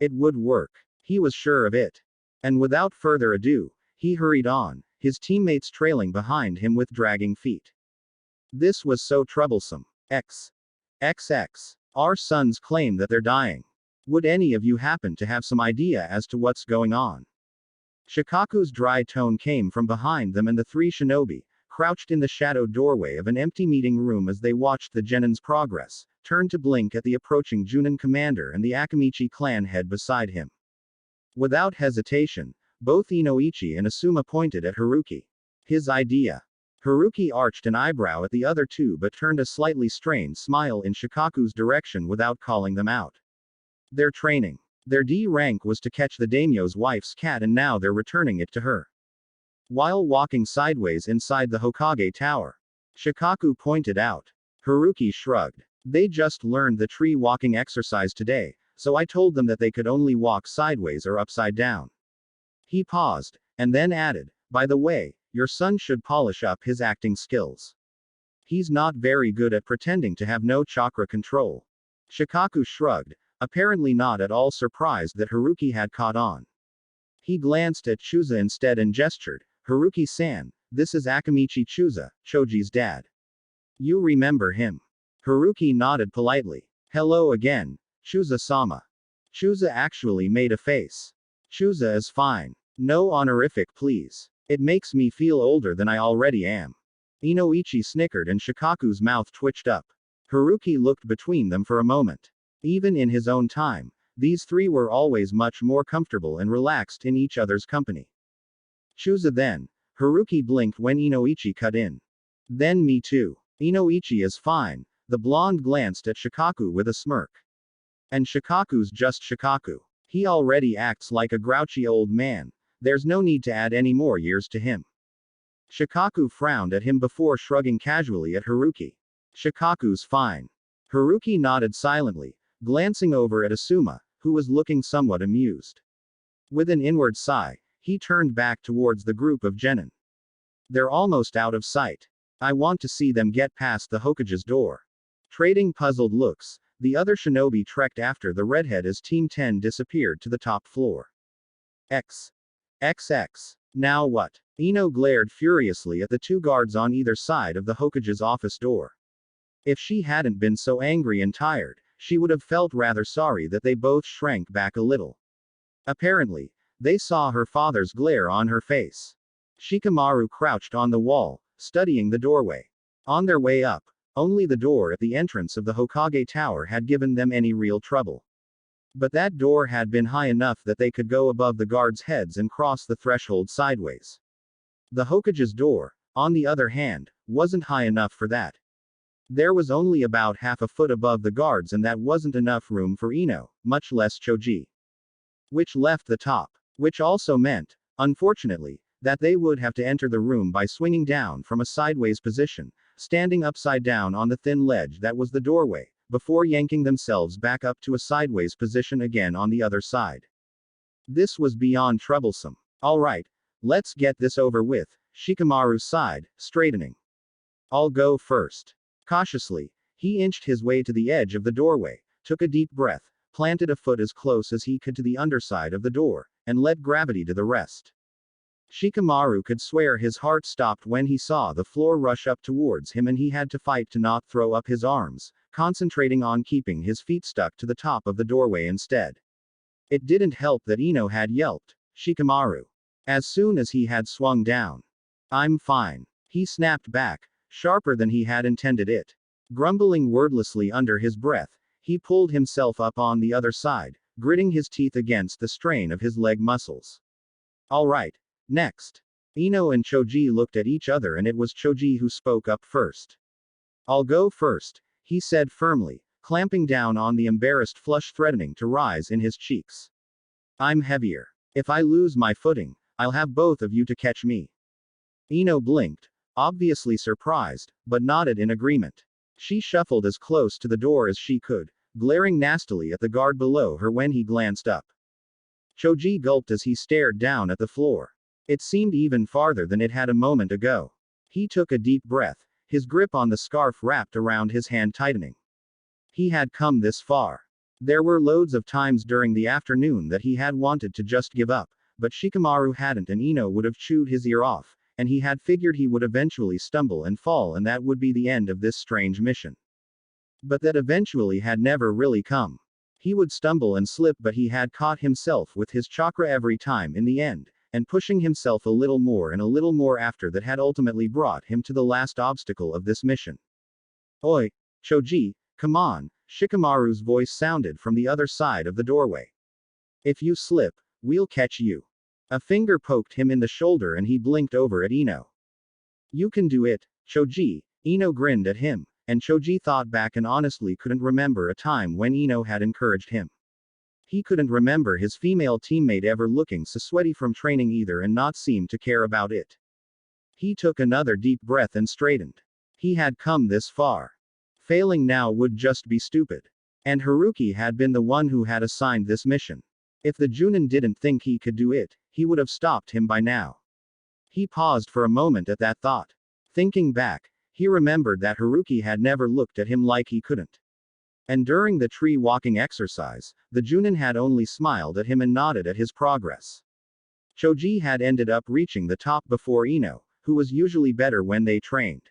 It would work. He was sure of it. And without further ado, he hurried on, his teammates trailing behind him with dragging feet. This was so troublesome. XX. Our sons claim that they're dying. Would any of you happen to have some idea as to what's going on? Shikaku's dry tone came from behind them and the 3 shinobi, crouched in the shadowed doorway of an empty meeting room as they watched the Genin's progress, turned to blink at the approaching Junin commander and the Akamichi clan head beside him. Without hesitation, both Inoichi and Asuma pointed at Haruki. His idea. Haruki arched an eyebrow at the other two but turned a slightly strained smile in Shikaku's direction without calling them out. Their training. Their D rank was to catch the daimyo's wife's cat and now they're returning it to her. While walking sideways inside the Hokage tower. Shikaku pointed out. Haruki shrugged. They just learned the tree walking exercise today, so I told them that they could only walk sideways or upside down. He paused, and then added, by the way, your son should polish up his acting skills. He's not very good at pretending to have no chakra control. Shikaku shrugged, apparently not at all surprised that Haruki had caught on. He glanced at Chusa instead and gestured, "Haruki-san, this is Akamichi Chusa, Choji's dad. You remember him?" Haruki nodded politely. "Hello again, Chusa-sama." Chusa actually made a face. "Chusa is fine. No honorific please. It makes me feel older than I already am." Inoichi snickered and Shikaku's mouth twitched up. Haruki looked between them for a moment. Even in his own time, these three were always much more comfortable and relaxed in each other's company. "Chusa then." Haruki blinked when Inoichi cut in. "Then me too. Inoichi is fine." The blonde glanced at Shikaku with a smirk. "And Shikaku's just Shikaku. He already acts like a grouchy old man. There's no need to add any more years to him." Shikaku frowned at him before shrugging casually at Haruki. "Shikaku's fine." Haruki nodded silently, glancing over at Asuma, who was looking somewhat amused. With an inward sigh, he turned back towards the group of genin. "They're almost out of sight. I want to see them get past the Hokage's door." Trading puzzled looks, the other shinobi trekked after the redhead as Team 10 disappeared to the top floor. XX. Now what? Ino glared furiously at the two guards on either side of the Hokage's office door. If she hadn't been so angry and tired, she would have felt rather sorry that they both shrank back a little. Apparently, they saw her father's glare on her face. Shikamaru crouched on the wall, studying the doorway. On their way up, only the door at the entrance of the Hokage Tower had given them any real trouble. But that door had been high enough that they could go above the guards' heads and cross the threshold sideways. The Hokage's door, on the other hand, wasn't high enough for that. There was only about half a foot above the guards, and that wasn't enough room for Ino, much less Choji. Which left the top. Which also meant, unfortunately, that they would have to enter the room by swinging down from a sideways position, standing upside down on the thin ledge that was the doorway, before yanking themselves back up to a sideways position again on the other side. This was beyond troublesome. "Alright, let's get this over with," Shikamaru sighed, straightening. "I'll go first." Cautiously, he inched his way to the edge of the doorway, took a deep breath, planted a foot as close as he could to the underside of the door, and let gravity do the rest. Shikamaru could swear his heart stopped when he saw the floor rush up towards him and he had to fight to not throw up his arms, concentrating on keeping his feet stuck to the top of the doorway instead. It didn't help that Ino had yelped, "Shikamaru!" as soon as he had swung down. "I'm fine." He snapped back, sharper than he had intended it. Grumbling wordlessly under his breath, he pulled himself up on the other side, gritting his teeth against the strain of his leg muscles. "Alright. Next." Ino and Choji looked at each other and it was Choji who spoke up first. "I'll go first," he said firmly, clamping down on the embarrassed flush threatening to rise in his cheeks. "I'm heavier. If I lose my footing, I'll have both of you to catch me." Ino blinked, obviously surprised, but nodded in agreement. She shuffled as close to the door as she could, glaring nastily at the guard below her when he glanced up. Choji gulped as he stared down at the floor. It seemed even farther than it had a moment ago. He took a deep breath, his grip on the scarf wrapped around his hand tightening. He had come this far. There were loads of times during the afternoon that he had wanted to just give up, but Shikamaru hadn't and Ino would have chewed his ear off, and he had figured he would eventually stumble and fall and that would be the end of this strange mission. But that eventually had never really come. He would stumble and slip, but he had caught himself with his chakra every time in the end, and pushing himself a little more and a little more after that had ultimately brought him to the last obstacle of this mission. "Oi, Choji, come on," Shikamaru's voice sounded from the other side of the doorway. "If you slip, we'll catch you." A finger poked him in the shoulder and he blinked over at Ino. "You can do it, Choji." Ino grinned at him, and Choji thought back and honestly couldn't remember a time when Ino had encouraged him. He couldn't remember his female teammate ever looking so sweaty from training either and not seem to care about it. He took another deep breath and straightened. He had come this far. Failing now would just be stupid. And Haruki had been the one who had assigned this mission. If the Junin didn't think he could do it, he would have stopped him by now. He paused for a moment at that thought. Thinking back, he remembered that Haruki had never looked at him like he couldn't. And during the tree walking exercise, the Junin had only smiled at him and nodded at his progress. Shogi had ended up reaching the top before Ino, who was usually better when they trained.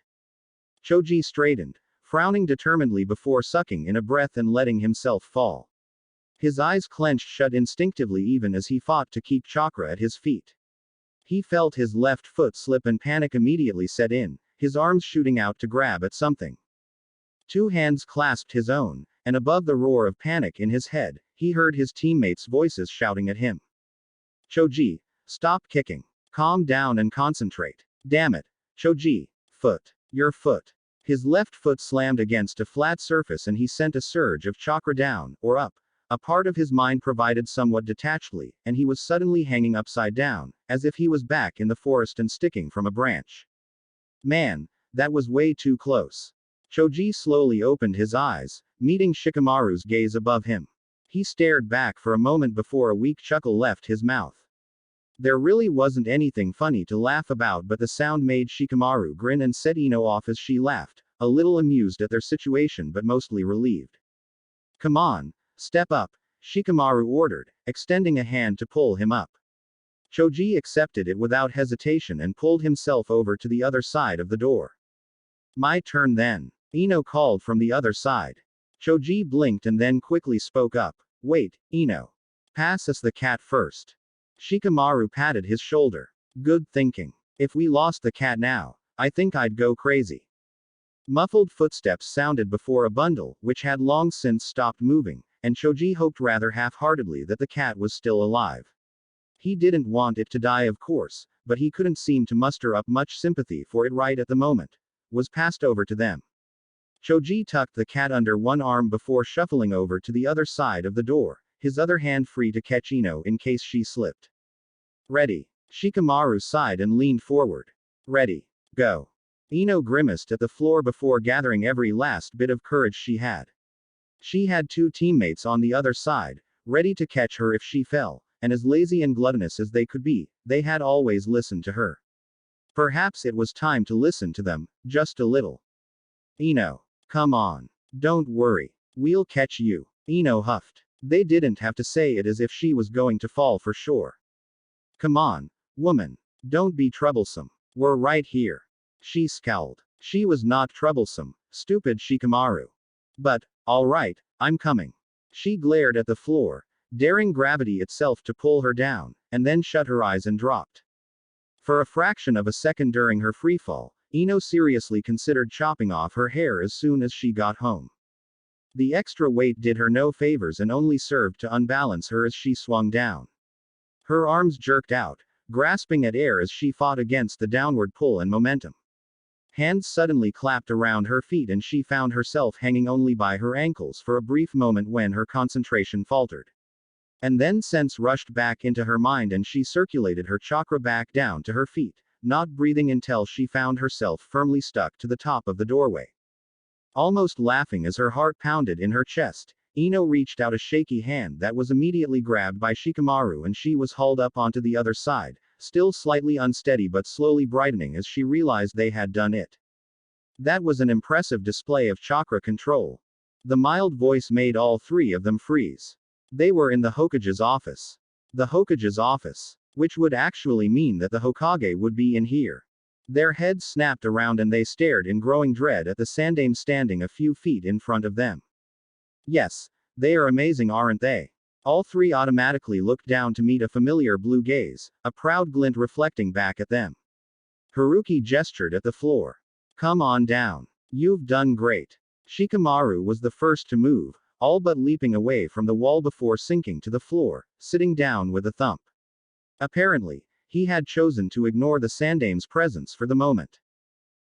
Shogi straightened, frowning determinedly before sucking in a breath and letting himself fall. His eyes clenched shut instinctively even as he fought to keep chakra at his feet. He felt his left foot slip and panic immediately set in, his arms shooting out to grab at something. Two hands clasped his own, and above the roar of panic in his head, he heard his teammates' voices shouting at him. Shogi, stop kicking. Calm down and concentrate. Damn it. Shogi, foot. Your foot. His left foot slammed against a flat surface and he sent a surge of chakra down, or up. A part of his mind provided somewhat detachedly, and he was suddenly hanging upside down, as if he was back in the forest and sticking from a branch. Man, that was way too close. Shogi slowly opened his eyes, meeting Shikamaru's gaze above him. He stared back for a moment before a weak chuckle left his mouth. There really wasn't anything funny to laugh about, but the sound made Shikamaru grin and set Ino off as she laughed, a little amused at their situation but mostly relieved. Come on, step up, Shikamaru ordered, extending a hand to pull him up. Shogi accepted it without hesitation and pulled himself over to the other side of the door. My turn then. Ino called from the other side. Shogi blinked and then quickly spoke up. Wait, Ino. Pass us the cat first. Shikamaru patted his shoulder. Good thinking. If we lost the cat now, I think I'd go crazy. Muffled footsteps sounded before a bundle, which had long since stopped moving, and Shogi hoped rather half-heartedly that the cat was still alive. He didn't want it to die, of course, but he couldn't seem to muster up much sympathy for it right at the moment. Was passed over to them. Shogi tucked the cat under one arm before shuffling over to the other side of the door, his other hand free to catch Ino in case she slipped. Ready. Shikamaru sighed and leaned forward. Ready. Go. Ino grimaced at the floor before gathering every last bit of courage she had. She had two teammates on the other side, ready to catch her if she fell, and as lazy and gluttonous as they could be, they had always listened to her. Perhaps it was time to listen to them, just a little. Ino. Come on. Don't worry. We'll catch you. Ino huffed. They didn't have to say it as if she was going to fall for sure. Come on, woman. Don't be troublesome. We're right here. She scowled. She was not troublesome, stupid Shikamaru. But, all right, I'm coming. She glared at the floor, daring gravity itself to pull her down, and then shut her eyes and dropped. For a fraction of a second during her freefall, Ino seriously considered chopping off her hair as soon as she got home. The extra weight did her no favors and only served to unbalance her as she swung down. Her arms jerked out, grasping at air as she fought against the downward pull and momentum. Hands suddenly clapped around her feet and she found herself hanging only by her ankles for a brief moment when her concentration faltered. And then sense rushed back into her mind and she circulated her chakra back down to her feet, not breathing until she found herself firmly stuck to the top of the doorway. Almost laughing as her heart pounded in her chest, Ino reached out a shaky hand that was immediately grabbed by Shikamaru and she was hauled up onto the other side, still slightly unsteady but slowly brightening as she realized they had done it. That was an impressive display of chakra control. The mild voice made all three of them freeze. They were in the Hokage's office. The Hokage's office. Which would actually mean that the Hokage would be in here. Their heads snapped around and they stared in growing dread at the Sandaime standing a few feet in front of them. Yes, they are amazing, aren't they? All three automatically looked down to meet a familiar blue gaze, a proud glint reflecting back at them. Haruki gestured at the floor. Come on down. You've done great. Shikamaru was the first to move, all but leaping away from the wall before sinking to the floor, sitting down with a thump. Apparently, he had chosen to ignore the Sandaime's presence for the moment.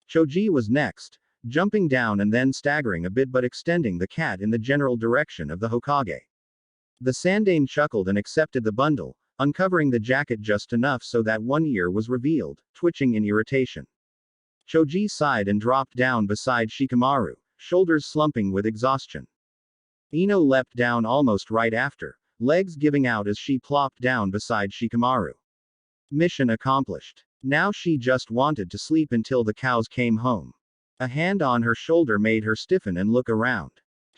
Shogi was next, jumping down and then staggering a bit but extending the cat in the general direction of the Hokage. The Sandaime chuckled and accepted the bundle, uncovering the jacket just enough so that one ear was revealed, twitching in irritation. Shogi sighed and dropped down beside Shikamaru, shoulders slumping with exhaustion. Ino leapt down almost right after, legs giving out as she plopped down beside Shikamaru. Mission accomplished. Now she just wanted to sleep until the cows came home. A hand on her shoulder made her stiffen and look around.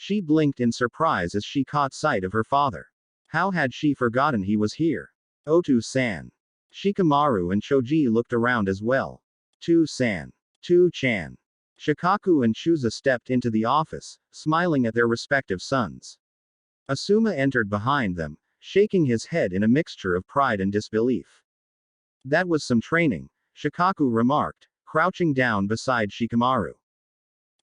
She blinked in surprise as she caught sight of her father. How had she forgotten he was here? Otu-san. Shikamaru and Shogi looked around as well. Tu-san. Tu-chan. Shikaku and Chusa stepped into the office, smiling at their respective sons. Asuma entered behind them, shaking his head in a mixture of pride and disbelief. That was some training, Shikaku remarked, crouching down beside Shikamaru.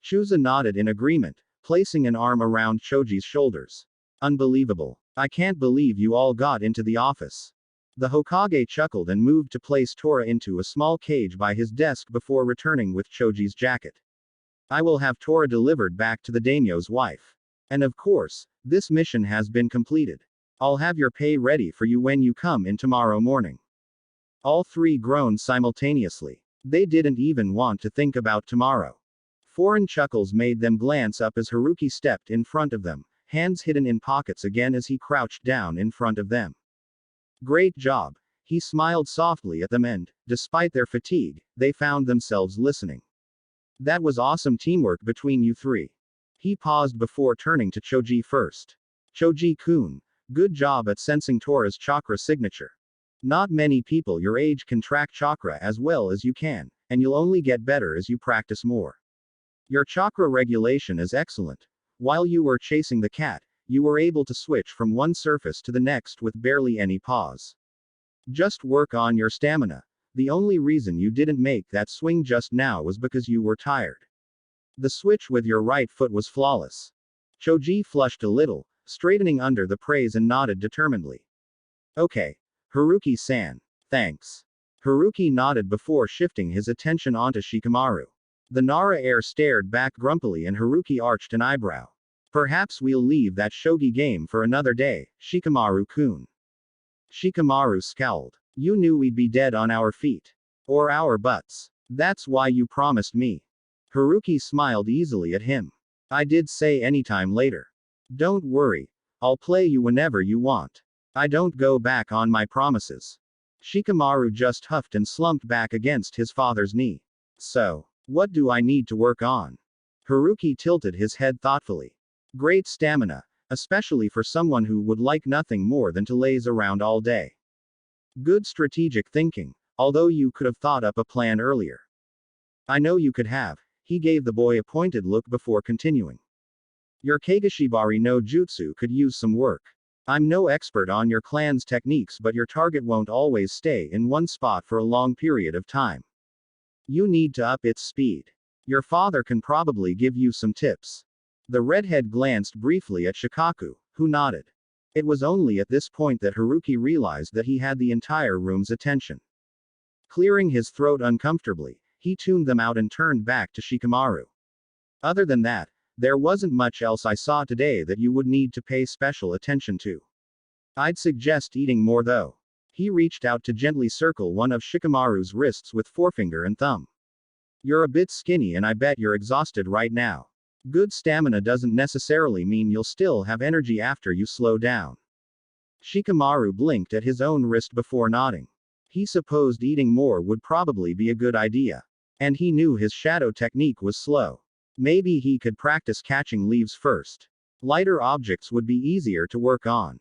Chusa nodded in agreement, placing an arm around Choji's shoulders. Unbelievable. I can't believe you all got into the office. The Hokage chuckled and moved to place Tora into a small cage by his desk before returning with Choji's jacket. I will have Tora delivered back to the daimyo's wife. And of course, this mission has been completed. I'll have your pay ready for you when you come in tomorrow morning. All three groaned simultaneously. They didn't even want to think about tomorrow. Foreign chuckles made them glance up as Haruki stepped in front of them, hands hidden in pockets again as he crouched down in front of them. Great job. He smiled softly at them and, despite their fatigue, they found themselves listening. That was awesome teamwork between you three. He paused before turning to Choji first. Choji-kun, good job at sensing Tora's chakra signature. Not many people your age can track chakra as well as you can, and you'll only get better as you practice more. Your chakra regulation is excellent. While you were chasing the cat, you were able to switch from one surface to the next with barely any pause. Just work on your stamina. The only reason you didn't make that swing just now was because you were tired. The switch with your right foot was flawless. Choji flushed a little, straightening under the praise and nodded determinedly. Okay. Haruki-san. Thanks. Haruki nodded before shifting his attention onto Shikamaru. The Nara heir stared back grumpily and Haruki arched an eyebrow. Perhaps we'll leave that shogi game for another day, Shikamaru-kun. Shikamaru scowled. You knew we'd be dead on our feet. Or our butts. That's why you promised me. Haruki smiled easily at him. I did say anytime later. Don't worry. I'll play you whenever you want. I don't go back on my promises. Shikamaru just huffed and slumped back against his father's knee. So, what do I need to work on? Haruki tilted his head thoughtfully. Great stamina, especially for someone who would like nothing more than to laze around all day. Good strategic thinking, although you could have thought up a plan earlier. I know you could have. He gave the boy a pointed look before continuing. Your Kagashibari no jutsu could use some work. I'm no expert on your clan's techniques, but your target won't always stay in one spot for a long period of time. You need to up its speed. Your father can probably give you some tips. The redhead glanced briefly at Shikaku, who nodded. It was only at this point that Haruki realized that he had the entire room's attention. Clearing his throat uncomfortably, he tuned them out and turned back to Shikamaru. Other than that, there wasn't much else I saw today that you would need to pay special attention to. I'd suggest eating more though. He reached out to gently circle one of Shikamaru's wrists with forefinger and thumb. You're a bit skinny and I bet you're exhausted right now. Good stamina doesn't necessarily mean you'll still have energy after you slow down. Shikamaru blinked at his own wrist before nodding. He supposed eating more would probably be a good idea. And he knew his shadow technique was slow. Maybe he could practice catching leaves first. Lighter objects would be easier to work on.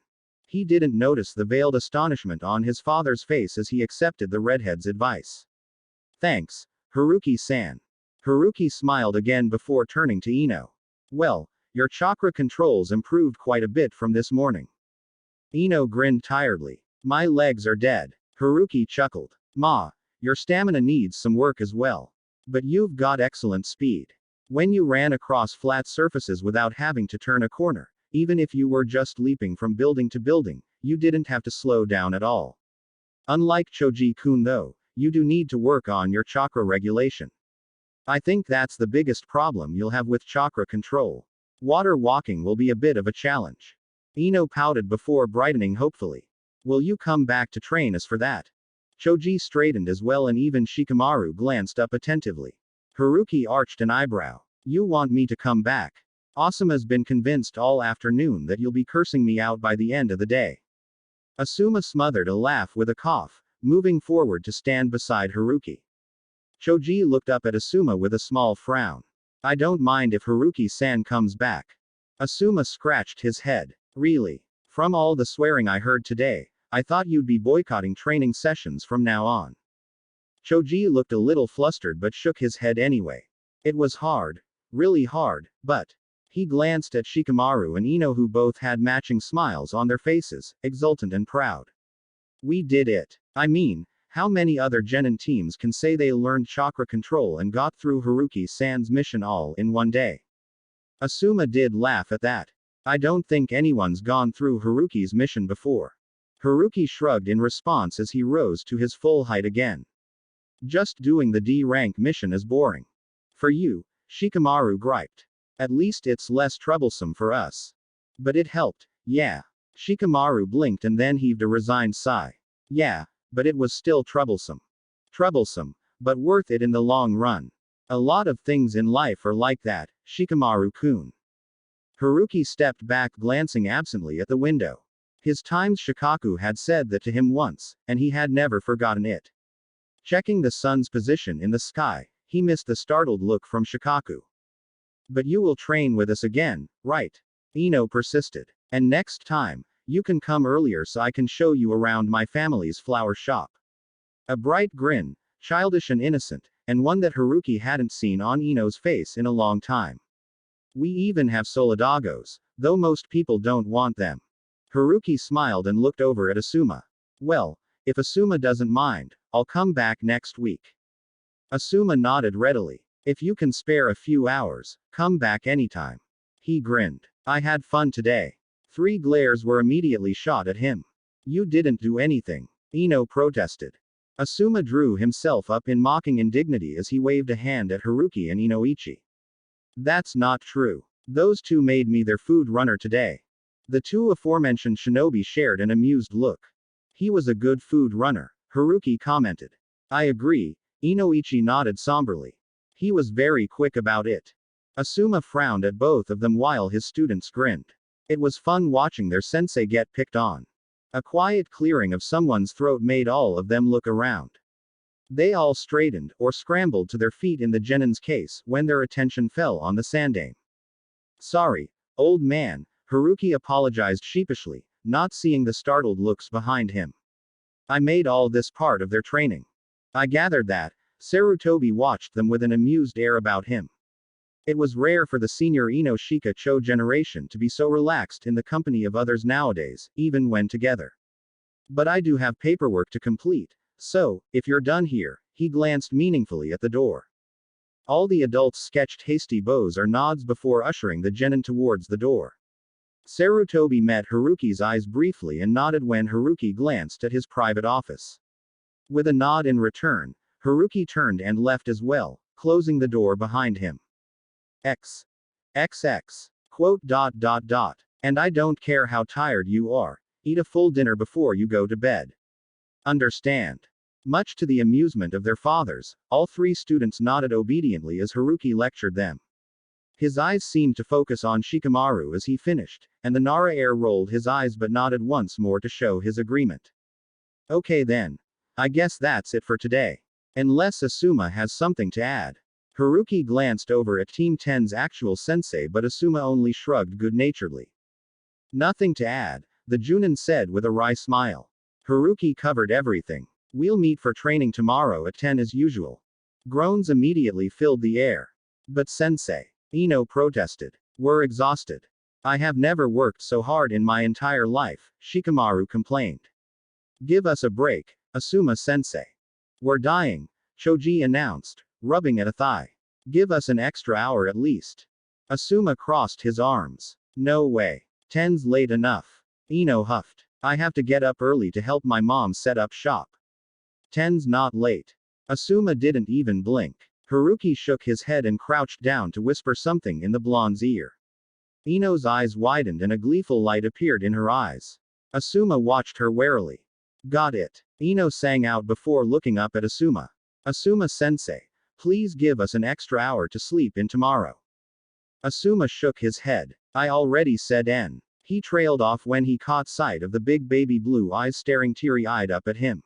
He didn't notice the veiled astonishment on his father's face as he accepted the redhead's advice. Thanks, Haruki-san. Haruki smiled again before turning to Ino. Well, your chakra controls improved quite a bit from this morning. Ino grinned tiredly. My legs are dead. Haruki chuckled. Ma, your stamina needs some work as well. But you've got excellent speed. When you ran across flat surfaces without having to turn a corner, even if you were just leaping from building to building, you didn't have to slow down at all. Unlike Choji-kun though, you do need to work on your chakra regulation. I think that's the biggest problem you'll have with chakra control. Water walking will be a bit of a challenge. Ino pouted before brightening hopefully. Will you come back to train us for that? Choji straightened as well and even Shikamaru glanced up attentively. Haruki arched an eyebrow. You want me to come back? Asuma's been convinced all afternoon that you'll be cursing me out by the end of the day. Asuma smothered a laugh with a cough, moving forward to stand beside Haruki. Choji looked up at Asuma with a small frown. I don't mind if Haruki-san comes back. Asuma scratched his head. Really? From all the swearing I heard today, I thought you'd be boycotting training sessions from now on. Shogi looked a little flustered but shook his head anyway. It was hard. Really hard, but. He glanced at Shikamaru and Ino, who both had matching smiles on their faces, exultant and proud. We did it. I mean, how many other genin teams can say they learned chakra control and got through Haruki-san's mission all in one day? Asuma did laugh at that. I don't think anyone's gone through Haruki's mission before. Haruki shrugged in response as he rose to his full height again. Just doing the D-rank mission is boring. For you, Shikamaru griped. At least it's less troublesome for us. But it helped, yeah. Shikamaru blinked and then heaved a resigned sigh. Yeah, but it was still troublesome. Troublesome, but worth it in the long run. A lot of things in life are like that, Shikamaru-kun. Haruki stepped back, glancing absently at the window. His times Shikaku had said that to him once, and he had never forgotten it. Checking the sun's position in the sky, he missed the startled look from Shikaku. But you will train with us again, right? Ino persisted. And next time, you can come earlier so I can show you around my family's flower shop. A bright grin, childish and innocent, and one that Haruki hadn't seen on Ino's face in a long time. We even have solidagos, though most people don't want them. Haruki smiled and looked over at Asuma. Well, if Asuma doesn't mind, I'll come back next week. Asuma nodded readily. If you can spare a few hours, come back anytime. He grinned. I had fun today. 3 glares were immediately shot at him. You didn't do anything. Ino protested. Asuma drew himself up in mocking indignity as he waved a hand at Haruki and Inoichi. That's not true. Those two made me their food runner today. The two aforementioned shinobi shared an amused look. He was a good food runner, Haruki commented. I agree, Inoichi nodded somberly. He was very quick about it. Asuma frowned at both of them while his students grinned. It was fun watching their sensei get picked on. A quiet clearing of someone's throat made all of them look around. They all straightened, or scrambled to their feet in the genin's case, when their attention fell on the sandame. Sorry, old man, Haruki apologized sheepishly, not seeing the startled looks behind him. I made all this part of their training. I gathered that. Sarutobi watched them with an amused air about him. It was rare for the senior Ino-Shika-cho generation to be so relaxed in the company of others nowadays, even when together. But I do have paperwork to complete, so, if you're done here, he glanced meaningfully at the door. All the adults sketched hasty bows or nods before ushering the genin towards the door. Sarutobi met Haruki's eyes briefly and nodded when Haruki glanced at his private office. With a nod in return, Haruki turned and left as well, closing the door behind him. XX. Quote. And I don't care how tired you are, eat a full dinner before you go to bed. Understand? Much to the amusement of their fathers, all 3 students nodded obediently as Haruki lectured them. His eyes seemed to focus on Shikamaru as he finished, and the Nara heir rolled his eyes but nodded once more to show his agreement. Okay then. I guess that's it for today. Unless Asuma has something to add. Haruki glanced over at Team 10's actual sensei, but Asuma only shrugged good-naturedly. Nothing to add, the Junin said with a wry smile. Haruki covered everything. We'll meet for training tomorrow at 10 as usual. Groans immediately filled the air. But sensei, Ino protested. We're exhausted. I have never worked so hard in my entire life, Shikamaru complained. Give us a break, Asuma sensei. We're dying, Shogi announced, rubbing at a thigh. Give us an extra hour at least. Asuma crossed his arms. No way. 10's late enough. Ino huffed. I have to get up early to help my mom set up shop. 10's not late. Asuma didn't even blink. Haruki shook his head and crouched down to whisper something in the blonde's ear. Ino's eyes widened and a gleeful light appeared in her eyes. Asuma watched her warily. Got it. Ino sang out before looking up at Asuma. Asuma sensei, please give us an extra hour to sleep in tomorrow. Asuma shook his head. I already said N. He trailed off when he caught sight of the big baby blue eyes staring teary-eyed up at him.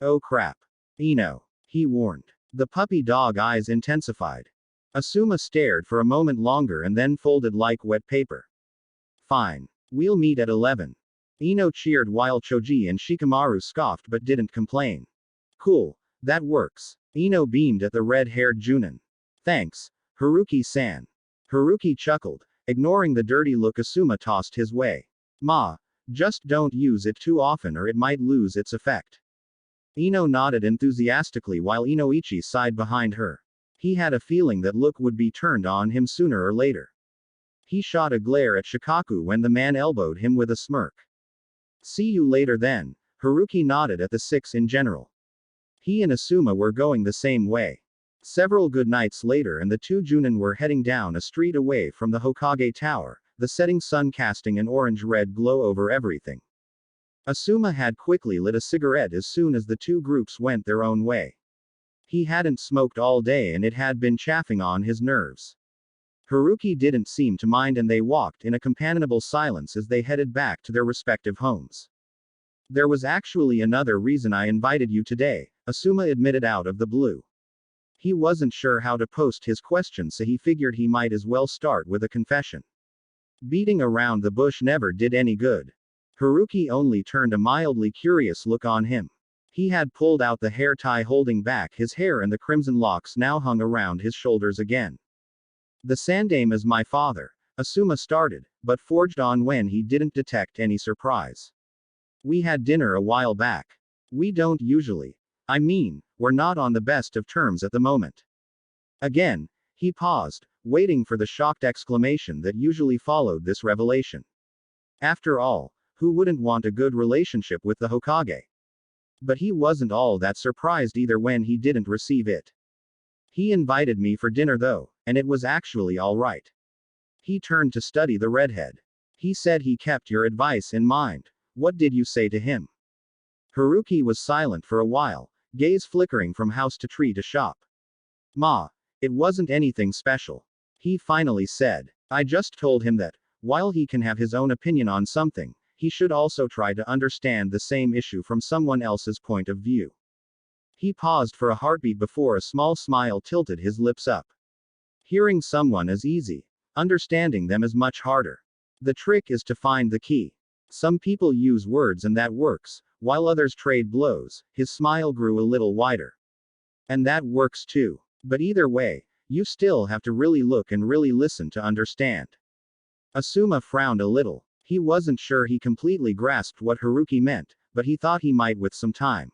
Oh crap. Ino. He warned. The puppy dog eyes intensified. Asuma stared for a moment longer and then folded like wet paper. Fine. We'll meet at 11. Ino cheered while Choji and Shikamaru scoffed but didn't complain. Cool. That works. Ino beamed at the red-haired Junin. Thanks, Haruki-san. Haruki chuckled, ignoring the dirty look Asuma tossed his way. Ma, just don't use it too often or it might lose its effect. Ino nodded enthusiastically while Inoichi sighed behind her. He had a feeling that look would be turned on him sooner or later. He shot a glare at Shikaku when the man elbowed him with a smirk. See you later then. Haruki nodded at the six in general. He and Asuma were going the same way. Several good nights later and the two Junin were heading down a street away from the Hokage Tower, the setting sun casting an orange-red glow over everything. Asuma had quickly lit a cigarette as soon as the two groups went their own way. He hadn't smoked all day and it had been chafing on his nerves. Haruki didn't seem to mind and they walked in a companionable silence as they headed back to their respective homes. There was actually another reason I invited you today, Asuma admitted out of the blue. He wasn't sure how to post his question so he figured he might as well start with a confession. Beating around the bush never did any good. Haruki only turned a mildly curious look on him. He had pulled out the hair tie holding back his hair and the crimson locks now hung around his shoulders again. The Sandaime is my father, Asuma started, but forged on when he didn't detect any surprise. We had dinner a while back. We don't usually. I mean, we're not on the best of terms at the moment. Again, he paused, waiting for the shocked exclamation that usually followed this revelation. After all, who wouldn't want a good relationship with the Hokage? But he wasn't all that surprised either when he didn't receive it. He invited me for dinner though, and it was actually all right. He turned to study the redhead. He said he kept your advice in mind. What did you say to him? Haruki was silent for a while, gaze flickering from house to tree to shop. Ma, it wasn't anything special. He finally said. I just told him that, while he can have his own opinion on something, he should also try to understand the same issue from someone else's point of view. He paused for a heartbeat before a small smile tilted his lips up. Hearing someone is easy. Understanding them is much harder. The trick is to find the key. Some people use words and that works, while others trade blows. His smile grew a little wider. And that works too. But either way, you still have to really look and really listen to understand. Asuma frowned a little. He wasn't sure he completely grasped what Haruki meant, but he thought he might with some time.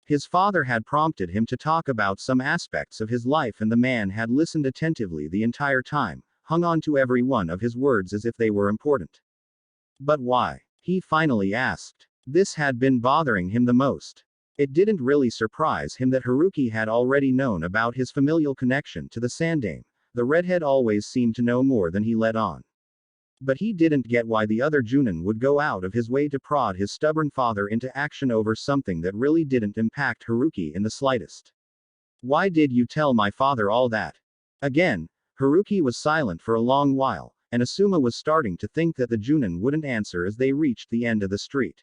His father had prompted him to talk about some aspects of his life and the man had listened attentively the entire time, hung on to every one of his words as if they were important. But why? He finally asked. This had been bothering him the most. It didn't really surprise him that Haruki had already known about his familial connection to the Sandaime. The redhead always seemed to know more than he let on. But he didn't get why the other Junin would go out of his way to prod his stubborn father into action over something that really didn't impact Haruki in the slightest. Why did you tell my father all that? Again, Haruki was silent for a long while, and Asuma was starting to think that the Junin wouldn't answer as they reached the end of the street.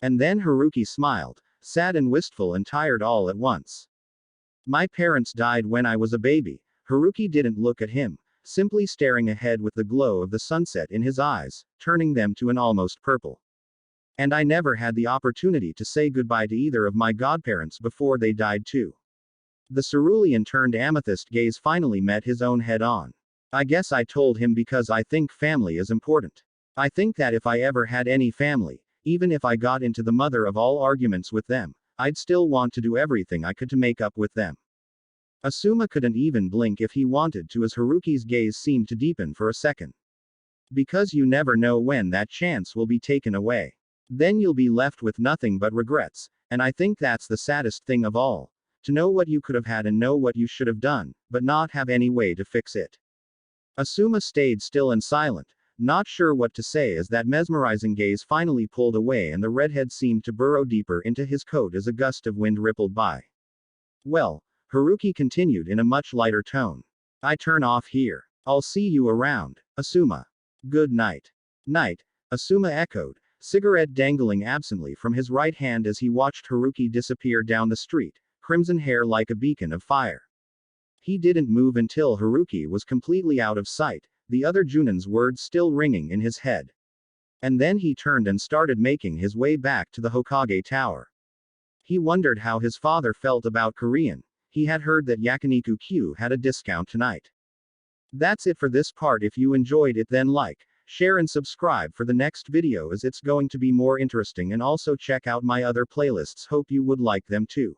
And then Haruki smiled, sad and wistful and tired all at once. My parents died when I was a baby. Haruki didn't look at him, simply staring ahead with the glow of the sunset in his eyes, turning them to an almost purple. And I never had the opportunity to say goodbye to either of my godparents before they died too. The cerulean turned amethyst gaze finally met his own head on. I guess I told him because I think family is important. I think that if I ever had any family, even if I got into the mother of all arguments with them, I'd still want to do everything I could to make up with them. Asuma couldn't even blink if he wanted to as Haruki's gaze seemed to deepen for a second. Because you never know when that chance will be taken away. Then you'll be left with nothing but regrets, and I think that's the saddest thing of all. To know what you could have had and know what you should have done, but not have any way to fix it. Asuma stayed still and silent, not sure what to say as that mesmerizing gaze finally pulled away and the redhead seemed to burrow deeper into his coat as a gust of wind rippled by. Well, Haruki continued in a much lighter tone. I turn off here. I'll see you around, Asuma. Good night. Night, Asuma echoed, cigarette dangling absently from his right hand as he watched Haruki disappear down the street, crimson hair like a beacon of fire. He didn't move until Haruki was completely out of sight, the other Junin's words still ringing in his head. And then he turned and started making his way back to the Hokage Tower. He wondered how his father felt about Korean. He had heard that Yakiniku Q had a discount tonight. That's it for this part. If you enjoyed it, then like, share and subscribe for the next video, as it's going to be more interesting, and also check out my other playlists. Hope you would like them too.